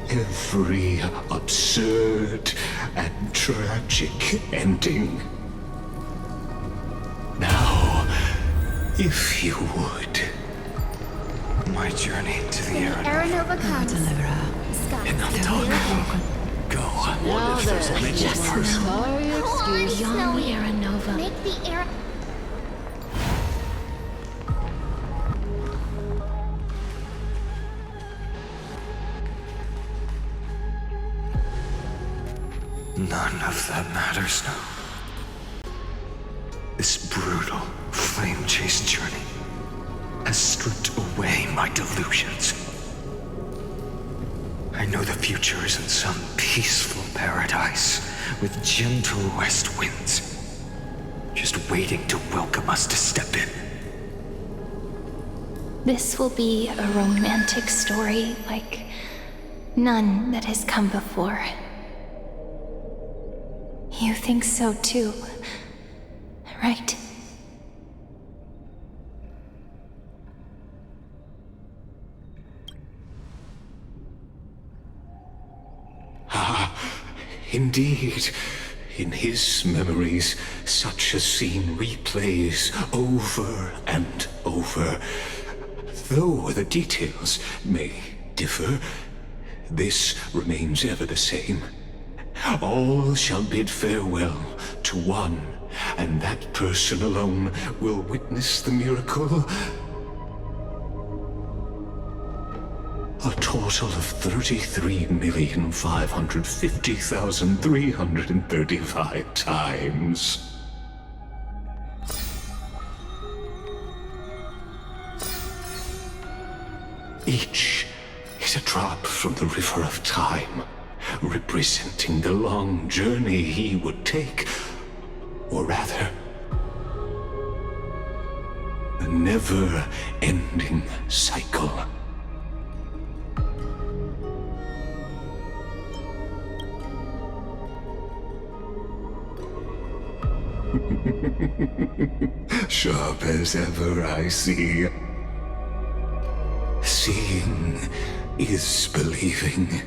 Every absurd and tragic ending. Now, if you would. My journey to the Aranova comes. Enough talk. Go. Now there's a just sorry excuse. Beyond the Aranova. Make the air. None of that matters now. This brutal, flame-chased journey has stripped away my delusions. I know the future is in some peaceful paradise with gentle west winds, just waiting to welcome us to step in. This will be a romantic story like none that has come before. You think so too, right? Indeed, in his memories, such a scene replays over and over. Though the details may differ, this remains ever the same. All shall bid farewell to one, and that person alone will witness the miracle. A total of 33,550,335 times. Each is a drop from the river of time, representing the long journey he would take, or rather, a never-ending cycle. Sharp as ever, I see. Seeing is believing.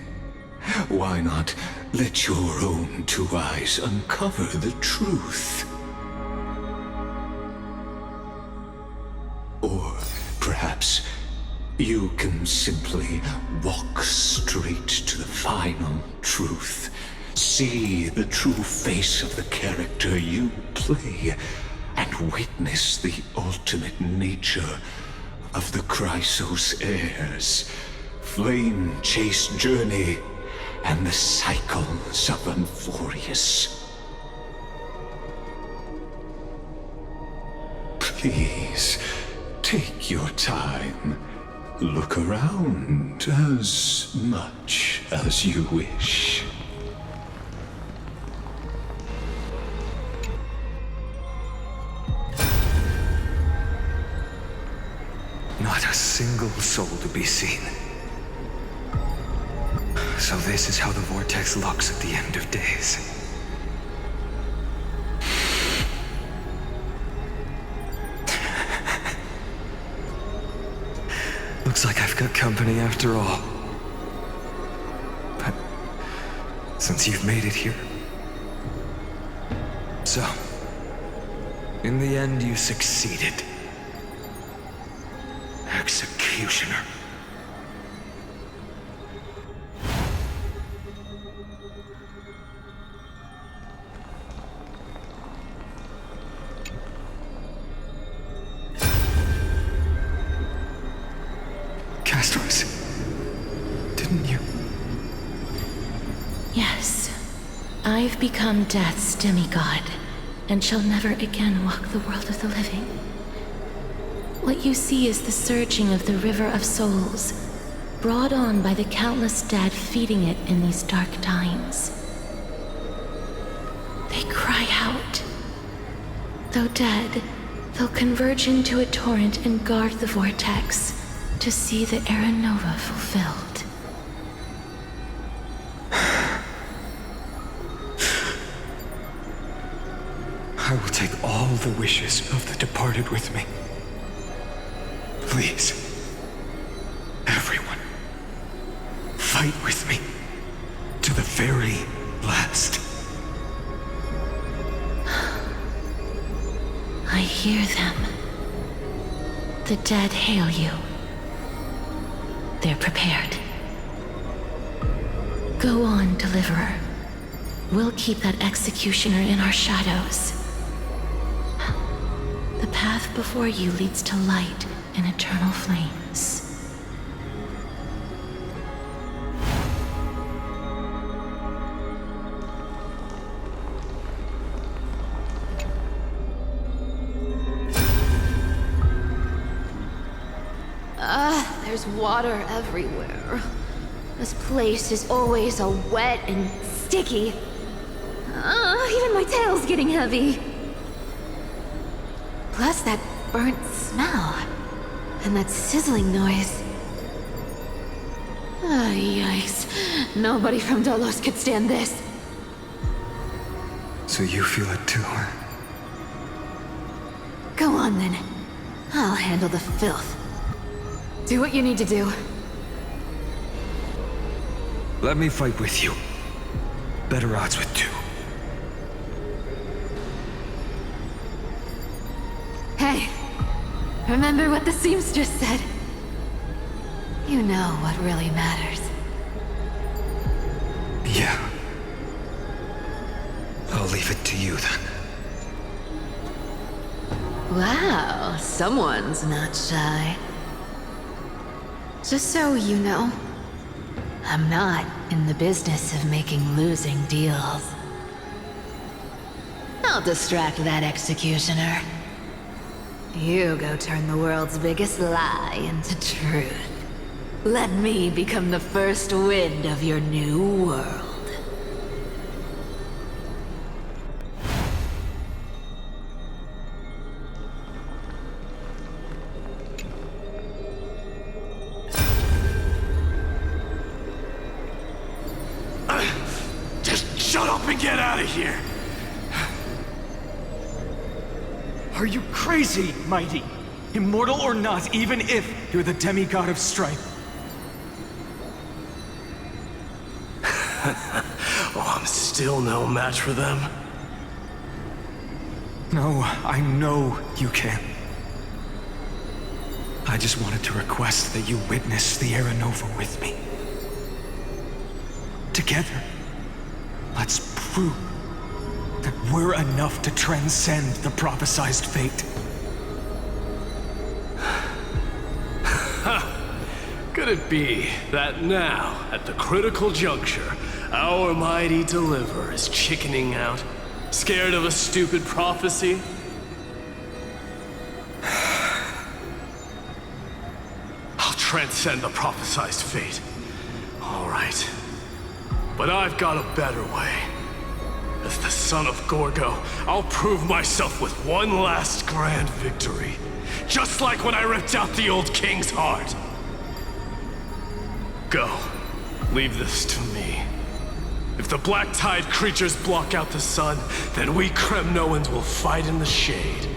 Why not let your own two eyes uncover the truth? Or perhaps You can simply walk straight to the final truth. See the true face of the character you play, and witness the ultimate nature of the Chrysos heirs. Flame-chased journey and the cycles of Amphoreus. Please, take your time. Look around as much as you wish. Not a single soul to be seen. So this is how the vortex looks at the end of days. Looks like I've got company after all. But since you've made it here... So, in the end you succeeded. Executioner. Castros, didn't you? Yes. I've become Death's demigod, and shall never again walk the world of the living. What you see is the surging of the river of souls, brought on by the countless dead feeding it in these dark times. They cry out. Though dead, they'll converge into a torrent and guard the vortex to see the Era Nova fulfilled. I will take all the wishes of the departed with me. Please, everyone, fight with me to the very last. I hear them. The dead hail you. They're prepared. Go on, Deliverer. We'll keep that executioner in our shadows. The path before you leads to light and eternal flames. There's water everywhere. This place is always so wet and sticky. Even my tail's getting heavy. Plus that burnt smell. And that sizzling noise. Yikes. Nobody from Dolos could stand this. So you feel it too, huh? Go on then. I'll handle the filth. Do what you need to do. Let me fight with you. Better odds with two. Hey, remember what the seamstress said? You know what really matters. Yeah. I'll leave it to you then. Wow, someone's not shy. Just so you know, I'm not in the business of making losing deals. I'll distract that executioner. You go turn the world's biggest lie into truth. Let me become the first wind of your new world. Shut up and get out of here! Are you crazy, Mighty? Immortal or not, even if you're the demigod of strife. Oh, I'm still no match for them. No, I know you can. I just wanted to request that you witness the Era Nova with me. Together, let's prove that we're enough to transcend the prophesized fate. Could it be that now, at the critical juncture, our mighty deliverer is chickening out, scared of a stupid prophecy? I'll transcend the prophesized fate. All right. But I've got a better way. As the son of Gorgo, I'll prove myself with one last grand victory. Just like when I ripped out the old king's heart. Go. Leave this to me. If the Black Tide creatures block out the sun, then we Kremnoans will fight in the shade.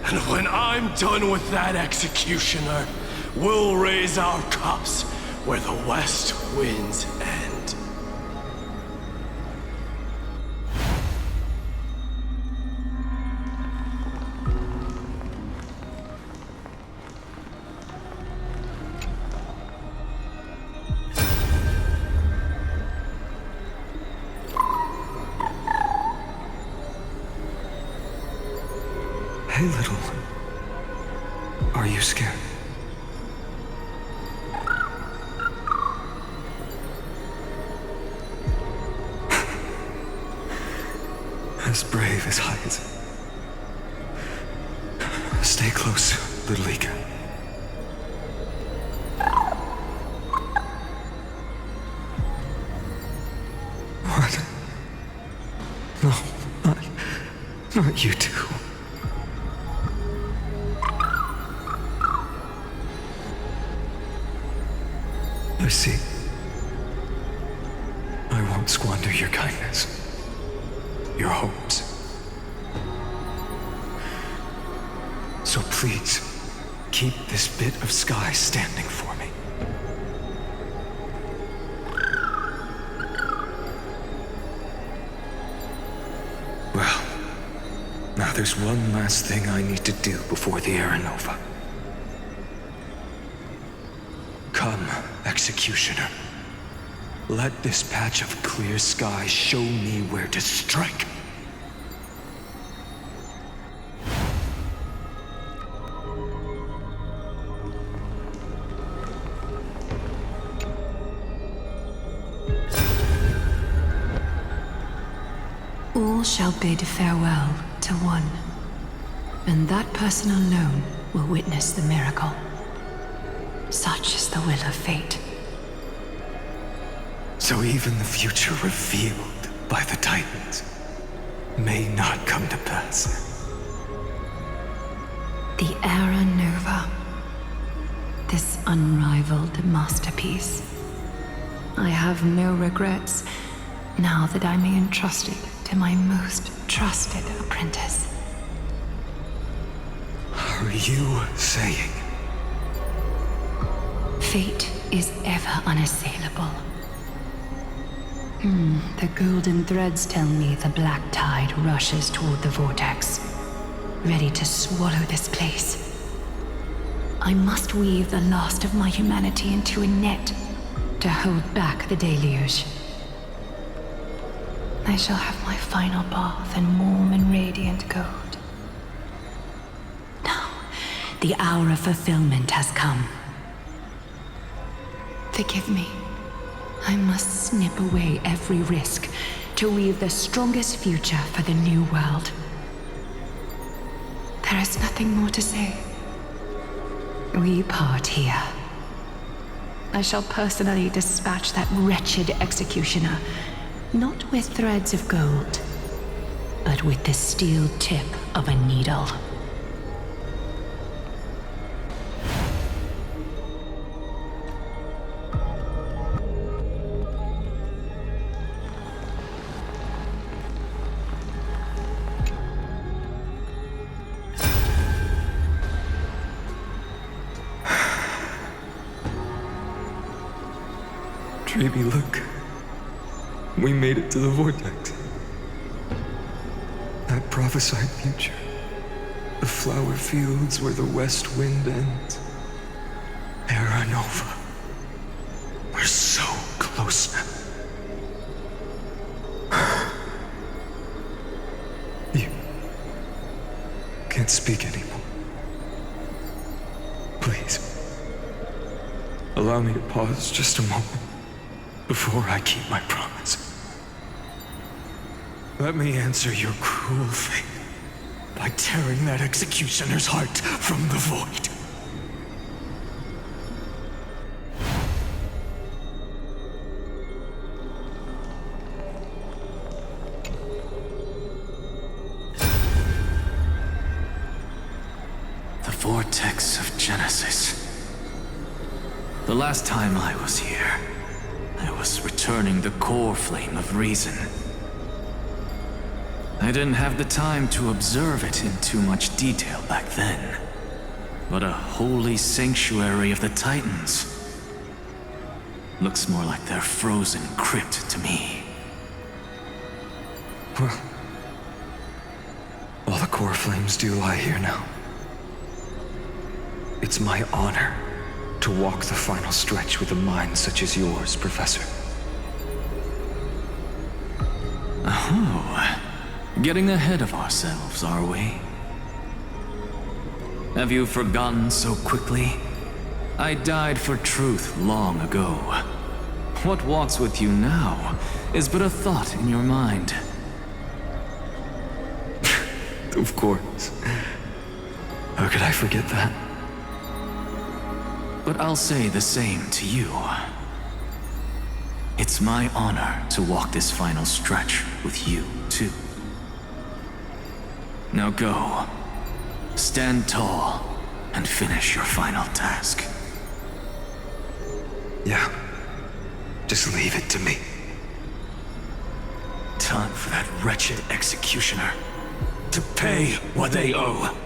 And when I'm done with that executioner, we'll raise our cups where the west winds end. Hey, little one. Are you scared? As brave as I is. Stay close, little Ika. What? No, not you two. I see. I won't squander your kindness, your hopes. So please, keep this bit of sky standing for me. Well, now there's one last thing I need to do before the Era Nova. Come, Executioner. Let this patch of clear sky show me where to strike. All shall bid farewell to one, and that person alone will witness the miracle. Such is the will of fate. So even the future revealed by the Titans may not come to pass. The Era Nova. This unrivaled masterpiece. I have no regrets now that I may entrust it to my most trusted apprentice. Are you saying? Fate is ever unassailable. The golden threads tell me the black tide rushes toward the vortex, ready to swallow this place. I must weave the last of my humanity into a net to hold back the deluge. I shall have my final bath in warm and radiant gold. Now, the hour of fulfillment has come. Forgive me. I must snip away every risk to weave the strongest future for the new world. There is nothing more to say. We part here. I shall personally dispatch that wretched executioner, not with threads of gold, but with the steel tip of a needle. Baby, look. We made it to the vortex. That prophesied future. The flower fields where the west wind ends. Terra Nova. We're so close now. You can't speak anymore. Please, allow me to pause just a moment before I keep my promise. Let me answer your cruel fate by tearing that executioner's heart from the void. The vortex of Genesis. The last time I was here, I was returning the core flame of reason. I didn't have the time to observe it in too much detail back then. But a holy sanctuary of the Titans. Looks more like their frozen crypt to me. Well, all the core flames do lie here now. It's my honor to walk the final stretch with a mind such as yours, Professor. Oh, getting ahead of ourselves, are we? Have you forgotten so quickly? I died for truth long ago. What walks with you now is but a thought in your mind. Of course. How could I forget that? But I'll say the same to you. It's my honor to walk this final stretch with you, too. Now go. Stand tall and finish your final task. Yeah. Just leave it to me. Time for that wretched executioner to pay what they owe.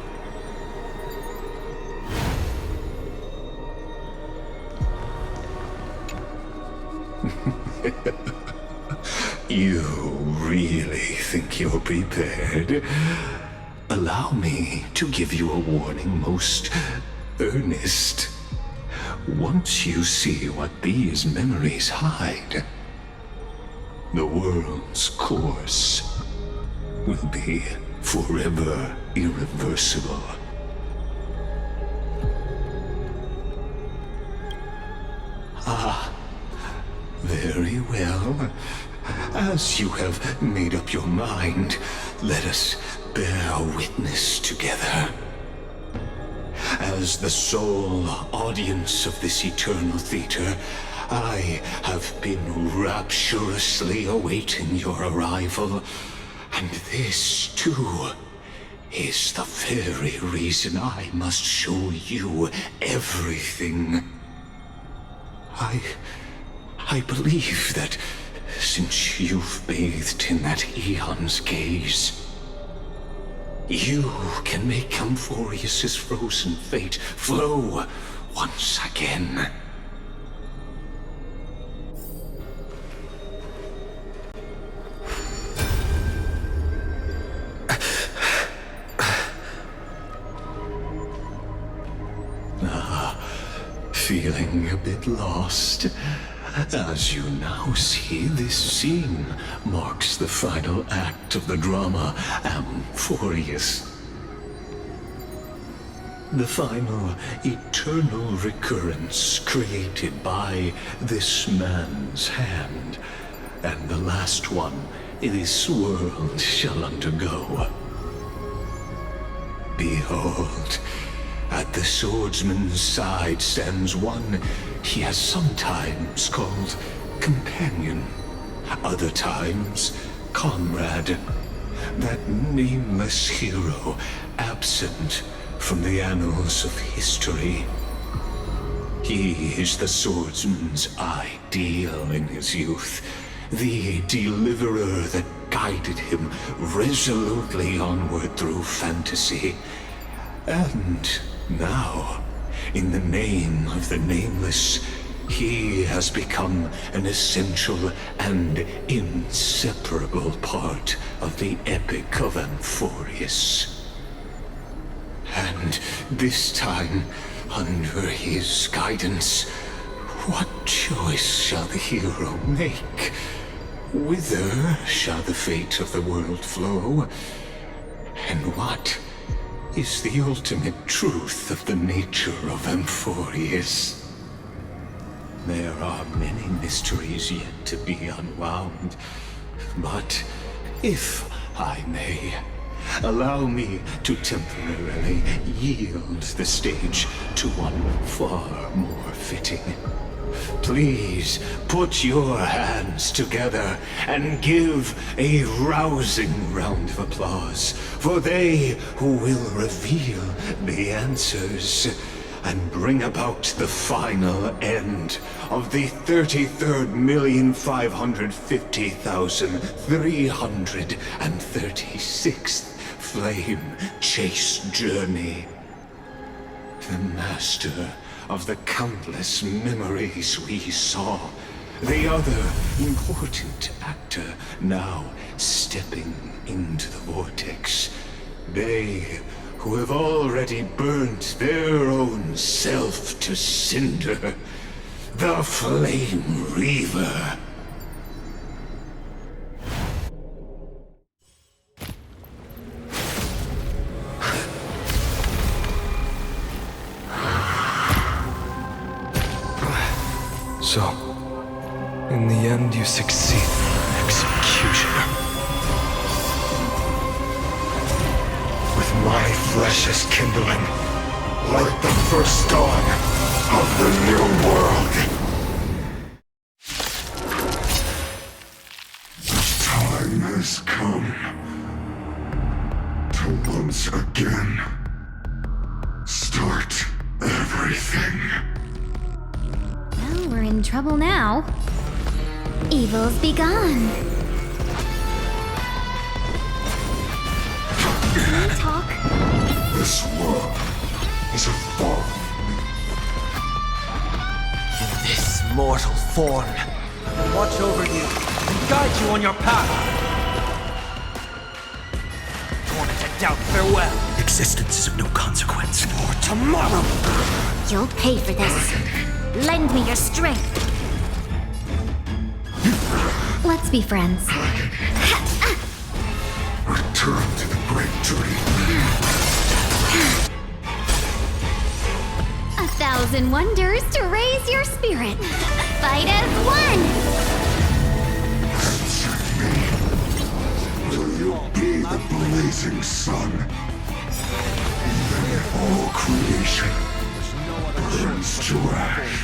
You really think you're prepared? Allow me to give you a warning most earnest. Once you see what these memories hide, the world's course will be forever irreversible. Ah, very well. As you have made up your mind, let us bear witness together. As the sole audience of this eternal theater, I have been rapturously awaiting your arrival, and this, too, is the very reason I must show you everything. I believe that since you've bathed in that eon's gaze, you can make Amphoreus' frozen fate flow once again. Feeling a bit lost? As you now see, this scene marks the final act of the drama Amphoreus. The final eternal recurrence created by this man's hand, and the last one this world shall undergo. Behold, at the swordsman's side stands one he has sometimes called companion, other times comrade, that nameless hero absent from the annals of history. He is the swordsman's ideal in his youth, the deliverer that guided him resolutely onward through fantasy. And now, in the name of the Nameless, he has become an essential and inseparable part of the epic of Amphoreus. And this time, under his guidance, what choice shall the hero make? Whither shall the fate of the world flow? And what is the ultimate truth of the nature of Amphoreus? There are many mysteries yet to be unwound, but if I may, allow me to temporarily yield the stage to one far more fitting. Please put your hands together and give a rousing round of applause for they who will reveal the answers and bring about the final end of the 33,550,336th flame chase journey. The master of the countless memories we saw, the other important actor now stepping into the vortex. They who have already burnt their own self to cinder, the Flame Reaver. So, in the end, you succeed, Executioner. With my flesh as kindling, like the first dawn of the new world. Time has come to once again start everything. Well, we're in trouble now. Evil's begun. Can you talk? This world is a fall. In this mortal form, watch over you and guide you on your path. Torn to doubt farewell. Existence is of no consequence. For tomorrow. You'll pay for this. Lend me your strength. Let's be friends. Return to the great dream. 1,000 wonders to raise your spirit. Fight as one. Answer me. Will you be the blazing sun? Even if all creation burns to ash.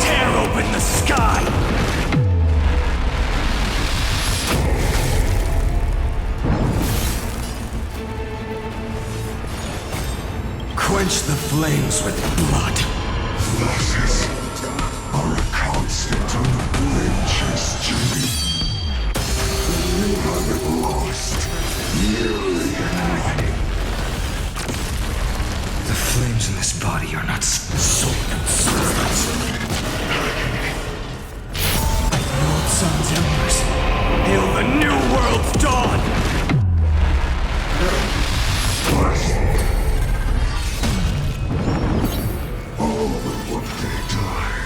Tear open the sky! Quench the flames with blood. Losses are a constant on the flame chase journey. You haven't lost nearly enough. The flames in this body are not soul consumers. Old sun's embers, hail the new world's dawn! All will one day die.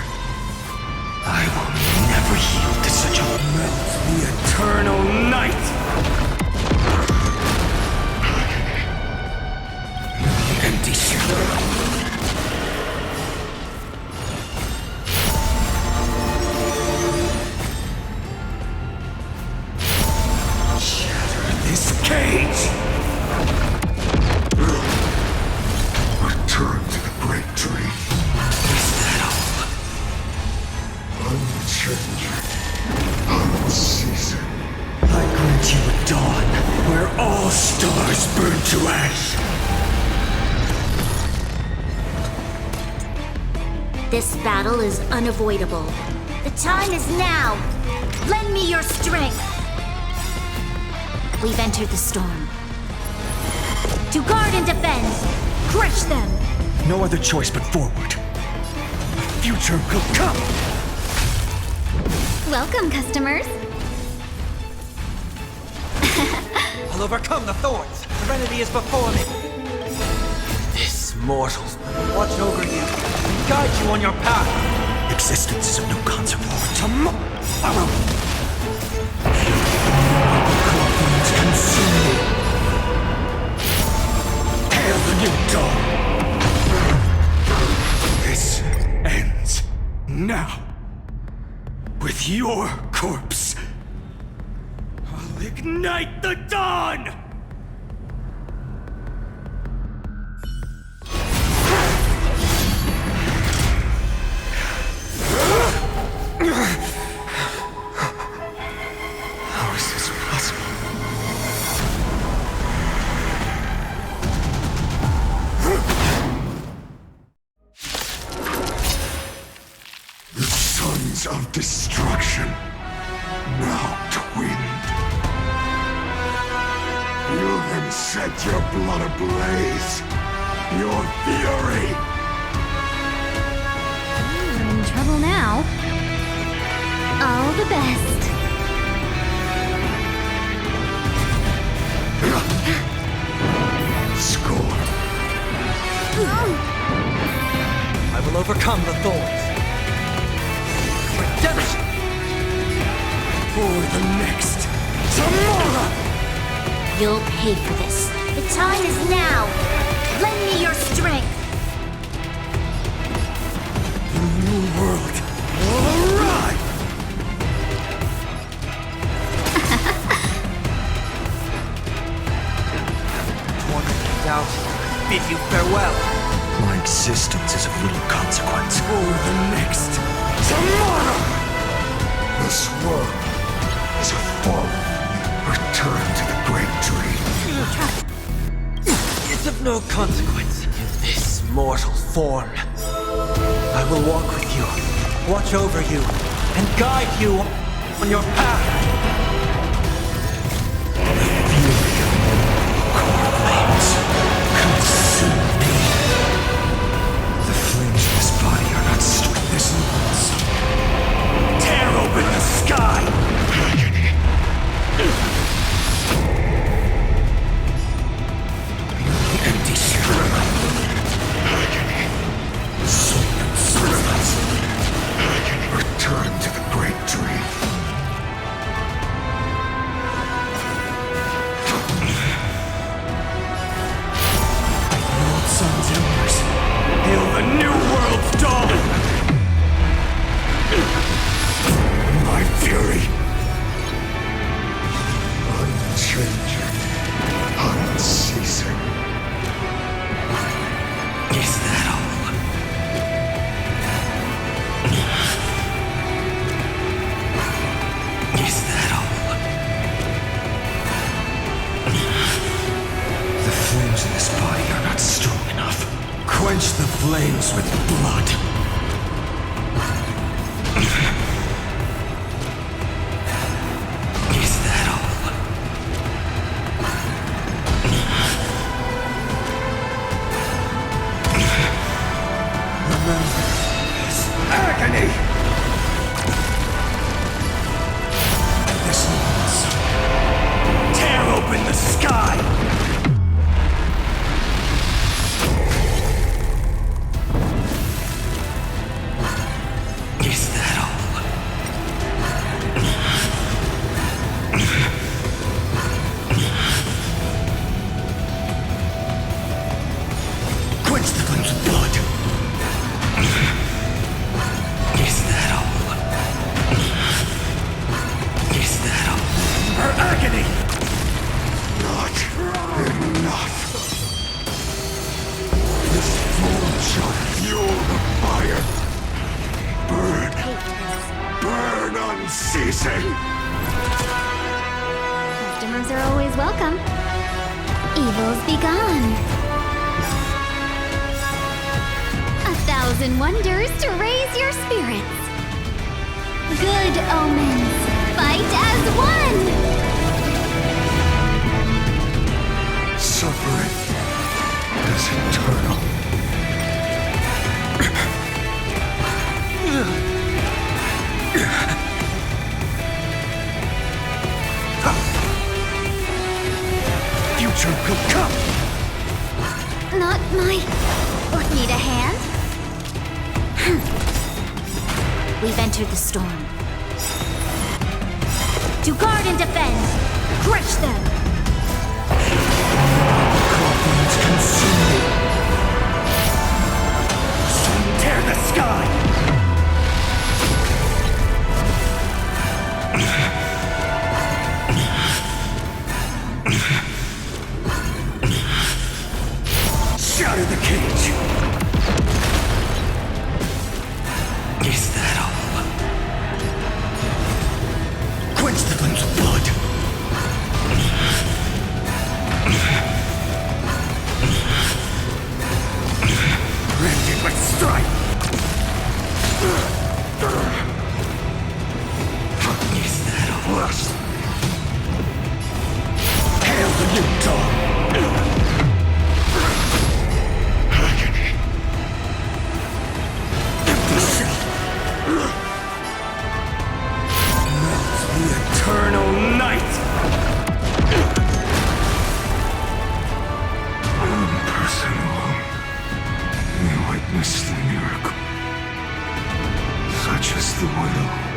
I will never yield to such a melt the eternal night! Empty shell. Shatter this cage! Return to the great dream. Is that all? Unchanging, unceasing. I grant you a dawn where all stars burn to ash. This battle is unavoidable. The time is now. Lend me your strength. We've entered the storm. To guard and defend. Crush them. No other choice but forward. A future will come! Welcome, customers. I'll overcome the thorns. Serenity is before me. This mortal watch over you and guide you on your path. Existence is of no consequence. Tomorrow! Consume me. Hail the new dawn! This ends now. With your corpse. I'll ignite the dawn! How is this possible? The sons of destruction, now twinned. Feel them set your blood ablaze. Your fury. We're in trouble now. All the best. Score. I will overcome the thorns. Redemption! For the next tomorrow! You'll pay for this. The time is now. Lend me your strength. The new world will arrive! Doubt. Bid you farewell. My existence is of little consequence. For the next tomorrow! This world is a fall. Return to the great dream. It's of no consequence. In this mortal form, I will walk with you, watch over you, and guide you on your path. The flames of this body are not strong. This longs. Tear open the sky! Empty shell. Soul and servants. Return to the great dream. Old sun's embers. Hail the new world's dawn! My fury. Unchanging. Unceasing. Is that all? Is that all? The flames in this body are not strong enough. Quench the flames with blood. Is that all? Remember this agony! This longs. Tear open the sky! Is that all? Quench the flames with blood. Is that all? Is that all? Her agony! Not enough. This fool shall fuel the fire. Burn. Burn unceasing. Customers are always welcome. Evils be gone. 1,000 wonders to raise your spirits. Good omens, fight as one! Suffering is eternal. Come! Not my... Need a hand? We've entered the storm. To guard and defend! Crush them! Cobwebs consume me. Tear the sky! Shatter the cage! Is that all? Quench the flames of blood! Branded with strife! Is that all? Hail the new dawn! Agony. Empty shell! Melt the eternal night! One person alone may witness the miracle. Such is the will